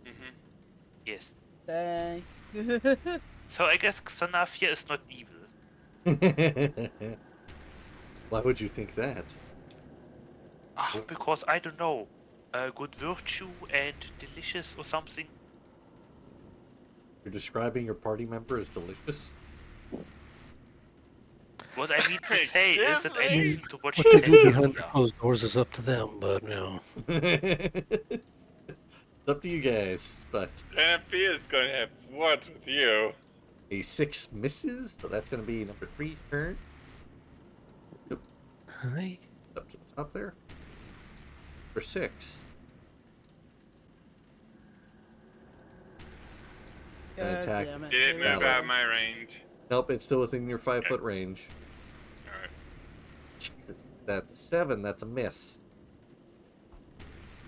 Speaker 2: Mm-hmm.
Speaker 5: Yes.
Speaker 4: Dang.
Speaker 5: So I guess Xanafia is not evil.
Speaker 1: Why would you think that?
Speaker 5: Because I don't know. Good virtue and delicious or something.
Speaker 1: You're describing your party member as delicious?
Speaker 5: What I mean to say is that I
Speaker 2: Excuse me?
Speaker 5: listen to what
Speaker 3: What
Speaker 5: she
Speaker 3: they
Speaker 5: said
Speaker 3: do behind
Speaker 5: earlier.
Speaker 3: closed doors is up to them, but, you know.
Speaker 1: It's up to you guys, but
Speaker 2: NFP is going to have words with you.
Speaker 1: a 6 misses, so that's going to be number 3's turn.
Speaker 3: Hi.
Speaker 1: Up to the top there. For 6. An
Speaker 4: God
Speaker 1: attack.
Speaker 4: damn it.
Speaker 2: Did it
Speaker 4: Here we
Speaker 2: move
Speaker 4: go.
Speaker 2: out of my range?
Speaker 1: Nope, it's still within your 5-foot range.
Speaker 2: Alright.
Speaker 1: Jesus, that's a 7. That's a miss.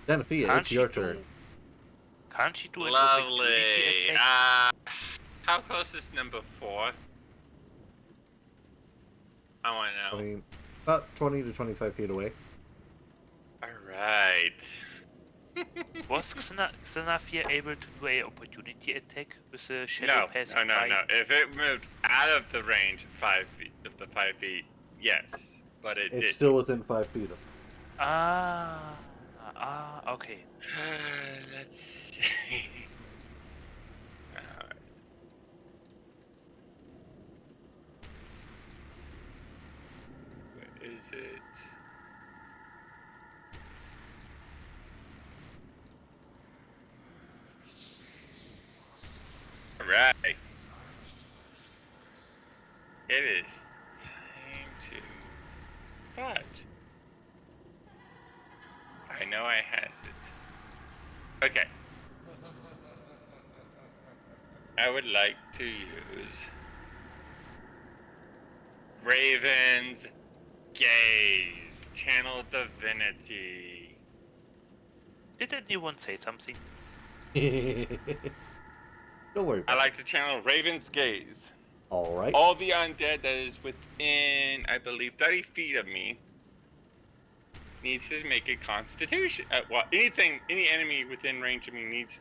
Speaker 1: Xanathia,
Speaker 5: Can't
Speaker 1: it's your
Speaker 5: she
Speaker 1: turn.
Speaker 5: Can't she do an
Speaker 2: Lovely.
Speaker 5: opportunity attack?
Speaker 2: How close is number 4? I want to know.
Speaker 1: About 20 to 25 feet away.
Speaker 2: Alright.
Speaker 5: Was Xanafia able to do an opportunity attack with the shadow
Speaker 2: No,
Speaker 5: passing
Speaker 2: no.
Speaker 5: by?
Speaker 2: If it moved out of the range of 5 feet, of the 5 feet, yes. But it
Speaker 1: It's
Speaker 2: did.
Speaker 1: still within 5 feet of him.
Speaker 5: Okay.
Speaker 2: Let's see. Alright. Where is it? It is time to fudge. I know I has it. Okay. I would like to use Raven's Gaze, Channel Divinity.
Speaker 5: Did anyone say something?
Speaker 1: Don't worry
Speaker 2: I
Speaker 1: about
Speaker 2: like to channel Raven's Gaze.
Speaker 1: it. All right.
Speaker 2: All the undead that is within, I believe, 30 feet of me needs to make a constitution. Well, any enemy within range of me needs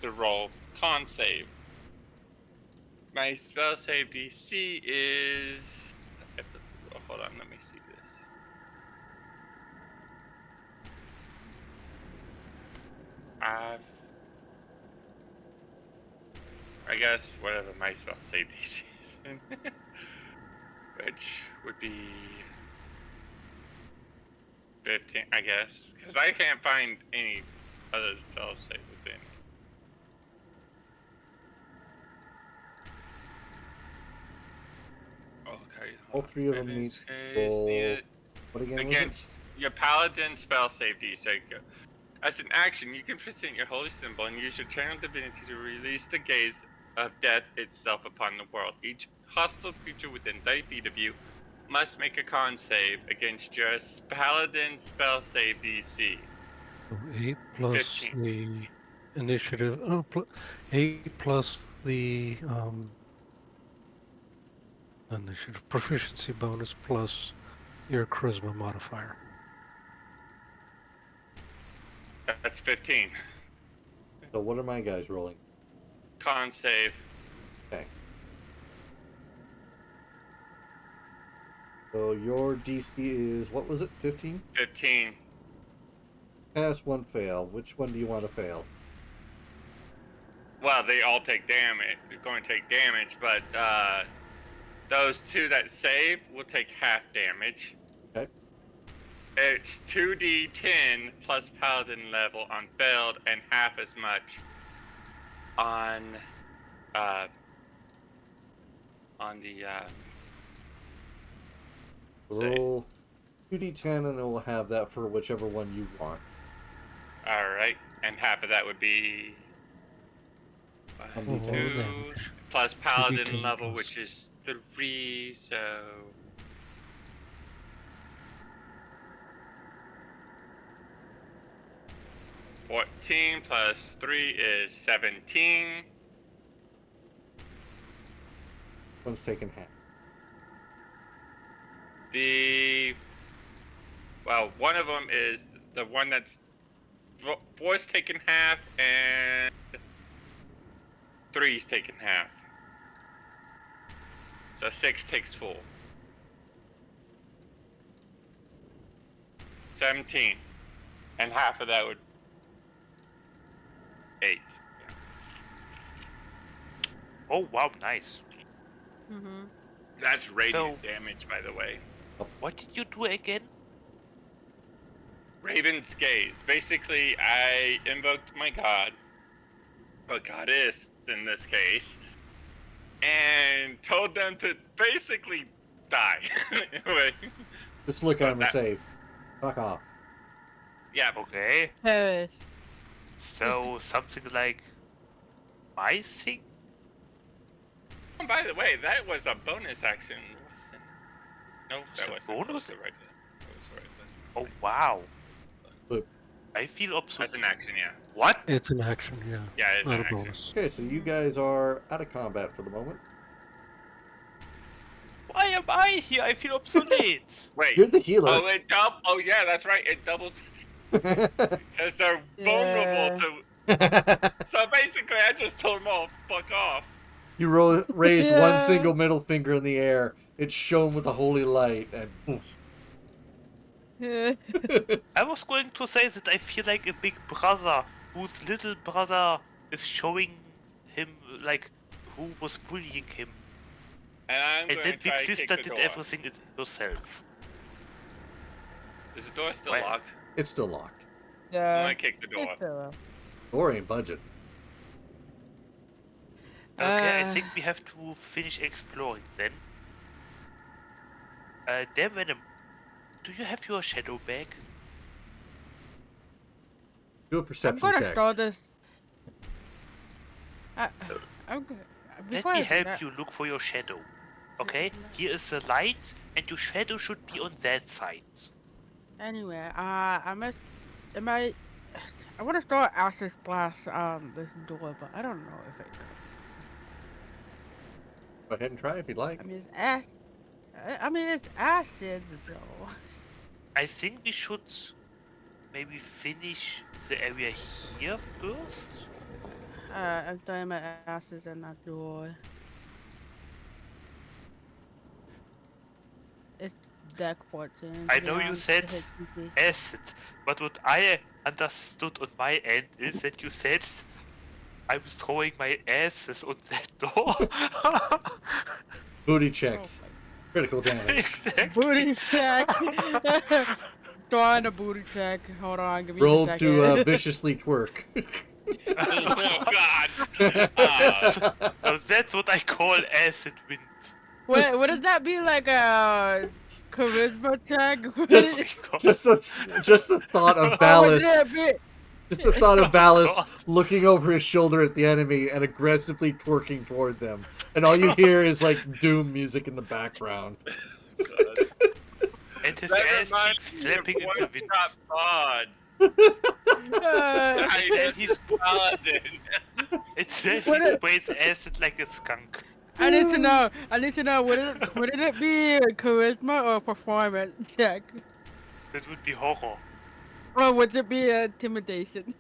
Speaker 2: to roll con save. My spell save DC is. Hold on, let me see this. I guess whatever my spell save DC is, which would be 15, I guess, because I can't find any other spell save within. Okay.
Speaker 1: All three of them need to roll. What again was it?
Speaker 2: Against your paladin spell save DC. As an action, you can present your holy symbol and use your channel divinity to release the gaze of death itself upon the world. Each hostile creature within 30 feet of you must make a con save against your paladin spell save DC.
Speaker 3: So 8 plus
Speaker 2: 15.
Speaker 3: the initiative. 8 plus the initiative proficiency bonus plus your charisma modifier.
Speaker 2: That's 15.
Speaker 1: So what are my guys rolling?
Speaker 2: Con save.
Speaker 1: Okay. So your DC is, what was it, 15?
Speaker 2: 15.
Speaker 1: Pass, one fail. Which one do you want to fail?
Speaker 2: Well, they all take damage. They're going to take damage, but those two that save will take half damage.
Speaker 1: Okay.
Speaker 2: It's 2d10 plus paladin level on failed and half as much on the
Speaker 1: Roll 2d10 and it will have that for whichever one you want.
Speaker 2: all right, and half of that would be
Speaker 1: 1d10.
Speaker 2: 2
Speaker 3: damage.
Speaker 2: plus paladin
Speaker 3: 2d10
Speaker 2: level,
Speaker 3: plus-
Speaker 2: which is 3, so 14 plus 3 is 17.
Speaker 1: One's taken half.
Speaker 2: One of them is the one that's 4's taken half and 3's taken half. So 6 takes full. 17. And half of that would 8.
Speaker 5: Oh wow, nice.
Speaker 4: Mm-hmm.
Speaker 2: That's radiant
Speaker 5: So-
Speaker 2: damage, by the way.
Speaker 5: What did you do again?
Speaker 2: Raven's Gaze. Basically, I invoked my god, or goddess in this case, and told them to basically die. Anyway,
Speaker 1: Just look at him and
Speaker 2: that-
Speaker 1: say, fuck off.
Speaker 2: yeah,
Speaker 5: Okay.
Speaker 4: Perish.
Speaker 5: So something like my thing?
Speaker 2: oh, by the way, that was a bonus action, wasn't it? No,
Speaker 5: Was
Speaker 2: that
Speaker 5: it
Speaker 2: wasn't.
Speaker 5: bonus?
Speaker 2: That was the right one.
Speaker 5: Oh wow.
Speaker 1: Look.
Speaker 5: I feel
Speaker 2: That's
Speaker 5: obsolete.
Speaker 2: an action, yeah.
Speaker 5: What?
Speaker 3: It's an action, yeah.
Speaker 2: Yeah, it's
Speaker 3: Not
Speaker 2: an
Speaker 3: a
Speaker 2: action.
Speaker 3: bonus.
Speaker 1: Okay, so you guys are out of combat for the moment.
Speaker 5: Why am I here? I feel obsolete.
Speaker 2: Wait.
Speaker 1: You're the healer.
Speaker 2: Oh, yeah, that's right. It doubles because they're vulnerable to. So basically, I just told them all, fuck off.
Speaker 1: You raised
Speaker 4: Yeah.
Speaker 1: one single middle finger in the air. It shone with a holy light, and poof.
Speaker 5: I was going to say that I feel like a big brother whose little brother is showing him like who was bullying him.
Speaker 2: And I'm
Speaker 5: And
Speaker 2: going
Speaker 5: then
Speaker 2: to
Speaker 5: big
Speaker 2: try to kick
Speaker 5: sister
Speaker 2: the
Speaker 5: did
Speaker 2: door.
Speaker 5: everything herself.
Speaker 2: Is the door still
Speaker 5: Wait.
Speaker 2: locked?
Speaker 1: It's still locked.
Speaker 2: I'm
Speaker 4: Yeah.
Speaker 2: gonna kick the door.
Speaker 4: It's still
Speaker 1: Door ain't budget.
Speaker 5: Okay, I
Speaker 4: Uh.
Speaker 5: think we have to finish exploring then. Damn Venom, do you have your shadow bag?
Speaker 1: Do a
Speaker 4: I'm
Speaker 1: perception
Speaker 4: gonna
Speaker 1: check.
Speaker 4: throw this. I'm good.
Speaker 5: Let me help you look for your shadow. Okay, here is the light, and your shadow should be on that side.
Speaker 4: Anyway, I want to throw an acid blast on this door, but I don't know if it.
Speaker 1: Go ahead and try if you'd like.
Speaker 4: I mean, it's acid. I mean, it's acid though.
Speaker 5: I think we should maybe finish the area here first.
Speaker 4: I'm throwing my asses in that door. It's deck 14.
Speaker 5: I
Speaker 4: to be
Speaker 5: know you
Speaker 4: honest,
Speaker 5: said
Speaker 4: it hits easy.
Speaker 5: acid, but what I understood on my end is that you said I was throwing my asses on that door.
Speaker 1: Booty check.
Speaker 4: Oh,
Speaker 1: Critical damage.
Speaker 5: Exactly.
Speaker 4: booty check. Throwing a booty check. Hold on, give me
Speaker 1: Roll
Speaker 4: a second.
Speaker 1: to viciously twerk.
Speaker 2: Oh God!
Speaker 5: So that's what I call acid wind.
Speaker 4: What does that be like a charisma check?
Speaker 1: Just-
Speaker 5: Oh my God.
Speaker 1: just the thought of
Speaker 4: Oh, what
Speaker 1: Ballas.
Speaker 4: did that be?
Speaker 1: Just the thought of
Speaker 5: Oh,
Speaker 1: Ballas
Speaker 5: God.
Speaker 1: looking over his shoulder at the enemy and aggressively twerking toward them, and all you hear is like doom music in the background.
Speaker 2: God.
Speaker 5: And his
Speaker 2: That
Speaker 5: ass
Speaker 2: reminds
Speaker 5: cheeks
Speaker 2: me of
Speaker 5: flapping in the
Speaker 2: One
Speaker 5: wind.
Speaker 2: Shot Pod.
Speaker 4: Uh,
Speaker 2: I
Speaker 5: then
Speaker 2: just
Speaker 5: he's-
Speaker 2: paladin.
Speaker 5: It says
Speaker 4: What
Speaker 5: he
Speaker 4: a-
Speaker 5: sprays acid like a skunk.
Speaker 4: I need to know. Would it be a charisma or a performance check?
Speaker 5: That would be horror.
Speaker 4: Or would it be intimidation?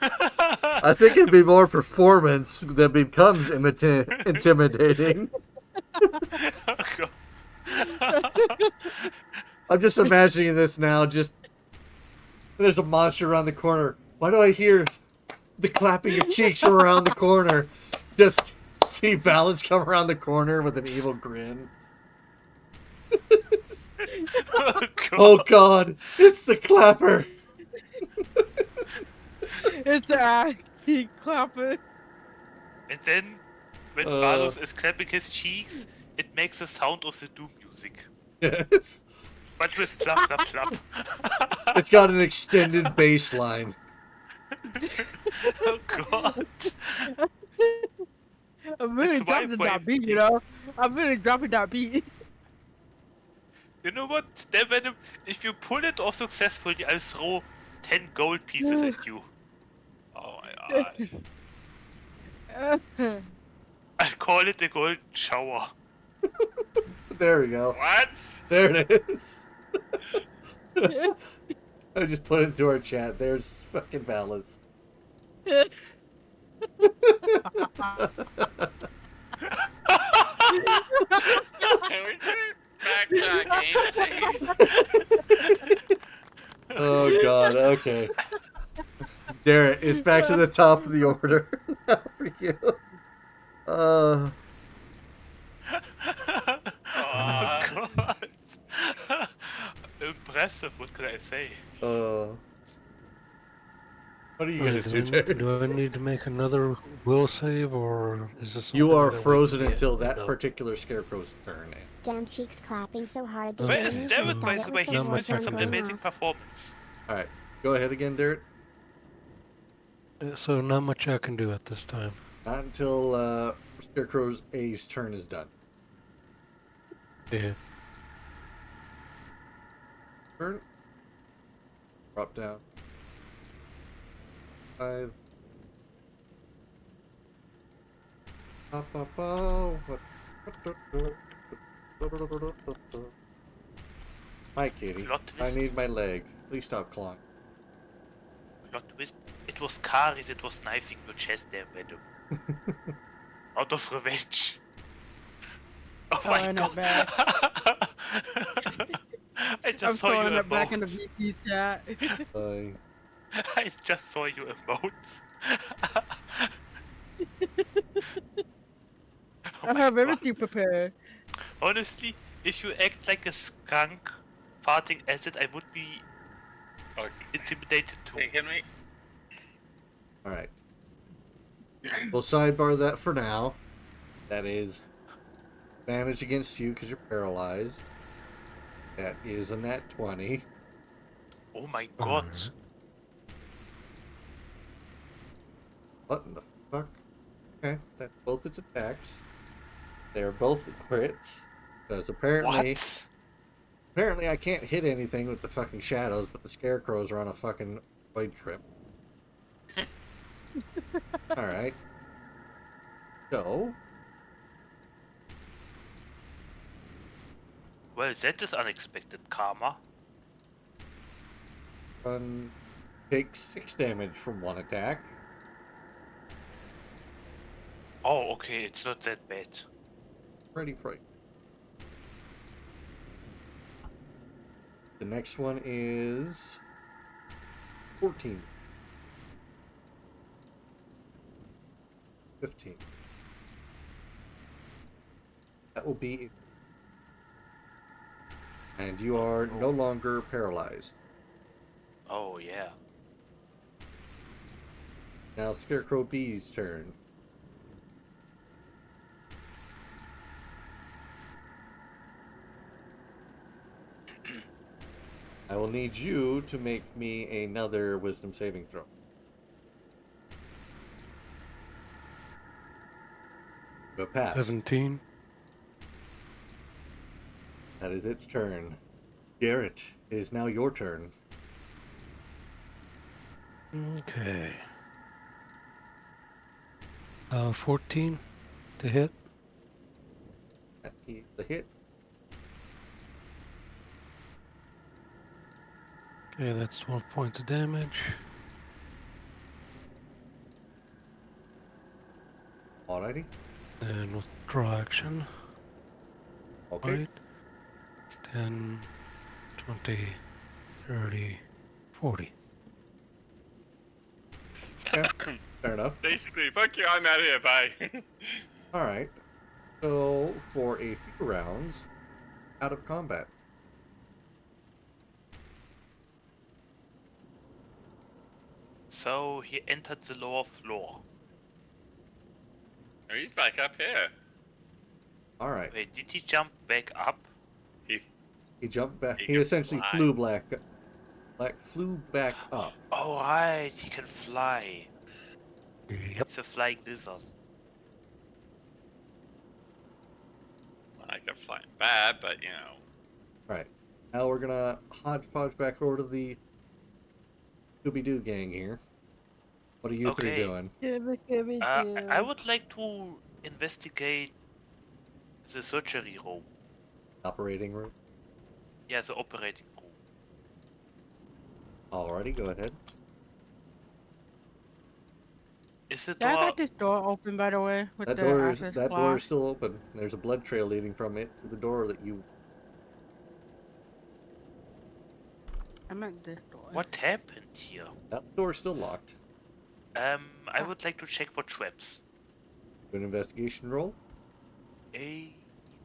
Speaker 1: I think it'd be more performance that becomes intimidating.
Speaker 5: Oh, God.
Speaker 1: I'm just imagining this now. Just there's a monster around the corner. Why do I hear the clapping of cheeks from around the corner? Just see Balance come around the corner with an evil grin.
Speaker 5: Oh, God.
Speaker 1: Oh God, it's the clapper.
Speaker 4: It's a acting clapper.
Speaker 5: And then, when Balus is clapping his cheeks, it makes the sound of the doom music.
Speaker 1: Yes,
Speaker 5: But with clap, clap, clap.
Speaker 1: it's got an extended bass line.
Speaker 5: Oh, God.
Speaker 4: I'm really
Speaker 5: It's my
Speaker 4: dropping
Speaker 5: way
Speaker 4: that
Speaker 5: of
Speaker 4: beat, you know? I'm really dropping that beat.
Speaker 5: You know what, Venom? If you pull it off successfully, I'll throw 10 gold pieces at you.
Speaker 2: Oh my God.
Speaker 5: I'll call it the golden shower.
Speaker 1: There we go.
Speaker 2: What?
Speaker 1: There it is. I just put it into our chat. There's fucking Ballas.
Speaker 2: Can we back to that game, please?
Speaker 1: Oh God. Okay. Garrett, it's back to the top of the order now for you.
Speaker 5: Oh,
Speaker 2: Aw.
Speaker 5: God. Impressive, what can I say?
Speaker 1: What are you
Speaker 3: Alright,
Speaker 1: gonna do, Jared?
Speaker 3: do I need to make another will save, or is this
Speaker 1: You
Speaker 3: something
Speaker 1: are
Speaker 3: that we
Speaker 1: frozen
Speaker 3: can get
Speaker 1: until that
Speaker 3: rid of?
Speaker 1: particular scarecrow's turn.
Speaker 6: Damn cheeks clapping so hard the
Speaker 3: Okay.
Speaker 5: Where's
Speaker 6: gamers
Speaker 5: David,
Speaker 6: thought
Speaker 5: by
Speaker 6: it
Speaker 5: the
Speaker 6: was
Speaker 5: way?
Speaker 6: the
Speaker 5: He's
Speaker 3: Not much
Speaker 5: missing
Speaker 3: I
Speaker 5: some
Speaker 3: can do.
Speaker 5: amazing performance.
Speaker 1: All right, go ahead again, Derek.
Speaker 3: So not much I can do at this time.
Speaker 1: Not until Scarecrow's A's turn is done.
Speaker 3: Yeah.
Speaker 1: Turn. Drop down. 5. Hi, kitty.
Speaker 5: Plot
Speaker 1: I
Speaker 5: twist.
Speaker 1: need my leg. Please stop clawing.
Speaker 5: Plot twist. It was Kari that was knifing your chest there, Venom. Out of revenge. Oh my
Speaker 4: Throwing it
Speaker 5: God.
Speaker 4: back.
Speaker 5: I just
Speaker 4: I'm
Speaker 5: saw you
Speaker 4: throwing it back in the
Speaker 5: emote.
Speaker 4: VT chat.
Speaker 5: I just saw you emote. Oh
Speaker 4: I
Speaker 5: my
Speaker 4: have
Speaker 5: God.
Speaker 4: everything prepared.
Speaker 5: Honestly, if you act like a skunk farting acid, I would be
Speaker 2: Okay.
Speaker 5: intimidated too.
Speaker 2: Hey, can we?
Speaker 1: Alright. We'll sidebar that for now. That is damage against you because you're paralyzed. That is a nat 20.
Speaker 5: Oh my god.
Speaker 3: Alright.
Speaker 1: What in the fuck? Okay, that's both its attacks. They're both crits. Because
Speaker 5: What?
Speaker 1: apparently I can't hit anything with the fucking shadows, but the scarecrows are on a fucking void trip. Alright. So,
Speaker 5: Well, that is unexpected karma.
Speaker 1: takes 6 damage from one attack.
Speaker 5: Oh, okay, it's not that bad.
Speaker 1: Pretty frightened. The next one is 14. 15. That will be. And you are no longer paralyzed.
Speaker 5: Oh, yeah.
Speaker 1: Now Scarecrow B's turn. I will need you to make me another wisdom saving throw. But pass.
Speaker 3: 17.
Speaker 1: That is its turn. Garrett, it is now your turn.
Speaker 3: Okay. 14 to hit.
Speaker 1: That is the hit.
Speaker 3: Okay, that's 12 points of damage.
Speaker 1: Alrighty.
Speaker 3: Then withdraw action.
Speaker 1: Okay.
Speaker 3: Right. 10, 20, 30, 40.
Speaker 1: Yeah, fair enough.
Speaker 2: Basically, fuck you, I'm out of here, bye.
Speaker 1: Alright. So, for a few rounds, out of combat.
Speaker 5: So he entered the lower floor.
Speaker 2: Oh, he's back up here.
Speaker 1: Alright.
Speaker 5: Wait, did he jump back up?
Speaker 1: He jumped back.
Speaker 2: He
Speaker 1: He
Speaker 2: can
Speaker 1: essentially
Speaker 2: fly.
Speaker 1: flew back up.
Speaker 5: Oh, right, he can fly.
Speaker 3: Yep.
Speaker 5: He's a flying lizard.
Speaker 2: I can fly bad, but you know.
Speaker 1: Right. Now we're gonna hodgepodge back over to the Scooby-Doo gang here. What are you three
Speaker 5: Okay.
Speaker 1: doing?
Speaker 5: I would like to investigate the surgery room.
Speaker 1: Operating room?
Speaker 5: Yeah, the operating room.
Speaker 1: Alrighty, go ahead.
Speaker 5: Is the
Speaker 4: Yeah, I
Speaker 5: door...
Speaker 4: got this door open, by the way, with
Speaker 1: That
Speaker 4: the
Speaker 1: door is
Speaker 4: access
Speaker 1: that door
Speaker 4: block.
Speaker 1: is still open. There's a blood trail leading from it to the door that you.
Speaker 4: I meant this door.
Speaker 5: What happened here?
Speaker 1: That door is still locked.
Speaker 5: I would like to check for traps.
Speaker 1: Do an investigation roll.
Speaker 5: A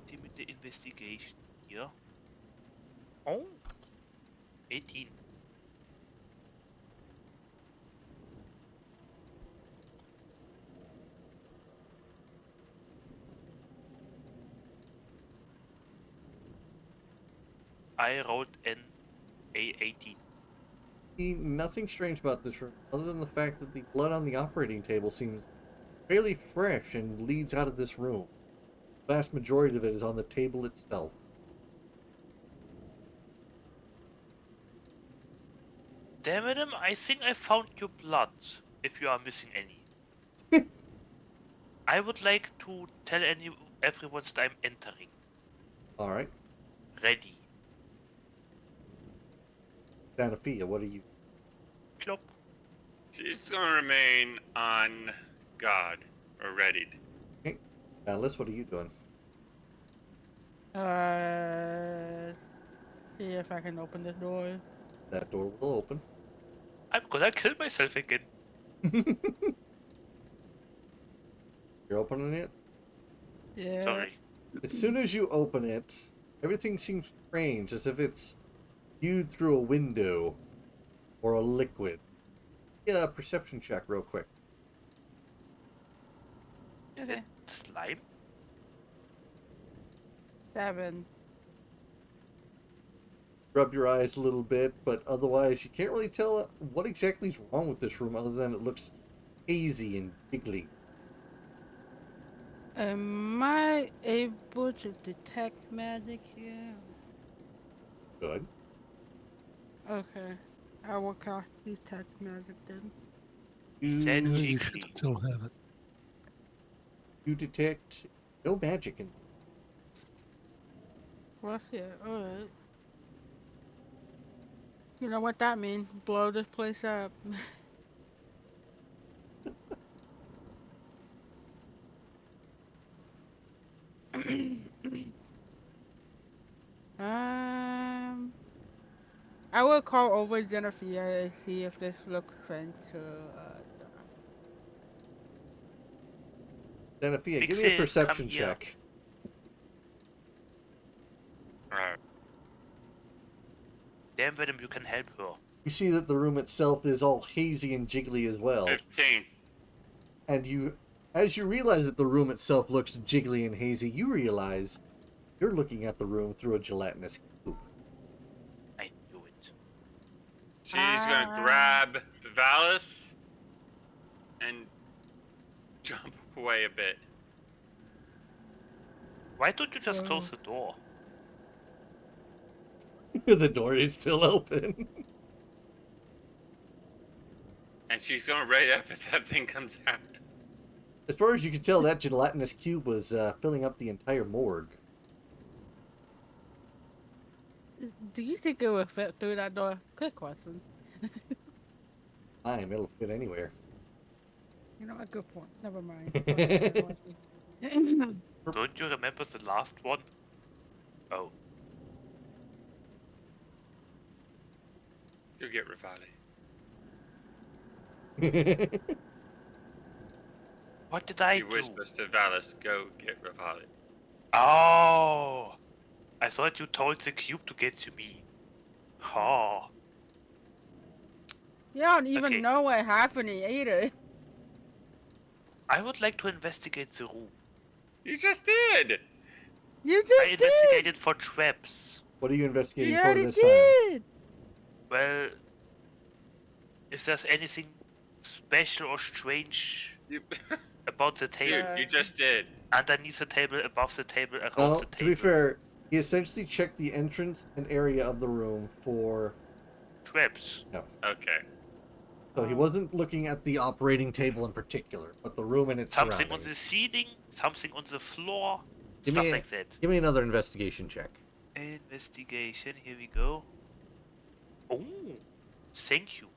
Speaker 5: intimate investigation here. Oh, 18. I rolled an A18.
Speaker 1: Nothing strange about this room, other than the fact that the blood on the operating table seems fairly fresh and leads out of this room. The vast majority of it is on the table itself.
Speaker 5: Damn it, I think I found your blood, if you are missing any. I would like to tell everyone that I'm entering.
Speaker 1: Alright.
Speaker 5: Ready.
Speaker 1: Danafia, what are you?
Speaker 5: Klop.
Speaker 2: She's gonna remain on guard or readied.
Speaker 1: Okay. Alice, what are you doing?
Speaker 4: See if I can open this door.
Speaker 1: That door will open.
Speaker 5: I'm gonna kill myself again.
Speaker 1: You're opening it?
Speaker 4: Yeah.
Speaker 5: Sorry.
Speaker 1: As soon as you open it, everything seems strange, as if it's viewed through a window or a liquid. Yeah, a perception check real quick.
Speaker 5: Is
Speaker 4: Okay.
Speaker 5: it slime?
Speaker 4: 7.
Speaker 1: rub your eyes a little bit, but otherwise you can't really tell what exactly is wrong with this room other than it looks hazy and jiggly.
Speaker 4: Am I able to detect magic here?
Speaker 1: Good.
Speaker 4: Okay. I will cast detect magic then.
Speaker 5: Said
Speaker 3: Yeah,
Speaker 1: You,
Speaker 3: you should
Speaker 5: jiggly.
Speaker 3: still have it.
Speaker 1: you detect no magic in
Speaker 4: Well, yeah, alright. You know what that means? Blow this place up. um, I will call over Jennifer and see if this looks friend to
Speaker 1: Xenophia, give me a
Speaker 5: Pixel, come
Speaker 1: perception
Speaker 5: here.
Speaker 1: check.
Speaker 5: Damn, Venom, you can help her.
Speaker 1: You see that the room itself is all hazy and jiggly as well.
Speaker 2: 15.
Speaker 1: And as you realize that the room itself looks jiggly and hazy, you realize you're looking at the room through a gelatinous cube.
Speaker 5: I knew it.
Speaker 2: She's gonna grab Valis and jump away a bit.
Speaker 5: Why don't you just close the door?
Speaker 1: The door is still open.
Speaker 2: And she's going right up if that thing comes out.
Speaker 1: As far as you can tell, that gelatinous cube was filling up the entire morgue.
Speaker 4: Do you think it would fit through that door? Good question.
Speaker 1: It'll fit anywhere.
Speaker 4: You know, a good point. Never mind. Okay,
Speaker 5: Don't you remember the last one? Oh.
Speaker 2: You get Rivali.
Speaker 5: What did I
Speaker 2: He
Speaker 5: do?
Speaker 2: whispers to Valis, go get Rivali.
Speaker 5: Oh! I thought you told the cube to get to me. Oh.
Speaker 4: You don't even
Speaker 5: Okay.
Speaker 4: know what happened either.
Speaker 5: I would like to investigate the room.
Speaker 2: You just did!
Speaker 4: You
Speaker 5: I
Speaker 4: just did.
Speaker 5: investigated for traps.
Speaker 1: What are you investigating
Speaker 4: You
Speaker 1: for
Speaker 4: already
Speaker 1: this time?
Speaker 4: did.
Speaker 5: Well, if there's anything special or strange
Speaker 2: You,
Speaker 5: about the table,
Speaker 2: dude, you just did.
Speaker 5: underneath the table, above the table, around
Speaker 1: Well,
Speaker 5: the table.
Speaker 1: to be fair, he essentially checked the entrance and area of the room for...
Speaker 5: Traps.
Speaker 2: Okay.
Speaker 1: So he wasn't looking at the operating table in particular, but the room and its
Speaker 5: Something on
Speaker 1: surroundings.
Speaker 5: the ceiling, something on the floor,
Speaker 1: Give
Speaker 5: stuff
Speaker 1: me a-
Speaker 5: like that.
Speaker 1: Give me another investigation check.
Speaker 5: Investigation, here we go. Oh, thank you.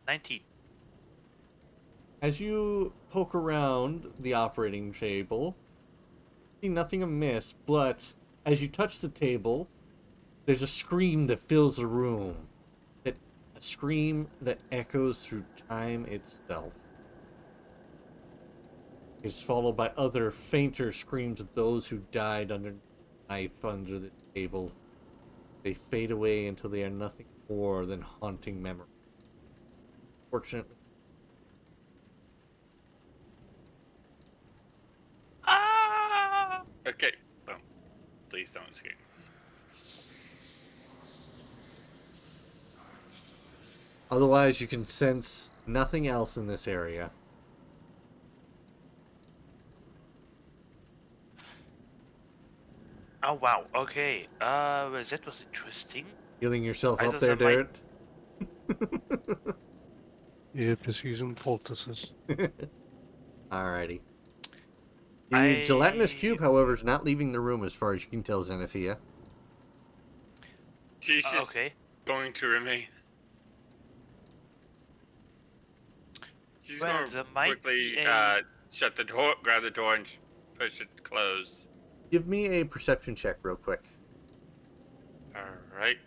Speaker 5: 19.
Speaker 1: As you poke around the operating table, you see nothing amiss, but as you touch the table, there's a scream that fills the room. A scream that echoes through time itself. It's followed by other fainter screams of those who died under knife under the table. They fade away until they are nothing more than haunting memory. Fortunately,
Speaker 5: Ah!
Speaker 2: Okay. Don't. Please don't escape.
Speaker 1: otherwise you can sense nothing else in this area.
Speaker 5: Oh wow, okay. Well, that was interesting.
Speaker 1: Healing yourself
Speaker 5: I
Speaker 1: up
Speaker 5: thought
Speaker 1: there,
Speaker 5: that
Speaker 1: Darren?
Speaker 3: Yeah, just using poultices.
Speaker 1: Alrighty. The gelatinous
Speaker 5: I-
Speaker 1: cube, however, is not leaving the room as far as you can tell, Xenophia.
Speaker 2: She's just
Speaker 5: Okay.
Speaker 2: going to remain. She's
Speaker 5: Well,
Speaker 2: going
Speaker 5: there
Speaker 2: to
Speaker 5: might
Speaker 2: quickly
Speaker 5: be a-
Speaker 2: shut the door, grab the door, and push it closed.
Speaker 1: Give me a perception check real quick.
Speaker 2: Alright.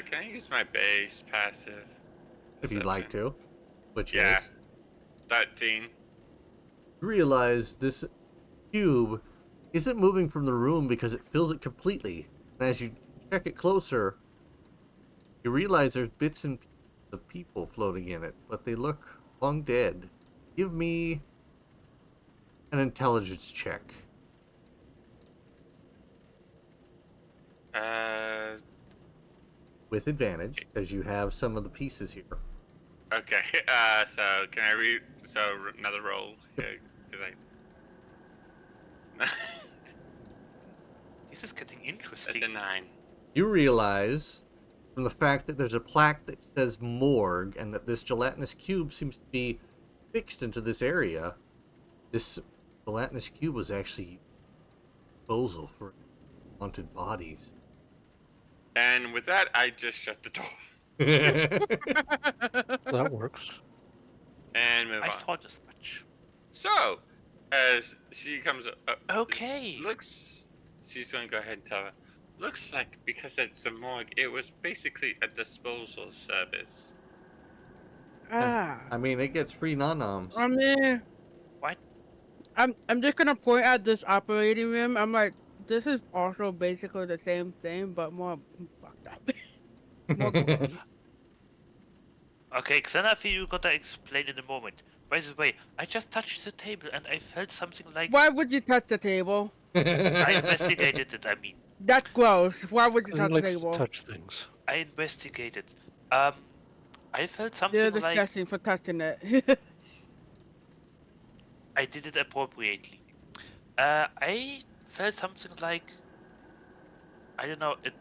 Speaker 2: Can I use my base passive?
Speaker 1: If you'd like to. Which
Speaker 2: Yeah.
Speaker 1: is...
Speaker 2: 13.
Speaker 1: You realize this cube isn't moving from the room because it fills it completely. And as you check it closer, you realize there's bits and pieces of people floating in it, but they look long dead. Give me an intelligence check. With advantage, as you have some of the pieces here.
Speaker 2: Okay. So can I read? So another roll. Because I.
Speaker 5: This is getting
Speaker 2: That's
Speaker 5: interesting.
Speaker 2: a 9.
Speaker 1: You realize from the fact that there's a plaque that says morgue and that this gelatinous cube seems to be fixed into this area, this gelatinous cube was actually disposal for haunted bodies.
Speaker 2: And with that, I just shut the door
Speaker 3: That works.
Speaker 2: and move
Speaker 5: I
Speaker 2: on.
Speaker 5: thought as much.
Speaker 2: So, as she comes up,
Speaker 5: Okay.
Speaker 2: looks, she's gonna go ahead and tell her. Looks like because it's a morgue, it was basically a disposal service.
Speaker 1: I mean, it gets free non-noms.
Speaker 4: I mean,
Speaker 5: What?
Speaker 4: I'm just gonna point at this operating room. I'm like, this is also basically the same thing, but more fucked up. More gross.
Speaker 5: Okay, Xanafi, you gotta explain in a moment. By the way, I just touched the table and I felt something like.
Speaker 4: Why would you touch the table?
Speaker 5: I investigated it, I mean.
Speaker 4: That's gross. Why would you
Speaker 3: He
Speaker 4: touch the
Speaker 3: likes to
Speaker 4: table?
Speaker 3: touch things.
Speaker 5: I investigated. I felt
Speaker 4: You're
Speaker 5: something like.
Speaker 4: disgusting for touching it.
Speaker 5: I did it appropriately. I felt something like. I don't know, a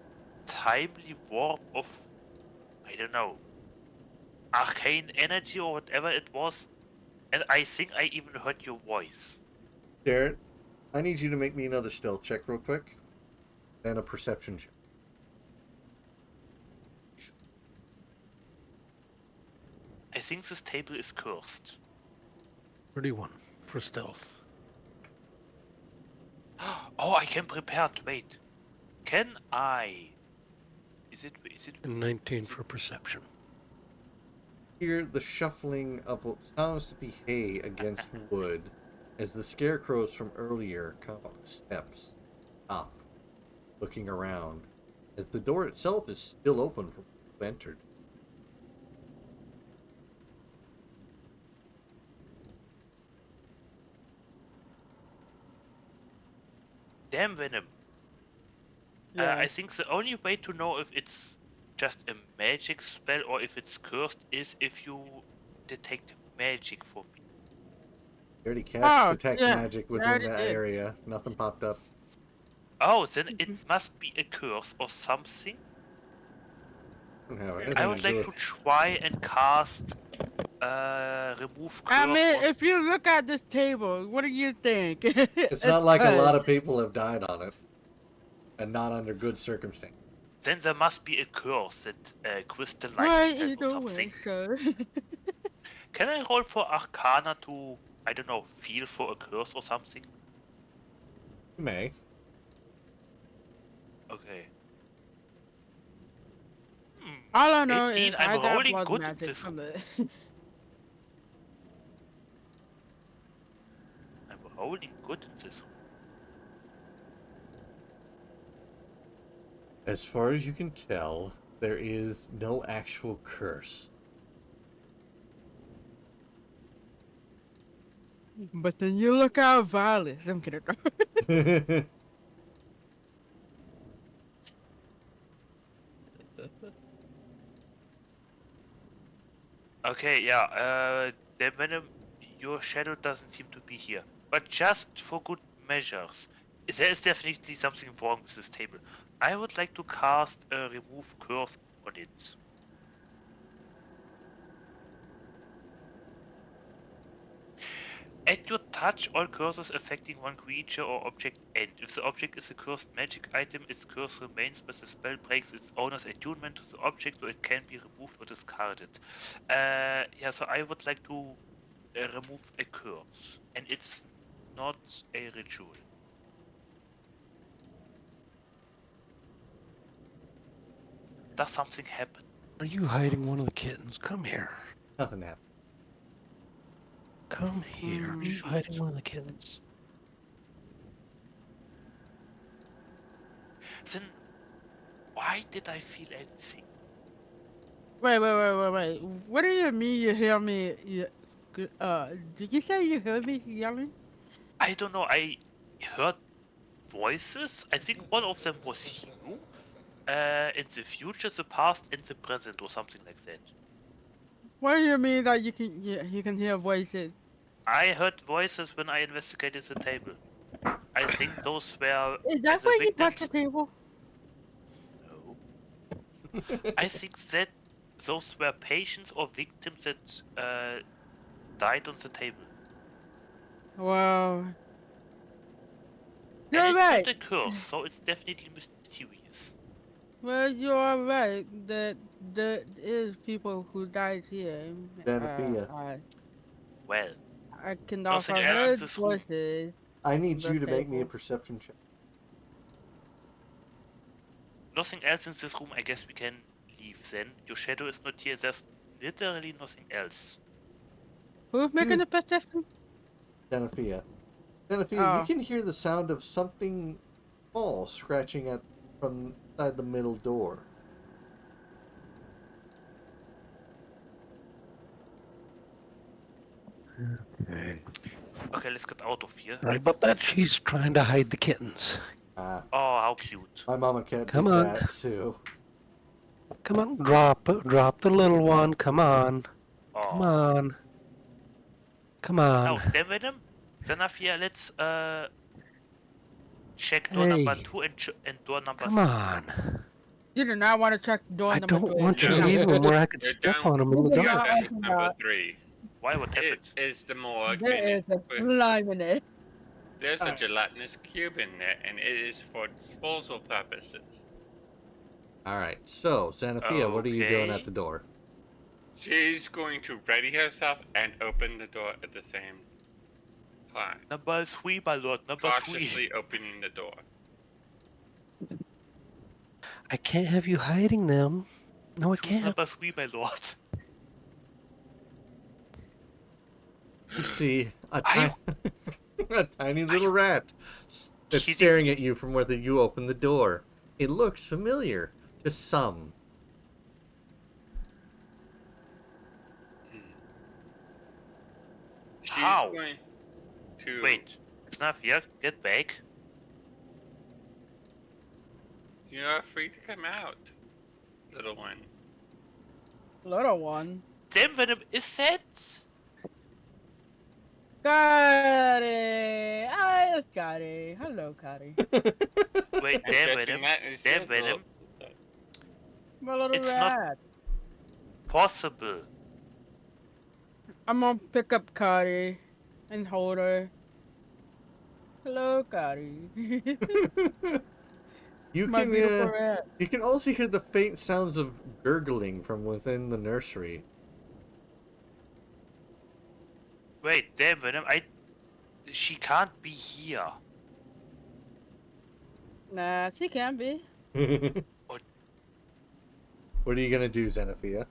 Speaker 5: timely warp of. I don't know. Arcane energy or whatever it was. And I think I even heard your voice.
Speaker 1: Garrett, I need you to make me another stealth check real quick. And a perception check.
Speaker 5: I think this table is cursed.
Speaker 3: 31 for stealth.
Speaker 5: Oh, I can prepare. Wait. Can I? Is it?
Speaker 3: And 19 for perception.
Speaker 1: Hear the shuffling of what sounds to be hay against wood as the scarecrows from earlier come up the steps, up, looking around, as the door itself is still open from who entered.
Speaker 5: Damn Venom.
Speaker 4: Yeah.
Speaker 5: I think the only way to know if it's just a magic spell or if it's cursed is if you detect magic for me.
Speaker 1: You already cast
Speaker 4: Oh,
Speaker 1: detect
Speaker 4: yeah,
Speaker 1: magic
Speaker 4: I
Speaker 1: within
Speaker 4: already
Speaker 1: that
Speaker 4: did.
Speaker 1: area. Nothing popped up.
Speaker 5: Oh, then it must be a curse or something.
Speaker 1: Doesn't have
Speaker 5: I
Speaker 1: anything
Speaker 5: would
Speaker 1: to do
Speaker 5: like
Speaker 1: with
Speaker 5: to try and cast remove curse.
Speaker 4: I mean,
Speaker 5: on...
Speaker 4: if you look at this table, what do you think?
Speaker 1: It's not like a lot of
Speaker 4: cursed.
Speaker 1: people have died on it. And not under good circumstances.
Speaker 5: Then there must be a curse that crystallizes
Speaker 4: Right,
Speaker 5: itself
Speaker 4: either
Speaker 5: or something.
Speaker 4: way, sir.
Speaker 5: Can I roll for Arcana to, I don't know, feel for a curse or something?
Speaker 1: You may.
Speaker 5: Okay.
Speaker 4: All I know
Speaker 5: 18,
Speaker 4: is
Speaker 5: I'm
Speaker 4: I got
Speaker 5: rolling
Speaker 4: blood
Speaker 5: good in
Speaker 4: magic
Speaker 5: this
Speaker 4: from
Speaker 5: one.
Speaker 4: it.
Speaker 5: I'm rolling good in this one.
Speaker 1: As far as you can tell, there is no actual curse.
Speaker 4: But then you look out violent. I'm kidding.
Speaker 5: Okay, yeah, then Venom, your shadow doesn't seem to be here. But just for good measures, there is definitely something wrong with this table. I would like to cast a remove curse on it. At your touch, all curses affecting one creature or object end. If the object is a cursed magic item, its curse remains, but the spell breaks its owner's attunement to the object, so it can be removed or discarded. Yeah, so I would like to remove a curse, and it's not a ritual. Does something happen?
Speaker 3: Are you hiding one of the kittens? Come here.
Speaker 1: Nothing happened.
Speaker 3: Come here. Are you
Speaker 5: Shoot.
Speaker 3: hiding one of the kittens?
Speaker 5: Then why did I feel anything?
Speaker 4: Wait. What do you mean you hear me? Did you say you heard me yelling?
Speaker 5: I don't know. I heard voices. I think one of them was you. In the future, the past, and the present, or something like that.
Speaker 4: What do you mean that you can hear voices?
Speaker 5: I heard voices when I investigated the table. I think those were
Speaker 4: Is that
Speaker 5: either
Speaker 4: why you touched the
Speaker 5: victims.
Speaker 4: table?
Speaker 5: No. I think that those were patients or victims that died on the table.
Speaker 4: Well,
Speaker 5: And
Speaker 4: you're
Speaker 5: it's
Speaker 4: right.
Speaker 5: not a curse, so it's definitely mysterious.
Speaker 4: Well, you are right that there is people who died here.
Speaker 1: Xanathia,
Speaker 5: Well,
Speaker 4: I can
Speaker 5: nothing
Speaker 4: also
Speaker 5: else in
Speaker 4: heard
Speaker 5: this room.
Speaker 4: voices
Speaker 1: I
Speaker 4: on
Speaker 1: need
Speaker 4: the
Speaker 1: you to make me a
Speaker 4: table.
Speaker 1: perception check.
Speaker 5: Nothing else in this room. I guess we can leave then. Your shadow is not here. There's literally nothing else.
Speaker 4: Who's making the perception?
Speaker 1: Xanathia. Xanathia, you
Speaker 4: Oh,
Speaker 1: can hear the sound of something small scratching at from inside the middle door.
Speaker 3: Okay.
Speaker 5: Okay, let's get out of here.
Speaker 3: Right about that, she's trying to hide the kittens.
Speaker 1: Ah,
Speaker 5: Oh, how cute.
Speaker 1: my mama cat
Speaker 3: Come
Speaker 1: did
Speaker 3: on.
Speaker 1: that too.
Speaker 3: Come on, drop the little one. Come on. Come
Speaker 5: Oh.
Speaker 3: on. Come on.
Speaker 5: Now, Devenom, Zanafia, let's check door number
Speaker 3: Hey,
Speaker 5: 2 and door number
Speaker 3: come
Speaker 5: 3.
Speaker 3: on.
Speaker 4: you do not want to check door
Speaker 3: I
Speaker 4: number
Speaker 3: don't
Speaker 4: 3.
Speaker 3: want you
Speaker 2: No.
Speaker 3: leaving them where I could
Speaker 2: You're
Speaker 3: step
Speaker 2: down.
Speaker 3: on them in
Speaker 4: You
Speaker 3: the
Speaker 4: do
Speaker 2: You're
Speaker 3: dark.
Speaker 4: not
Speaker 2: down
Speaker 4: want
Speaker 2: to
Speaker 4: to
Speaker 2: number
Speaker 4: know.
Speaker 2: 3.
Speaker 5: Why? What
Speaker 2: It
Speaker 5: happened?
Speaker 2: is the morgue,
Speaker 4: There
Speaker 2: and
Speaker 4: is a
Speaker 2: it,
Speaker 4: slime in it.
Speaker 2: there's a gelatinous cube in there, and it is for disposal purposes.
Speaker 1: Alright, so, Xanathia, what are you doing at
Speaker 5: Okay.
Speaker 1: the door?
Speaker 2: She's going to ready herself and open the door at the same time.
Speaker 5: Number 3, my lord. Number 3.
Speaker 2: Cautiously opening the door.
Speaker 3: I can't have you hiding them. No, I
Speaker 5: Choose
Speaker 3: can't.
Speaker 5: number 3, my lord.
Speaker 1: You see a,
Speaker 5: Are you
Speaker 1: a tiny little
Speaker 5: you
Speaker 1: rat that's
Speaker 5: kidding
Speaker 1: staring
Speaker 5: me?
Speaker 1: at you from where you open the door. It looks familiar to some.
Speaker 2: She's
Speaker 5: How?
Speaker 2: going to.
Speaker 5: Wait. It's not here. Get back.
Speaker 2: You're free to come out, little one.
Speaker 4: Little one.
Speaker 5: Damn Venom, is that?
Speaker 4: Scotty! Hi, it's Scotty. Hello, Scotty.
Speaker 5: Wait,
Speaker 2: I'm
Speaker 5: damn
Speaker 2: guessing
Speaker 5: Venom.
Speaker 2: that is
Speaker 5: Damn
Speaker 2: your little-
Speaker 5: Venom.
Speaker 4: My little
Speaker 5: It's not
Speaker 4: rat.
Speaker 5: possible.
Speaker 4: I'm gonna pick up Scotty and hold her. Hello, Scotty.
Speaker 1: You
Speaker 4: My beautiful
Speaker 1: can
Speaker 4: rat.
Speaker 1: you can also hear the faint sounds of gurgling from within the nursery.
Speaker 5: Wait, damn Venom. She can't be here.
Speaker 4: Nah, she can be.
Speaker 1: What are you gonna do, Xanathia?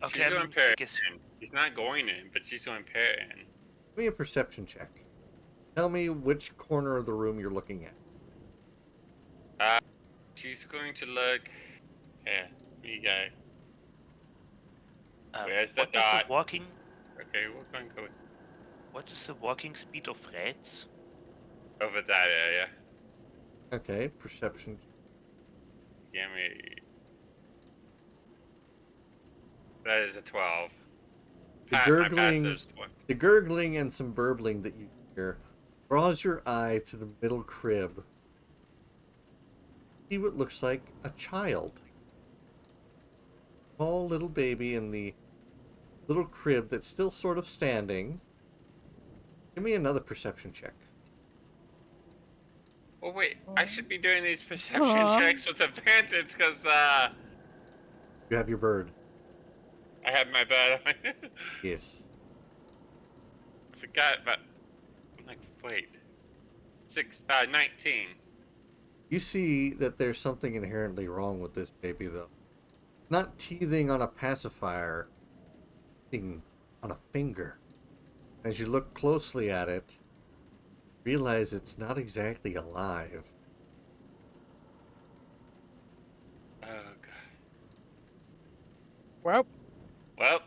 Speaker 5: Okay,
Speaker 2: She's
Speaker 5: I
Speaker 2: going
Speaker 5: mean,
Speaker 2: to pair
Speaker 5: I guess.
Speaker 2: in. He's not going in, but she's going to pair in.
Speaker 1: Give me a perception check. Tell me which corner of the room you're looking at.
Speaker 2: She's going to look. Yeah, you go. Where's the
Speaker 5: What is
Speaker 2: dot?
Speaker 5: the walking?
Speaker 2: Okay, we're going to go
Speaker 5: What is the walking speed of rats?
Speaker 2: over that area.
Speaker 1: Okay, perception.
Speaker 2: Give me. That is a 12.
Speaker 1: The
Speaker 2: My
Speaker 1: gurgling,
Speaker 2: passive's one.
Speaker 1: the gurgling and some burbling that you hear draws your eye to the middle crib. See what looks like a child. Small little baby in the little crib that's still sort of standing. Give me another perception check.
Speaker 2: Oh wait, I should be doing these perception
Speaker 4: Aw.
Speaker 2: checks with advantage because
Speaker 1: You have your bird.
Speaker 2: I had my bad.
Speaker 1: Yes.
Speaker 2: I forgot, but I'm like, wait, 19.
Speaker 1: You see that there's something inherently wrong with this baby, though. Not teething on a pacifier, teething on a finger. As you look closely at it, realize it's not exactly alive.
Speaker 2: Oh god.
Speaker 4: Well,
Speaker 2: Well,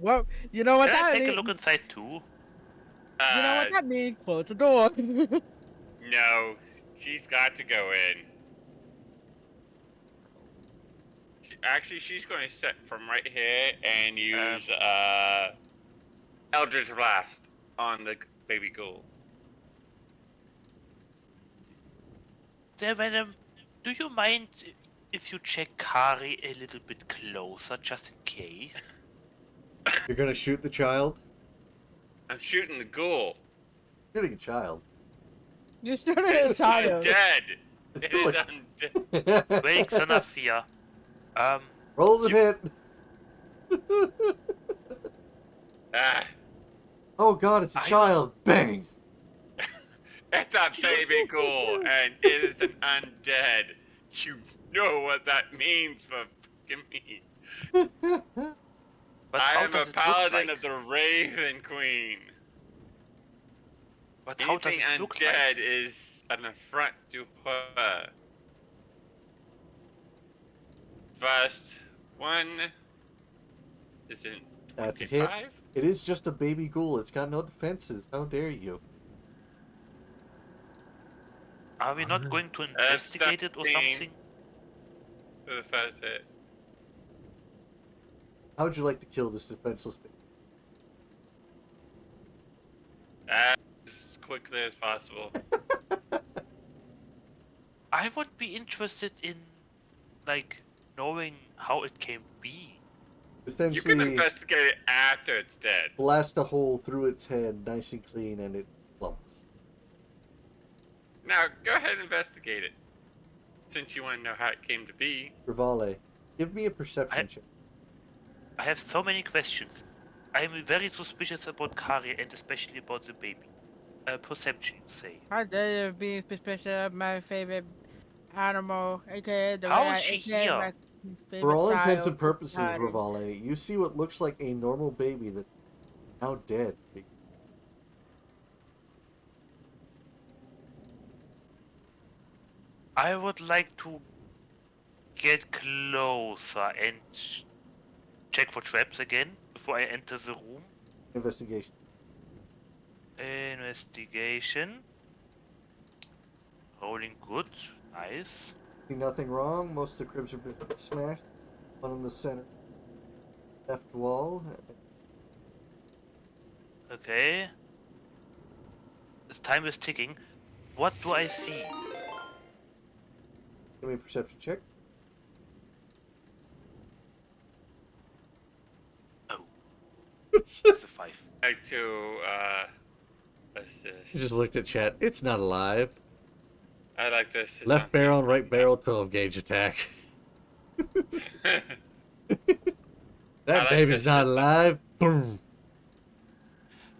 Speaker 4: well, you know what
Speaker 5: Can I
Speaker 4: that
Speaker 5: take a
Speaker 4: means?
Speaker 5: look inside too?
Speaker 4: You know what that means? Close the door.
Speaker 2: no, she's got to go in. Actually, she's going to set from right here and use Eldritch Blast on the baby ghoul.
Speaker 5: There, Venom, do you mind if you check Kari a little bit closer, just in case?
Speaker 1: You're gonna shoot the child?
Speaker 2: I'm shooting the ghoul.
Speaker 1: Shooting a child.
Speaker 4: You're still in a
Speaker 2: It's
Speaker 4: child.
Speaker 2: undead.
Speaker 1: It's
Speaker 2: It
Speaker 1: still
Speaker 2: is
Speaker 1: a...
Speaker 2: undead.
Speaker 5: Wait, Xanathia.
Speaker 1: Roll the hit.
Speaker 2: Ah,
Speaker 1: Oh god, it's a child. Bang.
Speaker 2: it's a baby ghoul, and it is an undead. You know what that means for fucking me.
Speaker 5: But
Speaker 2: I
Speaker 5: how
Speaker 2: am a
Speaker 5: does it look
Speaker 2: paladin
Speaker 5: like?
Speaker 2: of the Raven Queen.
Speaker 5: But how does
Speaker 2: Anything
Speaker 5: it look
Speaker 2: undead
Speaker 5: like?
Speaker 2: is an affront to her. First one is in
Speaker 1: That's a hit.
Speaker 2: 25.
Speaker 1: It is just a baby ghoul. It's got no defenses. How dare you?
Speaker 5: Are we not going to investigate it or
Speaker 2: 13
Speaker 5: something?
Speaker 2: for the first hit.
Speaker 1: How would you like to kill this defenseless baby?
Speaker 2: As quickly as possible.
Speaker 5: I would be interested in, like, knowing how it can be.
Speaker 2: You can
Speaker 1: Essentially,
Speaker 2: investigate it after it's dead.
Speaker 1: blast a hole through its head, nice and clean, and it lumps.
Speaker 2: Now, go ahead and investigate it. Since you want to know how it came to be.
Speaker 1: Rivale, give me a perception check.
Speaker 5: I have so many questions. I am very suspicious about Kari and especially about the baby. Perception, you say.
Speaker 4: How dare you be suspicious of my favorite animal, aka the
Speaker 5: How
Speaker 4: way
Speaker 5: is
Speaker 4: I
Speaker 5: she
Speaker 4: aka
Speaker 5: here?
Speaker 4: my
Speaker 1: For
Speaker 4: favorite
Speaker 1: all intents
Speaker 4: child,
Speaker 1: and purposes,
Speaker 4: hiding.
Speaker 1: Rivale, you see what looks like a normal baby that's now dead.
Speaker 5: I would like to get closer and check for traps again before I enter the room.
Speaker 1: Investigation.
Speaker 5: Investigation. Rolling good. Nice.
Speaker 1: See nothing wrong. Most of the cribs have been smashed. One in the center left wall.
Speaker 5: Okay. This time is ticking. What do I see?
Speaker 1: Give me a perception check.
Speaker 5: Oh. It's a 5.
Speaker 2: Like to, assist.
Speaker 1: You just looked at chat. It's not alive.
Speaker 2: I like to assist
Speaker 1: Left
Speaker 2: on
Speaker 1: barrel and
Speaker 2: things.
Speaker 1: right barrel 12 gauge attack. That
Speaker 2: like
Speaker 1: baby's
Speaker 2: this
Speaker 1: not
Speaker 2: shit.
Speaker 1: alive. Boom.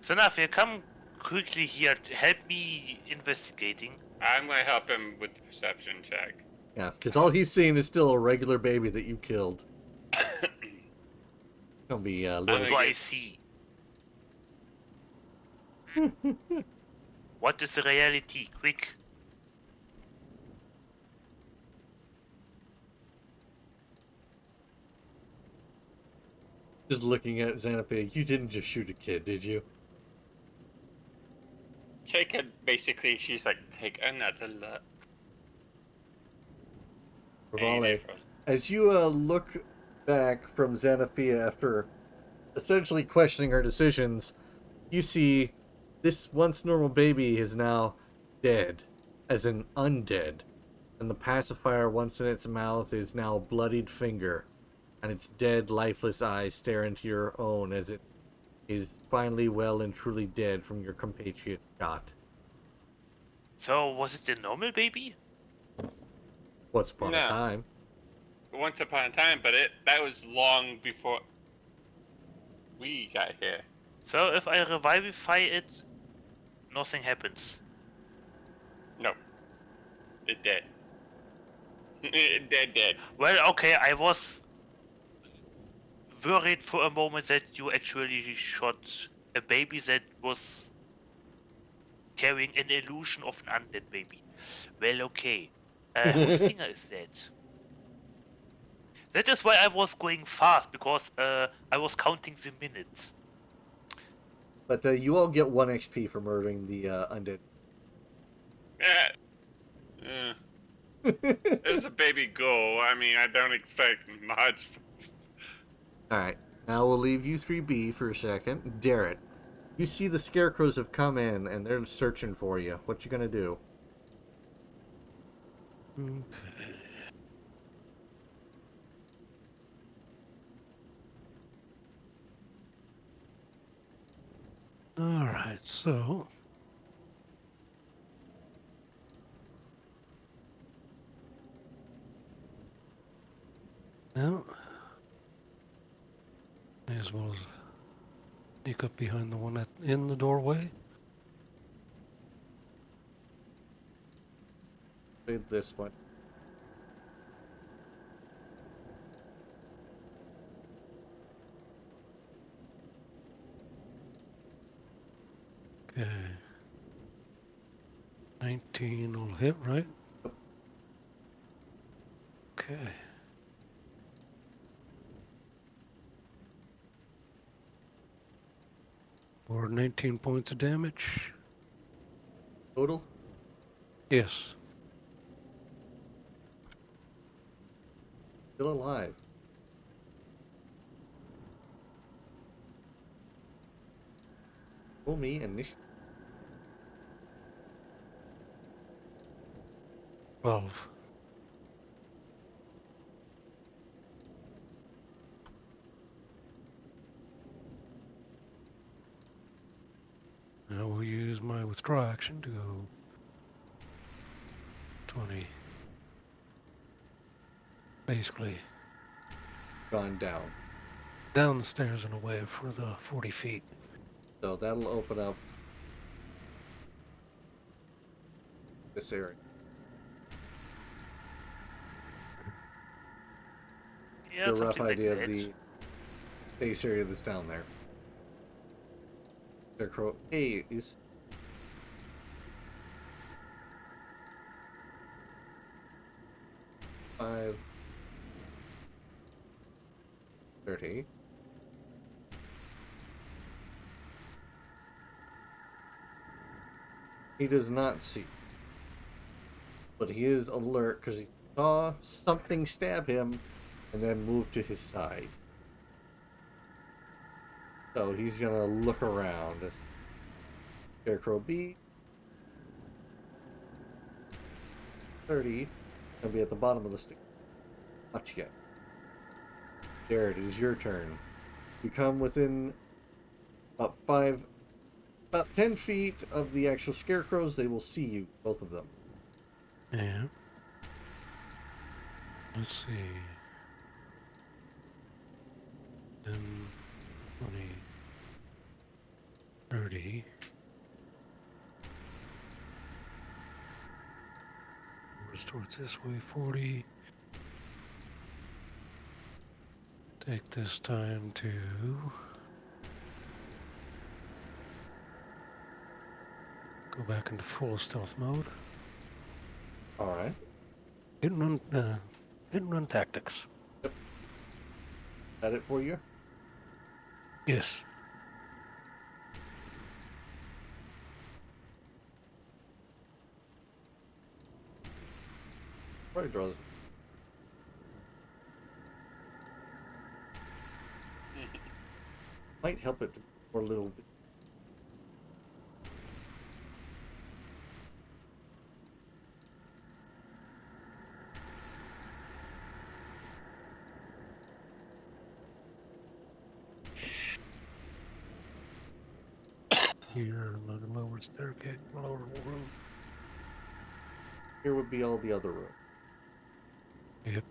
Speaker 5: Zanafia, come quickly here. Help me investigating.
Speaker 2: I'm going to help him with the perception check.
Speaker 1: Yeah, because all he's seeing is still a regular baby that you killed. Gonna be
Speaker 5: What
Speaker 2: gonna
Speaker 5: do I
Speaker 2: get-
Speaker 5: see? What is the reality? Quick.
Speaker 1: Just looking at Xanathia, you didn't just shoot a kid, did you?
Speaker 2: Take a, basically, she's like, take another look.
Speaker 1: Rivale, as you look back from Xanathia after essentially questioning her decisions, you see this once normal baby is now dead, as an undead, and the pacifier once in its mouth is now a bloodied finger, and its dead, lifeless eyes stare into your own as it is finally well and truly dead from your compatriot's shot.
Speaker 5: So, was it a normal baby?
Speaker 1: Once upon a
Speaker 2: No.
Speaker 1: time.
Speaker 2: Once upon a time, but that was long before we got here.
Speaker 5: So, if I revivify it, nothing happens.
Speaker 2: No. It dead. It dead.
Speaker 5: Well, okay, I was worried for a moment that you actually shot a baby that was carrying an illusion of an undead baby. Well, okay. Whose finger is that? That is why I was going fast, because I was counting the minutes.
Speaker 1: But you all get 1 XP for murdering the undead.
Speaker 2: There's a baby goal. I mean, I don't expect much.
Speaker 1: Alright, now we'll leave you 3B for a second. Darrett, you see the scarecrows have come in and they're searching for you. What you gonna do?
Speaker 3: Okay. All right, so now may as well sneak up behind the one in the doorway.
Speaker 1: Say this one.
Speaker 3: Okay. 19 will hit, right? Okay. For 19 points of damage.
Speaker 1: Total?
Speaker 3: Yes.
Speaker 1: Still alive. Roll me initiative.
Speaker 3: 12. I will use my withdraw action to go 20. Basically,
Speaker 1: Gone down.
Speaker 3: down the stairs and away for the 40 feet.
Speaker 1: So that'll open up this area.
Speaker 5: Yeah,
Speaker 1: A rough
Speaker 5: something like
Speaker 1: idea of
Speaker 5: that.
Speaker 1: the base area that's down there. Scarecrow A is 5, 30. He does not see, but he is alert because he saw something stab him and then move to his side. So he's gonna look around. Scarecrow B 30 gonna be at the bottom of the stick. Not yet. There it is, your turn. You come within about 10 feet of the actual scarecrows. They will see you, both of them.
Speaker 3: Yeah. Let's see. 10, 20, 30. Moves towards this way, 40. Take this time to go back into full stealth mode.
Speaker 1: Alright.
Speaker 3: Hit and run tactics.
Speaker 1: That it for you?
Speaker 3: Yes.
Speaker 1: Probably draws. Might help it for a little bit.
Speaker 3: Here, lower staircase, lower room.
Speaker 1: Here would be all the other rooms.
Speaker 3: Yep.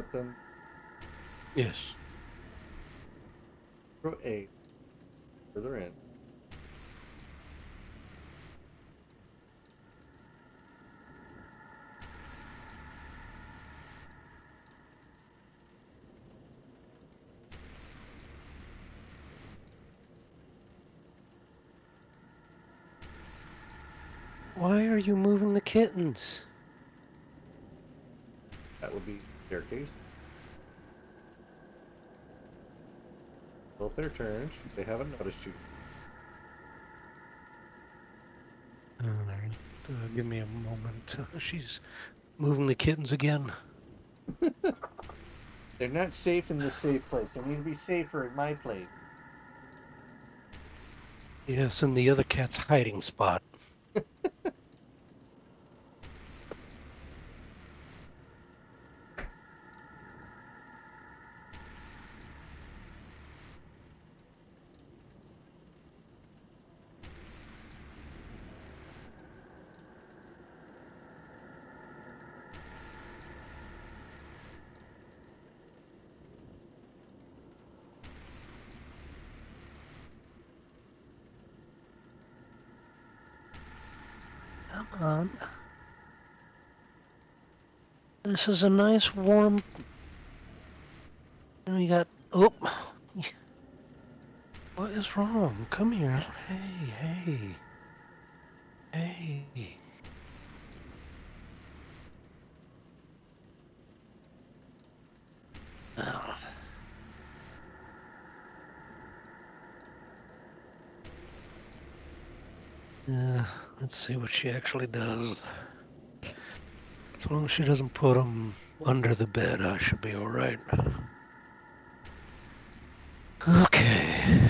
Speaker 1: But then
Speaker 3: Yes.
Speaker 1: row 8 further in.
Speaker 3: Why are you moving the kittens?
Speaker 1: That would be staircase. Both their turns. They haven't noticed you.
Speaker 3: Alright, give me a moment. She's moving the kittens again.
Speaker 1: They're not safe in the safe place. They need to be safer in my place.
Speaker 3: Yes, in the other cat's hiding spot. Come on. This is a nice warm. And we got. Oh! What is wrong? Come here. Hey. Oh. Let's see what she actually does. As long as she doesn't put them under the bed, I should be alright. Okay.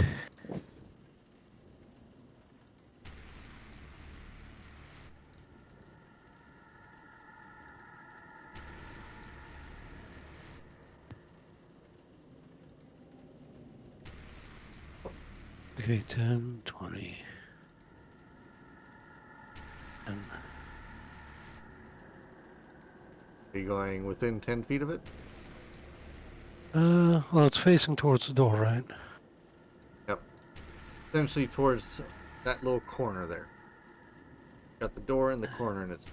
Speaker 3: Okay, 10, 20. And
Speaker 1: Are you going within 10 feet of it?
Speaker 3: well, it's facing towards the door, right?
Speaker 1: Yep. Essentially towards that little corner there. Got the door in the corner, and it's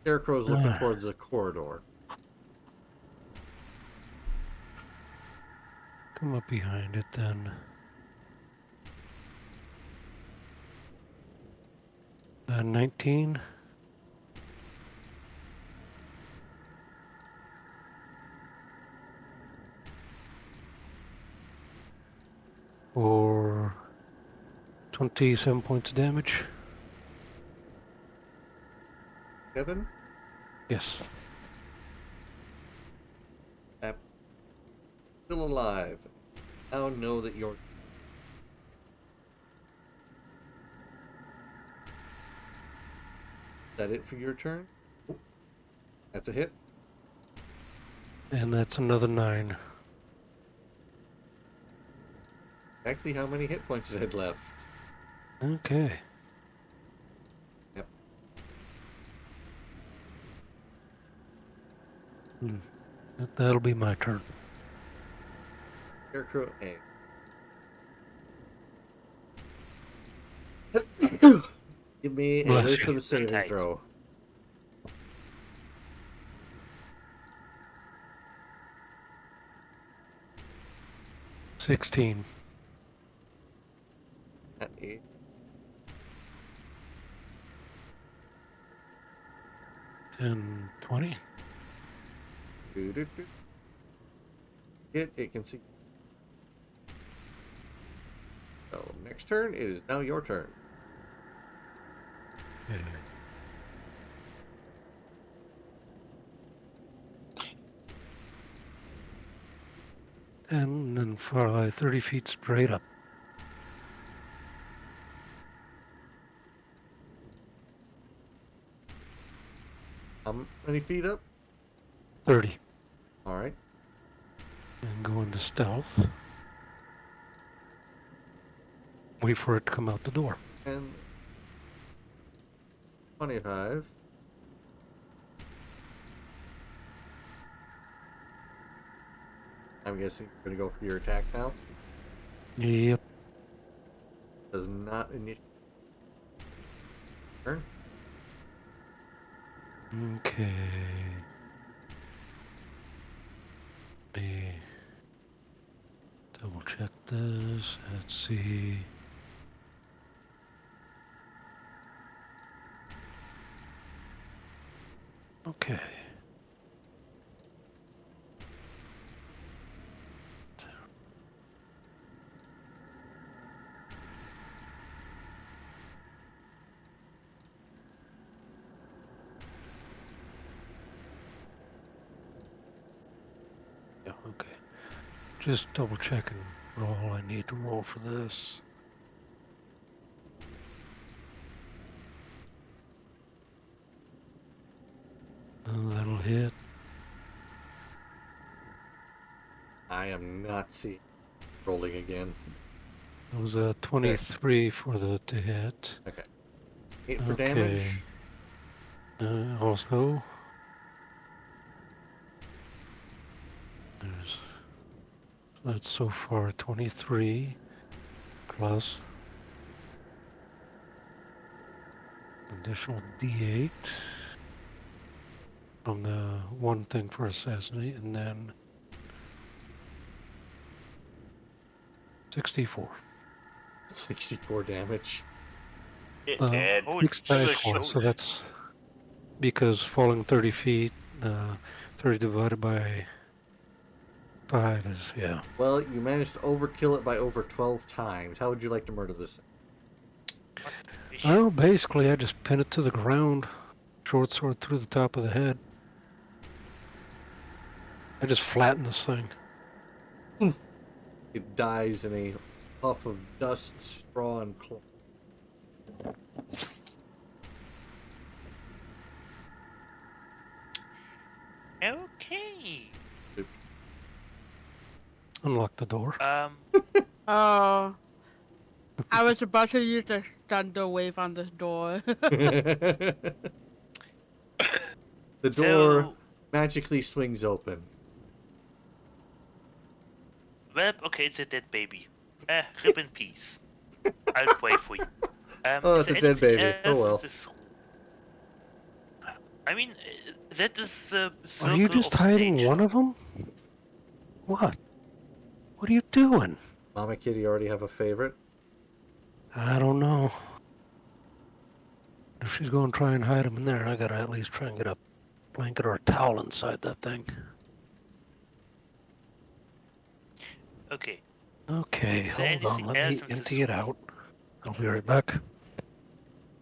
Speaker 1: Scarecrow's looking towards the corridor.
Speaker 3: Come up behind it then. 19. Or 27 points of damage.
Speaker 1: 7?
Speaker 3: Yes.
Speaker 1: Still alive. Now know that you're... Is that it for your turn? That's a hit.
Speaker 3: And that's another 9.
Speaker 1: Exactly how many hit points it had left.
Speaker 3: Okay.
Speaker 1: Yep.
Speaker 3: That'll be my turn.
Speaker 1: Scarecrow A. Give me a
Speaker 3: Bless you.
Speaker 1: wisdom saving
Speaker 5: Tight.
Speaker 1: throw.
Speaker 3: 16.
Speaker 1: At 8.
Speaker 3: And 20.
Speaker 1: It can see. So next turn, it is now your turn.
Speaker 3: Yeah. And then fly 30 feet straight up.
Speaker 1: How many feet up?
Speaker 3: 30.
Speaker 1: Alright.
Speaker 3: And go into stealth. Wait for it to come out the door.
Speaker 1: And 25. I'm guessing you're gonna go for your attack now.
Speaker 3: Yep.
Speaker 1: Does not initiate. Turn.
Speaker 3: Okay. Let me double check this. Let's see. Okay. Yeah, okay. Just double checking roll I need to roll for this. That'll hit.
Speaker 1: I am not seeing rolling again.
Speaker 3: That was a 23 for the to hit.
Speaker 1: Okay. 8 for
Speaker 3: Okay.
Speaker 1: damage.
Speaker 3: Also, there's that's so far 23 plus additional D8 from the one thing for assassinate, and then 64.
Speaker 1: 64 damage.
Speaker 2: It did.
Speaker 5: Holy
Speaker 3: 6 dice
Speaker 5: shit.
Speaker 3: for, so that's because falling 30 feet, 30 divided by 5 is, yeah.
Speaker 1: Well, you managed to overkill it by over 12 times. How would you like to murder this?
Speaker 3: Well, basically, I just pin it to the ground, short sword through the top of the head. I just flatten this thing.
Speaker 1: It dies in a puff of dust, straw, and clay.
Speaker 5: Okay.
Speaker 3: Unlock the door.
Speaker 4: Oh, I was about to use the thunder wave on this door.
Speaker 1: The door
Speaker 5: So,
Speaker 1: magically swings open.
Speaker 5: well, okay, it's a dead baby. Rip in peace. I'll pray for you.
Speaker 1: Oh,
Speaker 5: Is
Speaker 1: it's a
Speaker 5: there
Speaker 1: dead
Speaker 5: anything
Speaker 1: baby. Oh,
Speaker 5: else in
Speaker 1: well.
Speaker 5: this room? I mean, that is the
Speaker 3: Are you
Speaker 5: circle
Speaker 3: just
Speaker 5: of
Speaker 3: hiding
Speaker 5: nature.
Speaker 3: one of them? What? What are you doing?
Speaker 1: Mama Kitty already have a favorite?
Speaker 3: I don't know. If she's going to try and hide them in there, I gotta at least try and get a blanket or a towel inside that thing.
Speaker 5: Okay.
Speaker 3: Okay,
Speaker 5: Is there
Speaker 3: hold on.
Speaker 5: anything
Speaker 3: Let me
Speaker 5: else in this
Speaker 3: empty it
Speaker 5: room?
Speaker 3: out. I'll be right back.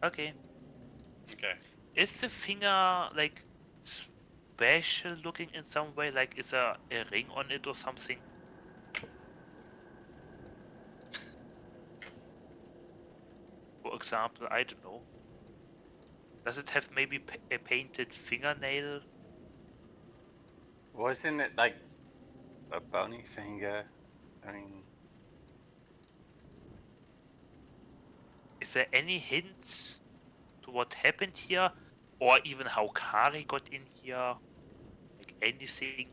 Speaker 5: Okay.
Speaker 2: Okay.
Speaker 5: Is the finger like special looking in some way? Like is there a ring on it or something? For example, I don't know. Does it have maybe a painted fingernail?
Speaker 2: Wasn't it like a bony finger? I mean,
Speaker 5: Is there any hints to what happened here? Or even how Kari got in here? Like anything?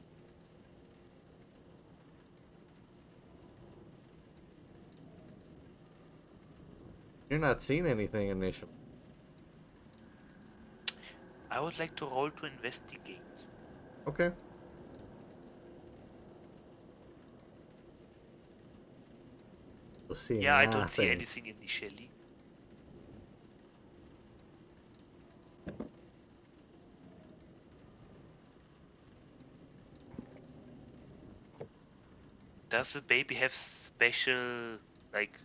Speaker 1: You're not seeing anything initially.
Speaker 5: I would like to roll to investigate.
Speaker 1: Okay. We'll see.
Speaker 5: Yeah, I don't see
Speaker 1: Nothing.
Speaker 5: anything initially. Does the baby have special, like,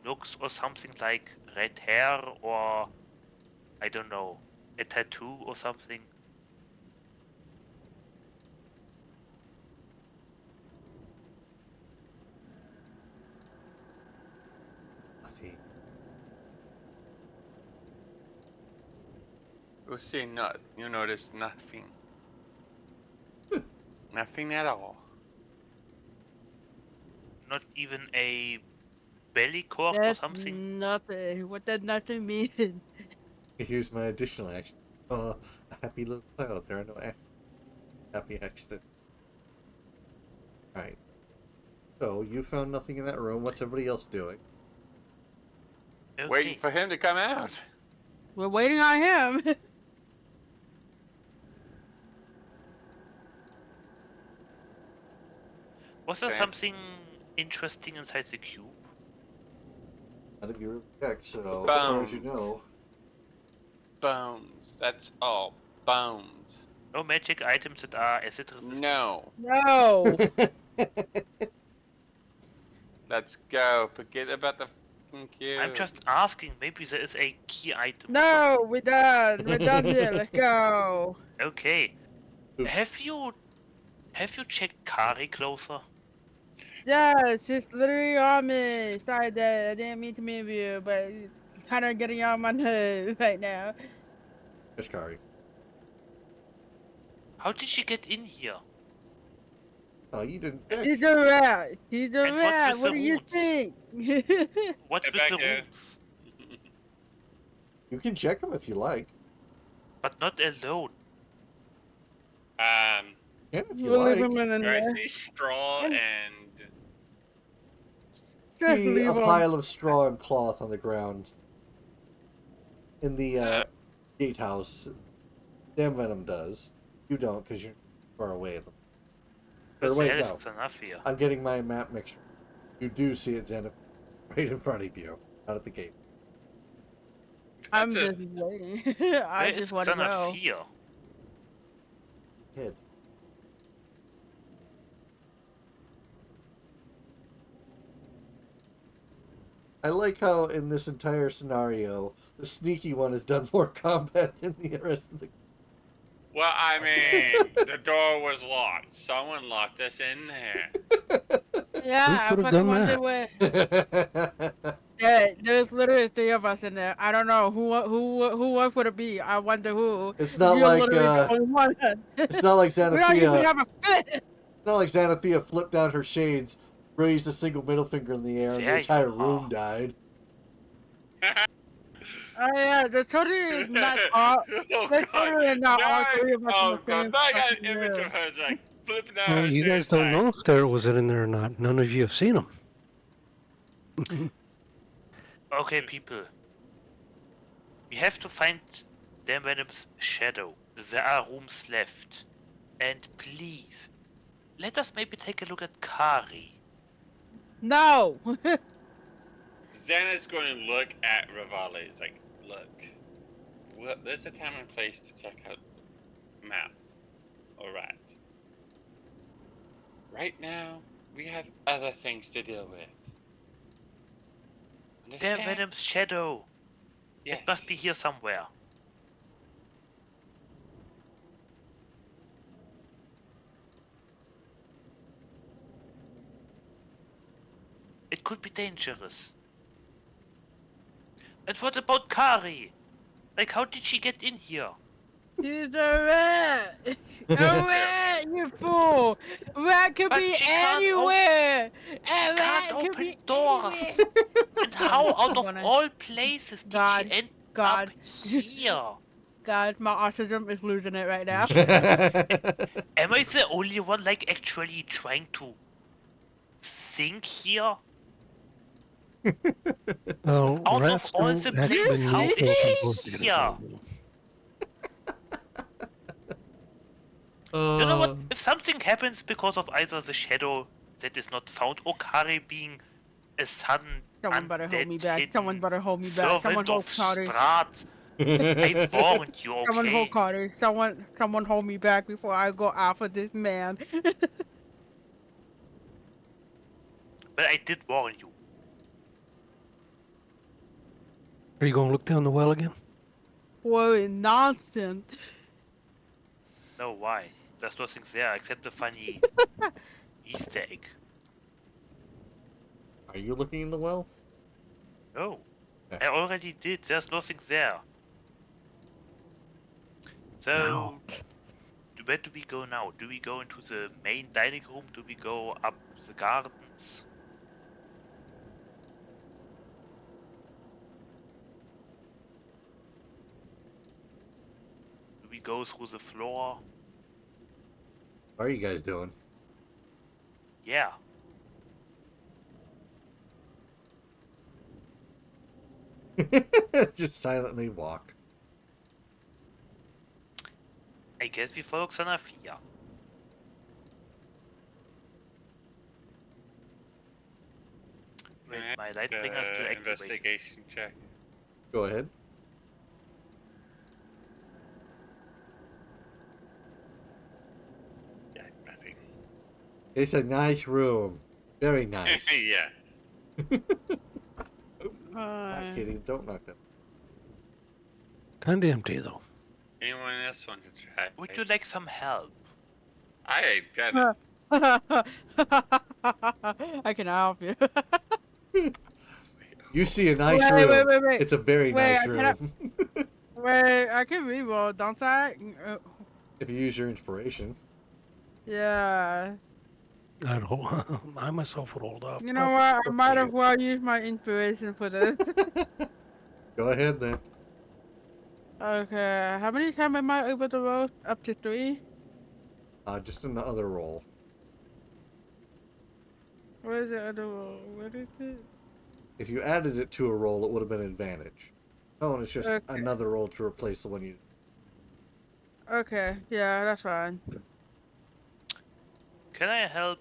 Speaker 5: looks or something like red hair or, I don't know, a tattoo or something?
Speaker 1: Nothing.
Speaker 2: you see not. You notice nothing. Nothing at all.
Speaker 5: Not even a belly cork or
Speaker 4: That's
Speaker 5: something?
Speaker 4: nothing. What does nothing mean?
Speaker 1: Here's my additional action. A happy little cloud. There are no happy accidents. Right. So, you found nothing in that room. What's everybody else doing?
Speaker 5: Okay.
Speaker 2: Waiting for him to come out.
Speaker 4: We're waiting on him.
Speaker 5: Was there
Speaker 2: Okay.
Speaker 5: something interesting inside the cube?
Speaker 1: I think you really checked, so as far as you know.
Speaker 2: Bones. That's all. Bones.
Speaker 5: No magic items that are acid resistant.
Speaker 2: No.
Speaker 4: No.
Speaker 2: Let's go. Forget about the fucking cube.
Speaker 5: I'm just asking. Maybe there is a key item. or
Speaker 4: No,
Speaker 5: something.
Speaker 4: we're done. We're done here. Let's go.
Speaker 5: Okay.
Speaker 1: Oops.
Speaker 5: Have you checked Kari closer?
Speaker 4: Yes, it's literally on me. Sorry, Dad. I didn't mean to move you, but it's kind of getting on my nerves right now.
Speaker 1: Kashkari.
Speaker 5: How did she get in here?
Speaker 1: Oh, you didn't check.
Speaker 4: She's a rat. She's a
Speaker 5: And what
Speaker 4: rat.
Speaker 5: with
Speaker 4: What
Speaker 5: the
Speaker 4: do you
Speaker 5: wounds?
Speaker 4: think?
Speaker 5: What's
Speaker 2: Get
Speaker 5: with
Speaker 2: back
Speaker 5: the
Speaker 2: here.
Speaker 5: rooms?
Speaker 1: You can check them if you like.
Speaker 5: But not alone.
Speaker 1: Yeah, if you
Speaker 4: We'll leave
Speaker 1: like.
Speaker 4: him in
Speaker 2: I
Speaker 4: there.
Speaker 2: see straw and
Speaker 4: Just
Speaker 1: See a
Speaker 4: leave him.
Speaker 1: pile of straw and cloth on the ground. In the gatehouse. Damn Venom does. You don't, because you're far away. Or
Speaker 5: But
Speaker 1: wait,
Speaker 5: there
Speaker 1: no.
Speaker 5: is enough here.
Speaker 1: I'm getting my map mixture. You do see it, Xanaf, right in front of you, out at the gate.
Speaker 4: I'm
Speaker 2: That's
Speaker 4: just waiting.
Speaker 5: Where
Speaker 4: I
Speaker 5: is
Speaker 4: just want to go.
Speaker 5: Xanathia?
Speaker 1: Hid. I like how in this entire scenario, the sneaky one has done more combat than the rest of the.
Speaker 2: well, I mean, the door was locked. Someone locked us in there.
Speaker 4: Yeah, I
Speaker 3: could have
Speaker 4: fucking
Speaker 3: done
Speaker 4: wonder
Speaker 3: that?
Speaker 4: where. There's literally 3 of us in there. I don't know who else would it be. I wonder who.
Speaker 1: It's not
Speaker 4: You're
Speaker 1: like
Speaker 4: literally the only one.
Speaker 1: it's not like
Speaker 4: We don't even
Speaker 1: Xanathia.
Speaker 4: have a fit.
Speaker 1: It's not like Xanathia flipped down her shades, raised a single middle finger in the air, and the
Speaker 5: There you
Speaker 1: entire
Speaker 5: are.
Speaker 1: room died.
Speaker 4: Oh yeah, the totally not all.
Speaker 2: Oh
Speaker 4: There's
Speaker 2: god.
Speaker 4: totally not all
Speaker 2: No.
Speaker 4: 3 of us in
Speaker 2: Oh
Speaker 4: the
Speaker 2: god.
Speaker 4: same
Speaker 2: I got an
Speaker 4: fucking
Speaker 2: image
Speaker 4: room.
Speaker 2: of her like flipping out
Speaker 3: Well,
Speaker 2: her
Speaker 3: you guys
Speaker 2: shades
Speaker 3: don't
Speaker 2: like,
Speaker 3: know if there was in there or not. None of you have seen him.
Speaker 5: Okay, people. We have to find Dan Venom's shadow. There are rooms left. And please, let us maybe take a look at Kari.
Speaker 4: No.
Speaker 2: Xana's going to look at Rivale. He's like, look, there's a time and place to check out the map. Alright. Right now, we have other things to deal with.
Speaker 5: Dan
Speaker 2: Understand?
Speaker 5: Venom's shadow.
Speaker 2: Yes.
Speaker 5: It must be here somewhere. It could be dangerous. And what about Kari? Like, how did she get in here?
Speaker 4: She's a rat. A rat, you fool. A rat could
Speaker 5: But
Speaker 4: be
Speaker 5: she can't
Speaker 4: anywhere.
Speaker 5: She
Speaker 4: A rat
Speaker 5: can't
Speaker 4: could
Speaker 5: open
Speaker 4: be
Speaker 5: doors. And how, out of
Speaker 4: Wanna-
Speaker 5: all places, did
Speaker 4: God,
Speaker 5: she end
Speaker 4: God.
Speaker 5: up here?
Speaker 4: God, my autism is losing it right now.
Speaker 5: Am I the only one, like, actually trying to think here?
Speaker 3: Oh,
Speaker 5: Out of
Speaker 3: rats
Speaker 5: all
Speaker 3: don't
Speaker 5: the
Speaker 3: actually
Speaker 5: places, how
Speaker 3: need to
Speaker 5: is
Speaker 3: open
Speaker 5: she
Speaker 3: doors.
Speaker 5: here? You know what? If something happens because of either the shadow that is not found or Kari being a sudden
Speaker 4: Someone better hold me
Speaker 5: undead
Speaker 4: back.
Speaker 5: hidden
Speaker 4: Someone better hold me back. Someone
Speaker 5: servant
Speaker 4: hold
Speaker 5: of
Speaker 4: Carter.
Speaker 5: Strahd, I warned you,
Speaker 4: Someone hold
Speaker 5: okay?
Speaker 4: Carter. Someone hold me back before I go after this man.
Speaker 5: But I did warn you.
Speaker 3: Are you going to look down the well again?
Speaker 4: Boy, nonsense.
Speaker 5: No, why? There's nothing there except a funny Easter egg.
Speaker 1: Are you looking in the well?
Speaker 5: No.
Speaker 1: Okay.
Speaker 5: I already did. There's nothing there. So, where do we go now? Do we go into the main dining room? Do we go up the gardens? Do we go through the floor?
Speaker 1: What are you guys doing?
Speaker 5: yeah.
Speaker 1: Just silently walk.
Speaker 5: I guess we follow Xanafia. Wait, my light bringer is still activated.
Speaker 2: Investigation check.
Speaker 1: Go ahead.
Speaker 2: Yeah, nothing.
Speaker 1: It's a nice room. Very nice.
Speaker 2: Yeah.
Speaker 1: Not kidding. Don't knock that.
Speaker 3: Kind of empty though.
Speaker 2: Anyone else want to try?
Speaker 5: Would you like some help?
Speaker 2: I got it.
Speaker 4: I can help you.
Speaker 1: You see a nice
Speaker 4: Wait,
Speaker 1: room.
Speaker 4: wait.
Speaker 1: It's a very
Speaker 4: Wait,
Speaker 1: nice
Speaker 4: I cannot-
Speaker 1: room.
Speaker 4: Wait, I can reroll, don't I?
Speaker 1: If you use your inspiration.
Speaker 4: Yeah.
Speaker 3: I'd hold, I myself would hold off.
Speaker 4: You know what? I might as well use my inspiration for this.
Speaker 1: Go ahead then.
Speaker 4: Okay, how many times am I able to roll? Up to 3?
Speaker 1: Just another roll.
Speaker 4: What is the other roll? What is it?
Speaker 1: If you added it to a roll, it would have been advantage. Oh, and it's just
Speaker 4: Okay.
Speaker 1: another roll to replace the one you.
Speaker 4: Okay, yeah, that's fine.
Speaker 5: Can I help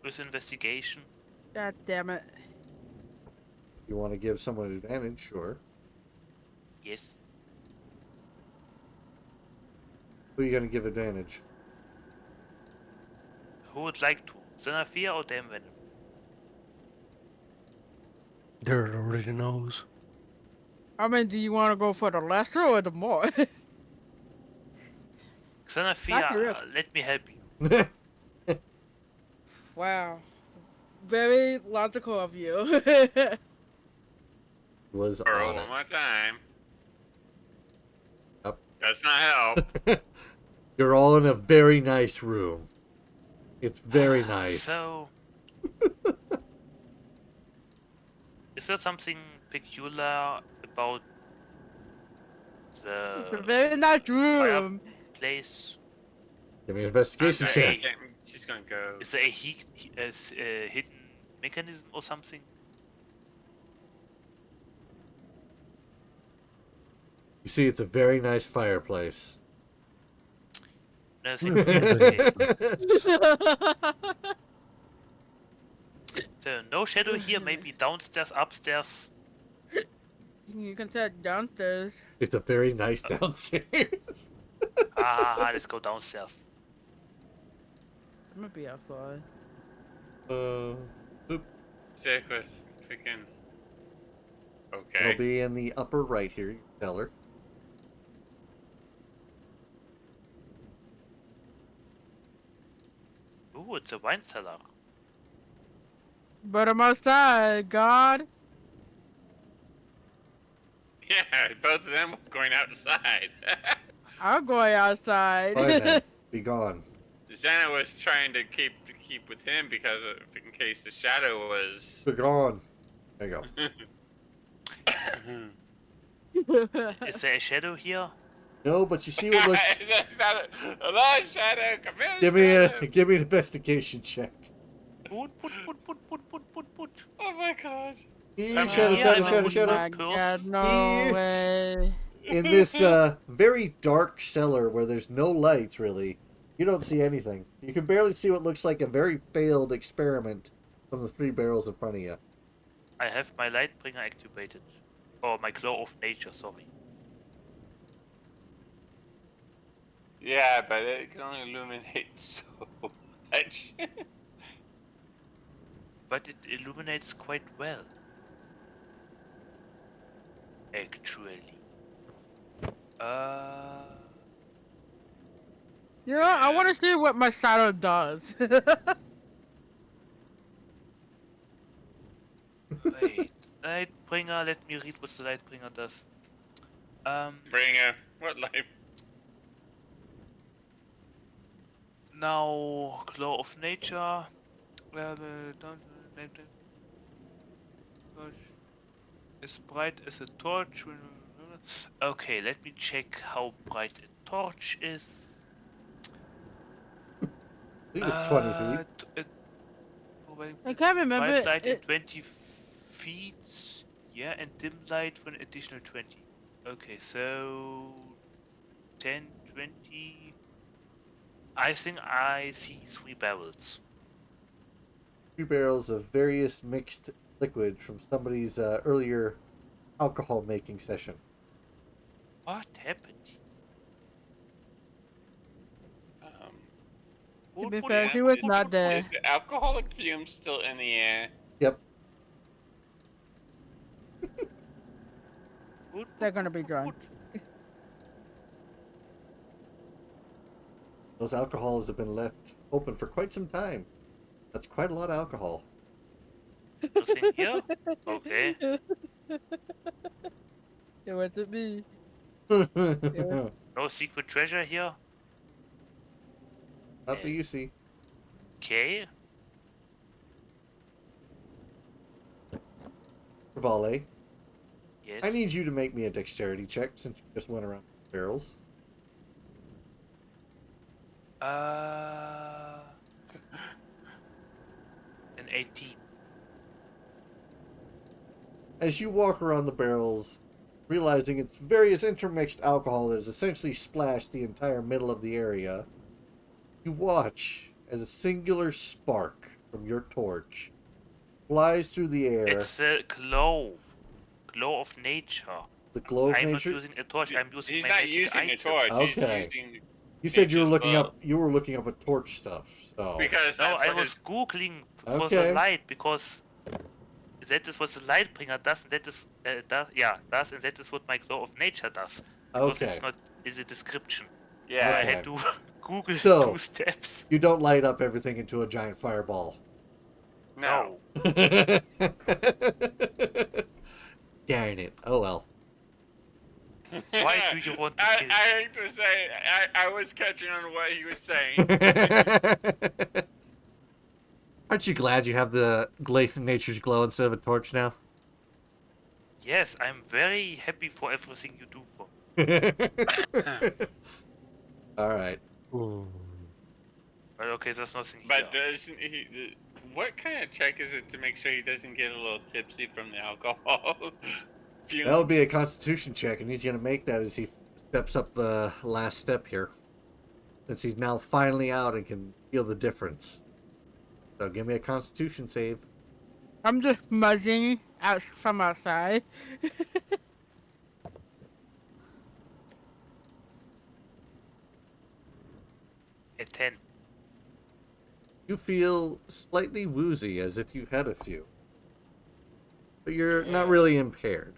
Speaker 5: with investigation?
Speaker 4: God damn it.
Speaker 1: If you want to give someone advantage, sure.
Speaker 5: Yes.
Speaker 1: Who are you going to give advantage?
Speaker 5: Who would like to? Xanafia or Dame Venom?
Speaker 3: Derek already knows.
Speaker 4: I mean, do you want to go for the lesser or the more?
Speaker 5: Xanafia,
Speaker 4: real-
Speaker 5: let me help you.
Speaker 4: Wow. Very logical of you.
Speaker 1: Was
Speaker 2: Roll one more
Speaker 1: honest.
Speaker 2: time.
Speaker 1: Yep.
Speaker 2: Does not help.
Speaker 1: You're all in a very nice room. It's very nice.
Speaker 5: So, is there something peculiar about
Speaker 4: It's a
Speaker 5: the
Speaker 4: very nice room.
Speaker 5: place?
Speaker 1: Give me an investigation
Speaker 2: Okay,
Speaker 1: check.
Speaker 2: she's gonna go.
Speaker 5: Is there a hidden mechanism or something?
Speaker 1: You see, it's a very nice fireplace.
Speaker 5: Nothing.
Speaker 3: Okay.
Speaker 5: So no shadow here. Maybe downstairs, upstairs.
Speaker 4: You can set downstairs.
Speaker 1: It's a very nice downstairs.
Speaker 5: Let's go downstairs.
Speaker 4: I'm gonna be outside.
Speaker 2: Stick with freaking.
Speaker 1: It'll
Speaker 2: Okay.
Speaker 1: be in the upper right here. You tell her.
Speaker 5: Ooh, it's a wine cellar.
Speaker 4: But I'm outside, God.
Speaker 2: Yeah, both of them going outside.
Speaker 4: I'm going outside.
Speaker 1: Fine then. Be gone.
Speaker 2: Xana was trying to keep with him because in case the shadow was.
Speaker 1: Be gone. There you go.
Speaker 5: Is there a shadow here?
Speaker 1: No, but you see what looks.
Speaker 2: Hello, shadow. Come here.
Speaker 1: Give me an investigation check.
Speaker 5: Put.
Speaker 2: Oh my god.
Speaker 1: Shadow.
Speaker 4: My God, no
Speaker 1: Here.
Speaker 4: way.
Speaker 1: In this very dark cellar where there's no lights really, you don't see anything. You can barely see what looks like a very failed experiment from the 3 barrels in front of you.
Speaker 5: I have my light bringer activated. Or my claw of nature, sorry.
Speaker 2: Yeah, but it can only illuminate so much.
Speaker 5: But it illuminates quite well. Actually.
Speaker 4: You know, I want to see what my shadow does.
Speaker 5: Wait. Light bringer, let me read what the light bringer does.
Speaker 2: Bringer. What life?
Speaker 5: Now, claw of nature. As bright as a torch. Okay, let me check how bright a torch is.
Speaker 1: believe it's 20 feet.
Speaker 4: I can't remember.
Speaker 5: Bright light in
Speaker 4: It,
Speaker 5: 20 feet. Yeah, and dim light for an additional 20. Okay, so 10, 20. I think I see 3 barrels.
Speaker 1: 2 barrels of various mixed liquid from somebody's earlier alcohol making session.
Speaker 5: What happened?
Speaker 4: to be fair, he was not there.
Speaker 2: Is the alcoholic fume still in the air?
Speaker 1: Yep.
Speaker 4: They're gonna be drunk.
Speaker 1: Those alcohols have been left open for quite some time. That's quite a lot of alcohol.
Speaker 5: Nothing here? Okay.
Speaker 4: It wasn't me.
Speaker 1: Not
Speaker 5: No secret treasure here?
Speaker 1: that you see.
Speaker 5: Okay.
Speaker 1: Vale,
Speaker 5: Yes.
Speaker 1: I need you to make me a dexterity check since you just went around the barrels.
Speaker 5: An 18.
Speaker 1: As you walk around the barrels, realizing it's various intermixed alcohol that has essentially splashed the entire middle of the area, you watch as a singular spark from your torch flies through the air.
Speaker 5: It's the glow. Glow of nature.
Speaker 1: The glow of
Speaker 5: I'm
Speaker 1: nature.
Speaker 5: not using a torch, I'm using
Speaker 2: He's
Speaker 5: my
Speaker 2: not
Speaker 5: magic
Speaker 2: using
Speaker 5: item.
Speaker 2: a torch.
Speaker 1: Okay.
Speaker 2: He's using
Speaker 1: You said you were
Speaker 2: nature's
Speaker 1: looking
Speaker 2: glow.
Speaker 1: up. You were looking up a torch stuff. So
Speaker 2: Because
Speaker 5: No,
Speaker 2: that's
Speaker 5: I
Speaker 2: what
Speaker 5: was
Speaker 2: his...
Speaker 5: googling for
Speaker 1: Okay.
Speaker 5: the light because that is what the light bringer does, and that is and that is what my glow of nature does. Because
Speaker 1: okay.
Speaker 5: it's not in the description.
Speaker 2: Yeah.
Speaker 5: I
Speaker 1: Okay.
Speaker 5: had to Google
Speaker 1: So-
Speaker 5: 2 steps.
Speaker 1: You don't light up everything into a giant fireball.
Speaker 2: No.
Speaker 1: Darn it. Oh well.
Speaker 5: Why do you want to
Speaker 2: I
Speaker 5: kill me?
Speaker 2: hate to say, I was catching on what he was saying.
Speaker 1: Aren't you glad you have the nature's glow instead of a torch now?
Speaker 5: Yes, I'm very happy for everything you do for me.
Speaker 1: All right.
Speaker 3: Ooh.
Speaker 5: But okay, there's nothing here.
Speaker 2: But doesn't he? What kind of check is it to make sure he doesn't get a little tipsy from the alcohol? Fumes?
Speaker 1: That'll be a constitution check, and he's going to make that as he steps up the last step here. Since he's now finally out and can feel the difference. So give me a constitution save.
Speaker 4: I'm just smudging out from outside.
Speaker 5: A 10.
Speaker 1: You feel slightly woozy, as if you've had a few. But you're not really impaired.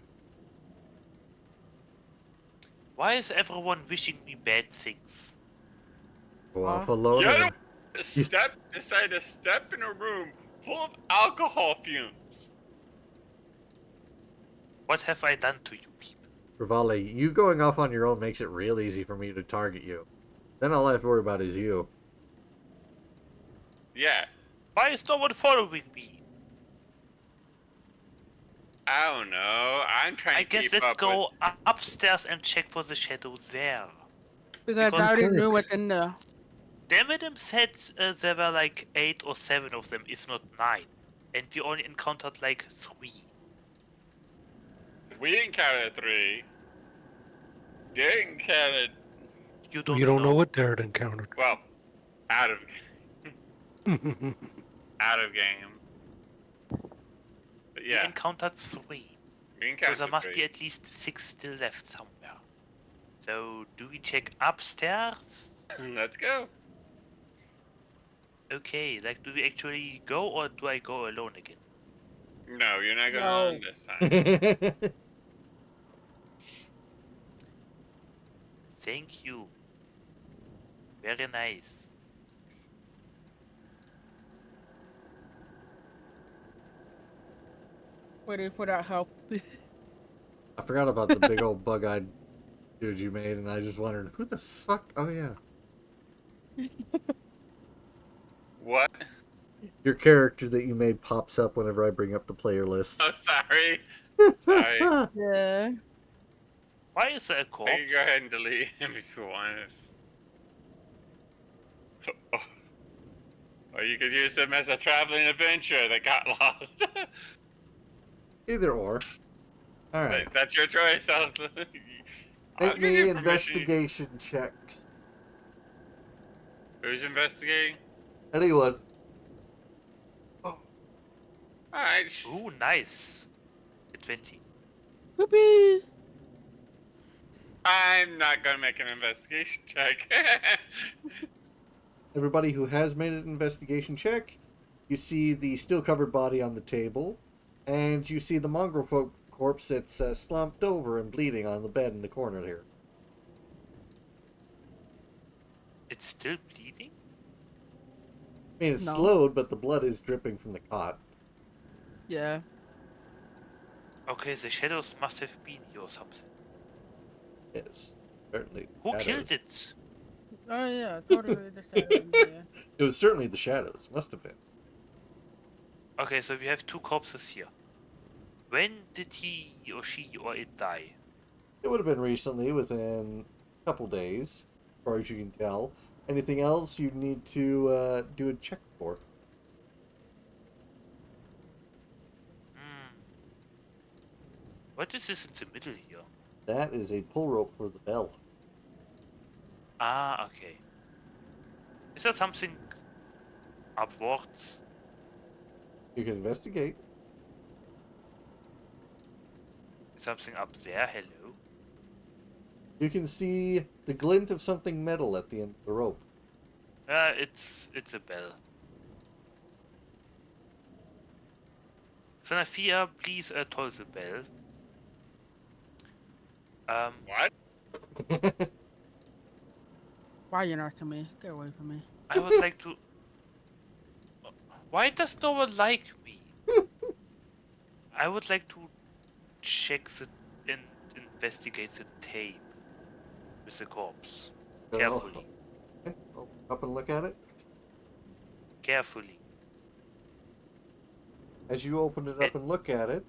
Speaker 5: Why is everyone wishing me bad things?
Speaker 1: Go off alone.
Speaker 2: You
Speaker 1: and-
Speaker 2: don't decide to step in a room full of alcohol fumes.
Speaker 5: What have I done to you people?
Speaker 1: Rivale, you going off on your own makes it real easy for me to target you. Then all I have to worry about is you.
Speaker 2: Yeah.
Speaker 5: Why is no one following me?
Speaker 2: I don't know. I'm trying
Speaker 5: I
Speaker 2: to
Speaker 5: guess
Speaker 2: keep
Speaker 5: let's
Speaker 2: up
Speaker 5: go upstairs and check for the shadow there.
Speaker 4: Because
Speaker 5: Because-
Speaker 4: I already knew what's in there.
Speaker 5: Damodem said there were like 8 or 7 of them, if not 9. And we only encountered like 3.
Speaker 2: We encountered 3. They encountered,
Speaker 5: You
Speaker 3: You don't know what Darren encountered.
Speaker 2: well, out of out of game. But
Speaker 5: We
Speaker 2: yeah,
Speaker 5: encountered 3.
Speaker 2: we
Speaker 5: So
Speaker 2: encountered
Speaker 5: there must
Speaker 2: 3.
Speaker 5: be at least 6 still left somewhere. So do we check upstairs?
Speaker 2: Let's go.
Speaker 5: Okay, like do we actually go or do I go alone again?
Speaker 2: No, you're not going
Speaker 4: No.
Speaker 2: on this time.
Speaker 5: Thank you. Very nice.
Speaker 4: Waiting for that help.
Speaker 1: I forgot about the big old bug-eyed dude you made, and I just wondered, who the fuck? Oh, yeah.
Speaker 2: What?
Speaker 1: Your character that you made pops up whenever I bring up the player list.
Speaker 2: Oh, sorry. Sorry.
Speaker 4: Yeah.
Speaker 5: Why is there a
Speaker 2: I
Speaker 5: corpse?
Speaker 2: can go ahead and delete him if you want. Or you could use them as a traveling adventurer that got lost.
Speaker 1: Either or. All right.
Speaker 2: That's your choice. I'll
Speaker 1: Make
Speaker 2: give
Speaker 1: me
Speaker 2: you permission.
Speaker 1: investigation checks.
Speaker 2: Who's investigating?
Speaker 1: Anyone? Oh,
Speaker 2: Alright.
Speaker 5: Ooh, nice. 20.
Speaker 4: Whoopee!
Speaker 2: I'm not gonna make an investigation check.
Speaker 1: everybody who has made an investigation check, you see the still-covered body on the table, and you see the mongrel corpse that's slumped over and bleeding on the bed in the corner here.
Speaker 5: It's still bleeding?
Speaker 1: I mean, it's
Speaker 4: No.
Speaker 1: slowed, but the blood is dripping from the cot.
Speaker 4: Yeah.
Speaker 5: Okay, the shadows must have been here or something.
Speaker 1: Yes, certainly.
Speaker 5: Who
Speaker 1: Shadows.
Speaker 5: killed it?
Speaker 4: Oh yeah, totally the shadow. Yeah.
Speaker 1: It was certainly the shadows. Must have been.
Speaker 5: Okay, so we have two corpses here. When did he or she or it die?
Speaker 1: It would have been recently, within a couple days, as far as you can tell. Anything else you need to do a check for?
Speaker 5: Hmm. What is this in the middle here?
Speaker 1: That is a pull rope for the bell.
Speaker 5: Ah, okay. Is that something upwards?
Speaker 1: You can investigate.
Speaker 5: Something up there? Hello?
Speaker 1: You can see the glint of something metal at the end of the rope.
Speaker 5: It's a bell. Sanafia, please toll the bell.
Speaker 2: What?
Speaker 4: Why you not to me? Get away from me.
Speaker 5: I would like to. Why does no one like me? I would like to check and investigate the tape with the corpse. Carefully.
Speaker 1: Okay, I'll up and look at it.
Speaker 5: Carefully.
Speaker 1: As you open it up and look at it,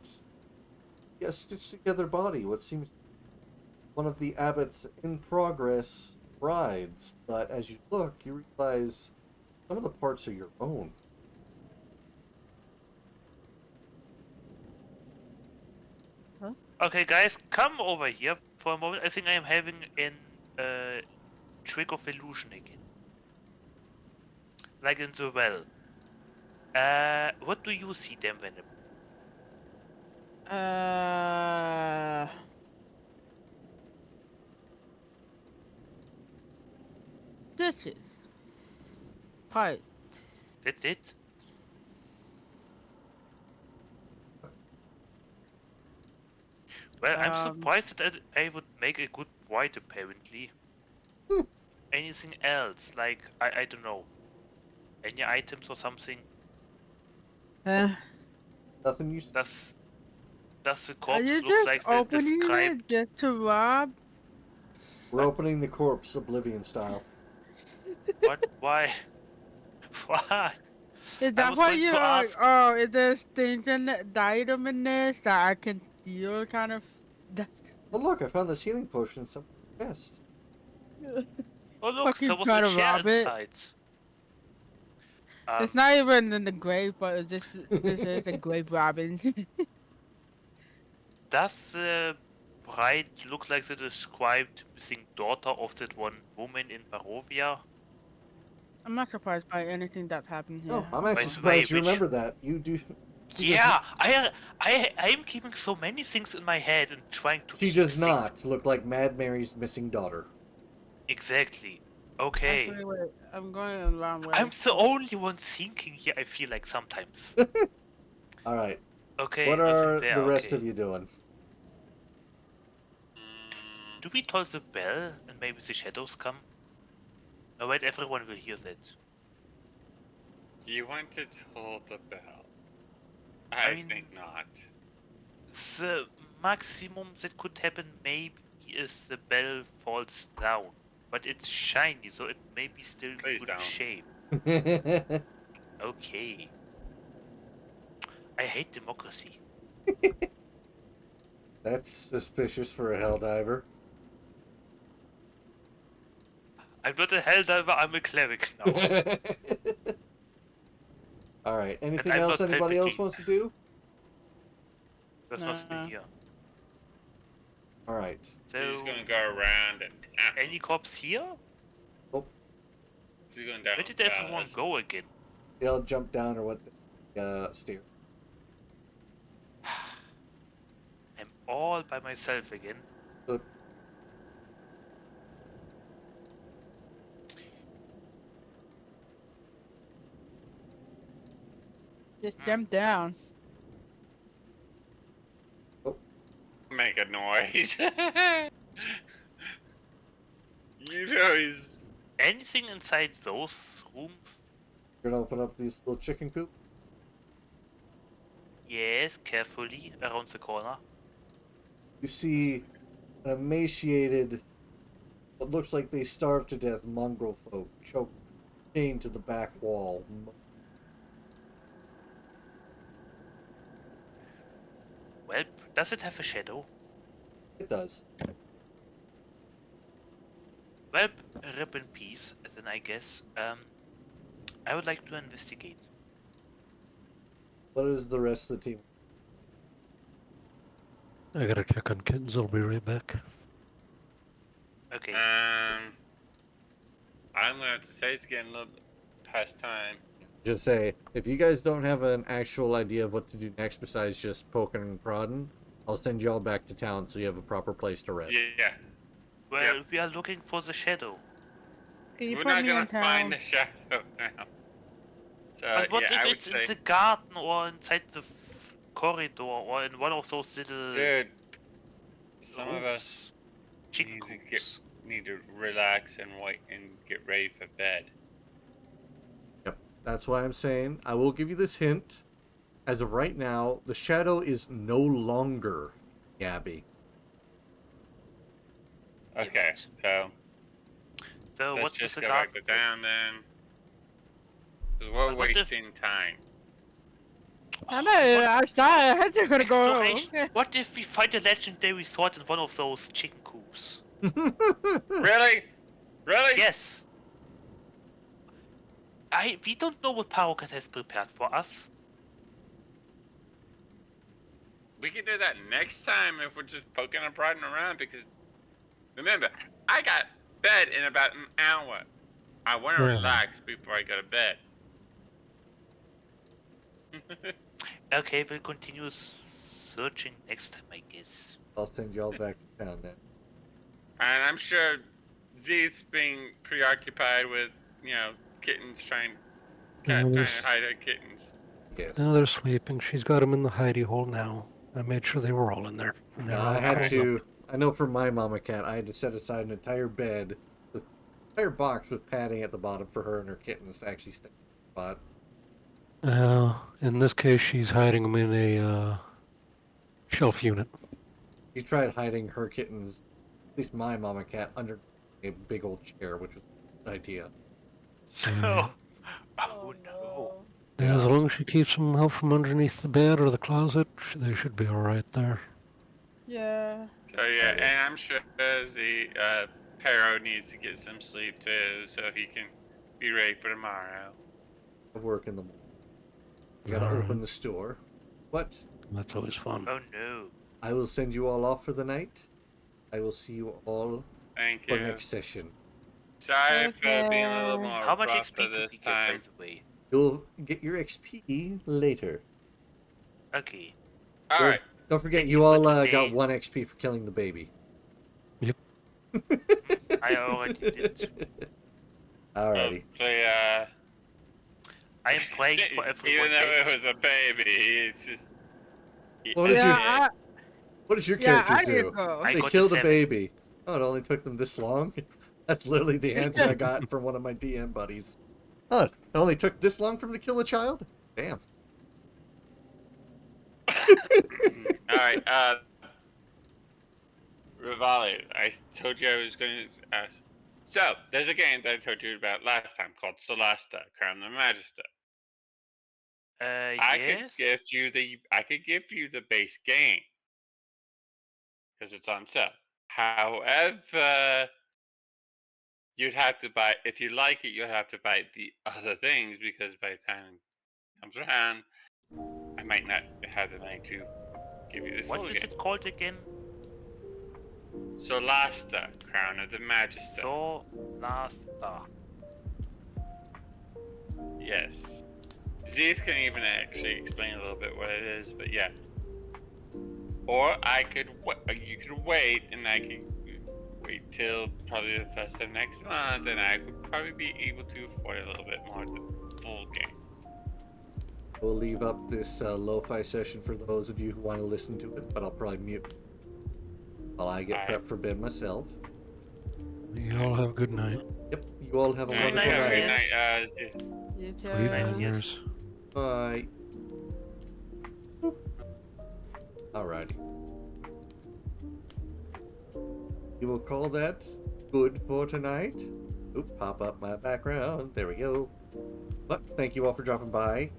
Speaker 1: you a stitched together body, what seems one of the abbot's in progress brides. But as you look, you realize some of the parts are your own.
Speaker 5: Okay, guys, come over here for a moment. I think I am having an trick of illusion again. Like in the well. What do you see, then, Venom?
Speaker 4: Dishes. Pipe.
Speaker 5: That's it? Well, I'm surprised that I would make a good bride, apparently. Anything else? Like, I don't know. Any items or something?
Speaker 1: Nothing you see.
Speaker 5: Does the
Speaker 4: Are
Speaker 5: corpse
Speaker 4: you
Speaker 5: look
Speaker 4: just
Speaker 5: like the
Speaker 4: opening
Speaker 5: described?
Speaker 4: it just to rob?
Speaker 1: We're opening the corpse Oblivion style.
Speaker 5: What? Why? Why?
Speaker 4: Is
Speaker 5: I
Speaker 4: that
Speaker 5: was
Speaker 4: what
Speaker 5: going
Speaker 4: you
Speaker 5: to
Speaker 4: are?
Speaker 5: ask.
Speaker 4: Oh, is there things in the item in this that I can steal? Kind of.
Speaker 1: Oh look, I found this healing potion in some chest.
Speaker 5: Oh look,
Speaker 4: Fucking
Speaker 5: there was
Speaker 4: try
Speaker 5: a
Speaker 4: to
Speaker 5: chair
Speaker 4: rob it.
Speaker 5: inside.
Speaker 4: It's not even in the grave, but it's just this is a grave robbing.
Speaker 5: Does the bride look like the described missing daughter of that one woman in Barovia?
Speaker 4: I'm not surprised by anything that's happened here.
Speaker 1: Oh, I'm
Speaker 5: By
Speaker 1: actually
Speaker 5: the
Speaker 1: surprised
Speaker 5: way,
Speaker 1: you remember that. You do.
Speaker 5: Yeah, I am keeping so many things in my head and trying to
Speaker 1: She
Speaker 5: keep
Speaker 1: does
Speaker 5: things.
Speaker 1: not look like Mad Mary's missing daughter.
Speaker 5: Exactly. Okay.
Speaker 4: Actually, wait, I'm going the wrong way.
Speaker 5: I'm the only one thinking here, I feel like sometimes.
Speaker 1: All right.
Speaker 5: Okay,
Speaker 1: What
Speaker 5: nothing
Speaker 1: are
Speaker 5: there,
Speaker 1: the rest
Speaker 5: okay.
Speaker 1: of you doing?
Speaker 5: Do we toll the bell and maybe the shadows come? No, wait, everyone will hear that.
Speaker 2: You want to toll the bell? I
Speaker 5: mean,
Speaker 2: think not.
Speaker 5: The maximum that could happen maybe is the bell falls down. But it's shiny, so it may be still
Speaker 2: Please
Speaker 5: good
Speaker 2: don't.
Speaker 5: shape. Okay. I hate democracy.
Speaker 1: That's suspicious for a helldiver.
Speaker 5: I'm not a helldiver, I'm a cleric now.
Speaker 1: All right. Anything
Speaker 5: I'm
Speaker 1: else
Speaker 5: not
Speaker 1: anybody else
Speaker 5: Palpatine.
Speaker 1: wants to do?
Speaker 5: There's
Speaker 4: Nah.
Speaker 5: nothing here.
Speaker 1: All right.
Speaker 2: She's
Speaker 5: So,
Speaker 2: gonna go around and
Speaker 5: any cops here?
Speaker 1: Oh,
Speaker 2: she's going down.
Speaker 5: Where did everyone go again?
Speaker 1: they'll jump down or what? Steer.
Speaker 5: I'm all by myself again.
Speaker 1: Good.
Speaker 4: Just jump down.
Speaker 2: Make a noise. You know he's.
Speaker 5: Anything inside those rooms?
Speaker 1: You're gonna open up these little chicken coop.
Speaker 5: Yes, carefully around the corner.
Speaker 1: You see an emaciated, what looks like they starved to death mongrel folk choked, chained to the back wall.
Speaker 5: Well, does it have a shadow?
Speaker 1: It does.
Speaker 5: Well, rip in peace, then I guess. I would like to investigate.
Speaker 1: What is the rest of the team?
Speaker 3: I gotta check on kittens. I'll be right back.
Speaker 5: Okay.
Speaker 2: I'm gonna have to say it's getting a little bit past time.
Speaker 1: Just say, if you guys don't have an actual idea of what to do next besides just poking and prodding, I'll send you all back to town so you have a proper place to rest.
Speaker 2: Yeah.
Speaker 5: Well,
Speaker 2: Yep.
Speaker 5: we are looking for the shadow.
Speaker 4: Can you
Speaker 2: We're
Speaker 4: put
Speaker 2: not
Speaker 4: me
Speaker 2: gonna
Speaker 4: in town?
Speaker 2: find the shadow now. So
Speaker 5: But what
Speaker 2: yeah, I
Speaker 5: if
Speaker 2: would
Speaker 5: it's
Speaker 2: say,
Speaker 5: in the garden or inside the corridor or in one of those little
Speaker 2: dude, some of us
Speaker 5: rooms? Chicken
Speaker 2: need to
Speaker 5: coops.
Speaker 2: need to relax and wait and get ready for bed.
Speaker 1: Yep. That's why I'm saying I will give you this hint. As of right now, the shadow is no longer Gabby.
Speaker 2: Okay,
Speaker 5: it.
Speaker 2: so
Speaker 5: So
Speaker 2: let's
Speaker 5: what's with
Speaker 2: just
Speaker 5: the
Speaker 2: go back
Speaker 5: garden
Speaker 2: to
Speaker 5: thing?
Speaker 2: town then. 'Cause we're
Speaker 5: But what if-
Speaker 2: wasting time.
Speaker 4: I'm not outside. I'm just gonna go.
Speaker 5: Exploration.
Speaker 4: Okay.
Speaker 5: What if we find a legendary sword in one of those chicken coops?
Speaker 2: Really? Really?
Speaker 5: Yes. We don't know what Parokat has prepared for us.
Speaker 2: We can do that next time if we're just poking and prodding around because remember, I got bed in about an hour. I want to
Speaker 3: Yeah.
Speaker 2: relax before I go to bed.
Speaker 5: Okay, we'll continue searching next time, I guess.
Speaker 1: I'll send you all back to town then.
Speaker 2: And I'm sure Zeeth's being preoccupied with, kittens trying to hide her kittens.
Speaker 1: Yes.
Speaker 3: Now they're sleeping. She's got them in the hidey hole now. I made sure they were all in there. And they're
Speaker 1: Yeah,
Speaker 3: all
Speaker 1: I had
Speaker 3: curled
Speaker 1: to.
Speaker 3: up.
Speaker 1: I know for my mama cat, I had to set aside an entire bed, with entire box with padding at the bottom for her and her kittens to actually stay in the spot.
Speaker 3: In this case, she's hiding them in a shelf unit.
Speaker 1: She tried hiding her kittens, at least my mama cat, under a big old chair, which was an idea.
Speaker 5: Oh, no.
Speaker 3: Yeah, as long as she keeps them out from underneath the bed or the closet, they should be all right there.
Speaker 4: Yeah.
Speaker 2: So yeah,
Speaker 1: Got it.
Speaker 2: and I'm sure the Pero needs to get some sleep too, so he can be ready for tomorrow.
Speaker 1: I work in the morning. You gotta
Speaker 3: All
Speaker 1: open
Speaker 3: right.
Speaker 1: the store. But
Speaker 3: That's always fun.
Speaker 5: Oh no.
Speaker 1: I will send you all off for the night. I will see you all
Speaker 2: Thank
Speaker 1: for
Speaker 2: you.
Speaker 1: next session.
Speaker 2: Sorry for being a little
Speaker 4: Okay.
Speaker 2: more
Speaker 5: How much
Speaker 2: rough
Speaker 5: XP
Speaker 2: for
Speaker 5: did
Speaker 2: this
Speaker 5: we get, by
Speaker 2: time.
Speaker 5: the way?
Speaker 1: You'll get your XP later.
Speaker 5: Okay.
Speaker 2: All right.
Speaker 1: Don't forget,
Speaker 5: Thank
Speaker 1: you
Speaker 5: you for
Speaker 1: all
Speaker 5: today.
Speaker 1: got 1 XP for killing the baby.
Speaker 5: I already did.
Speaker 1: Alrighty.
Speaker 2: Hopefully,
Speaker 5: I am praying for everyone.
Speaker 2: even though
Speaker 5: dead.
Speaker 2: it was a baby, it's just.
Speaker 1: What did
Speaker 4: Yeah.
Speaker 1: What does your
Speaker 4: Yeah.
Speaker 1: characters
Speaker 4: I did
Speaker 1: do?
Speaker 4: go.
Speaker 5: I
Speaker 1: They
Speaker 5: got a
Speaker 1: killed a
Speaker 5: 7.
Speaker 1: baby. Oh, it only took them this long? That's literally the answer I got from one of my DM buddies. Oh, it only took this long for him to kill a child? Damn.
Speaker 2: All right. Rivali, I told you I was going to ask. So, there's a game that I told you about last time called Solasta, Crown of the Magister. I could
Speaker 5: Yes.
Speaker 2: give you the base game because it's on sale. However, you'd have to buy if you like it. You'd have to buy the other things because by the time comes around, I might not have the money to give you the full
Speaker 5: What is
Speaker 2: game.
Speaker 5: it called again?
Speaker 2: Solasta, Crown of the Magister.
Speaker 5: Solasta.
Speaker 2: Yes. Zeeth can even actually explain a little bit what it is, but yeah. Or I could, you could wait, and I could wait till probably the first of next month, and I would probably be able to afford a little bit more of the full game.
Speaker 1: We'll leave up this lo-fi session for those of you who want to listen to it, but I'll probably mute while I get prepped for bed myself.
Speaker 3: You all have a good night.
Speaker 1: Yep, you all have a
Speaker 5: Good
Speaker 1: wonderful
Speaker 5: night,
Speaker 2: Have a
Speaker 1: night.
Speaker 2: good
Speaker 5: yes.
Speaker 2: night, Zeeth.
Speaker 4: You too.
Speaker 3: Sleep
Speaker 5: Nice, yes.
Speaker 3: boomers.
Speaker 1: Bye. Boop. Alrighty. You will call that good for tonight. Oop, pop up my background. There we go. But thank you all for dropping by.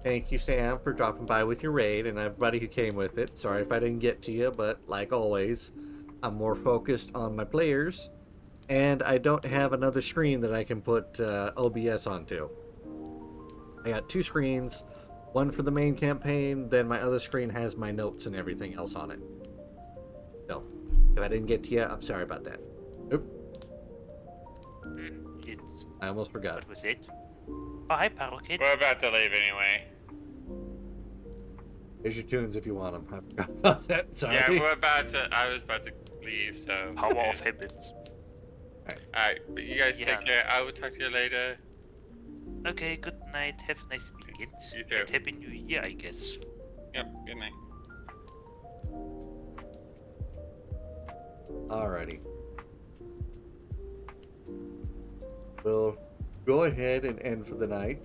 Speaker 1: Thank you, Sam, for dropping by with your raid and everybody who came with it. Sorry if I didn't get to you, but like always, I'm more focused on my players, and I don't have another screen that I can put OBS onto. I got 2 screens, one for the main campaign, then my other screen has my notes and everything else on it. So, if I didn't get to you, I'm sorry about that. Oop,
Speaker 5: It's...
Speaker 1: I almost forgot.
Speaker 5: What was it? Oh, hi, Parokid.
Speaker 2: We're about to leave anyway.
Speaker 1: Here's your tunes if you want them. I forgot about that. Sorry.
Speaker 2: Yeah, I was about to leave, so.
Speaker 5: Power of habits.
Speaker 2: Alright, but you guys
Speaker 5: Yeah.
Speaker 2: take care. I will talk to you later.
Speaker 5: Okay, good night. Have a nice weekend.
Speaker 2: You too.
Speaker 5: And Happy New Year, I guess.
Speaker 2: Yep, good night.
Speaker 1: Alrighty. We'll go ahead and end for the night.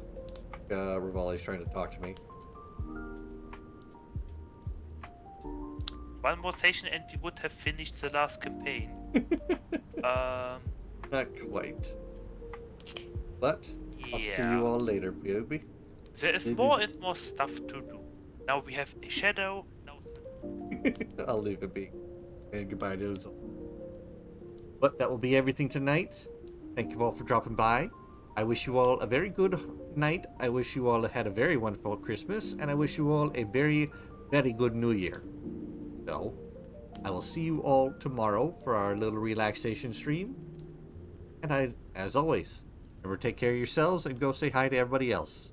Speaker 1: Rivali's trying to talk to me.
Speaker 5: One more session and we would have finished the last campaign.
Speaker 1: Not quite. But I'll see
Speaker 5: Yeah.
Speaker 1: you all later, baby.
Speaker 5: There is
Speaker 1: Maybe-
Speaker 5: more and more stuff to do. Now we have a shadow. Now
Speaker 1: I'll leave it be. And goodbye to us all. But that will be everything tonight. Thank you all for dropping by. I wish you all a very good night. I wish you all had a very wonderful Christmas. And I wish you all a very, very good New Year. So, I will see you all tomorrow for our little relaxation stream. And as always, remember, take care of yourselves and go say hi to everybody else.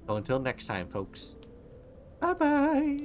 Speaker 1: So until next time, folks. Bye-bye.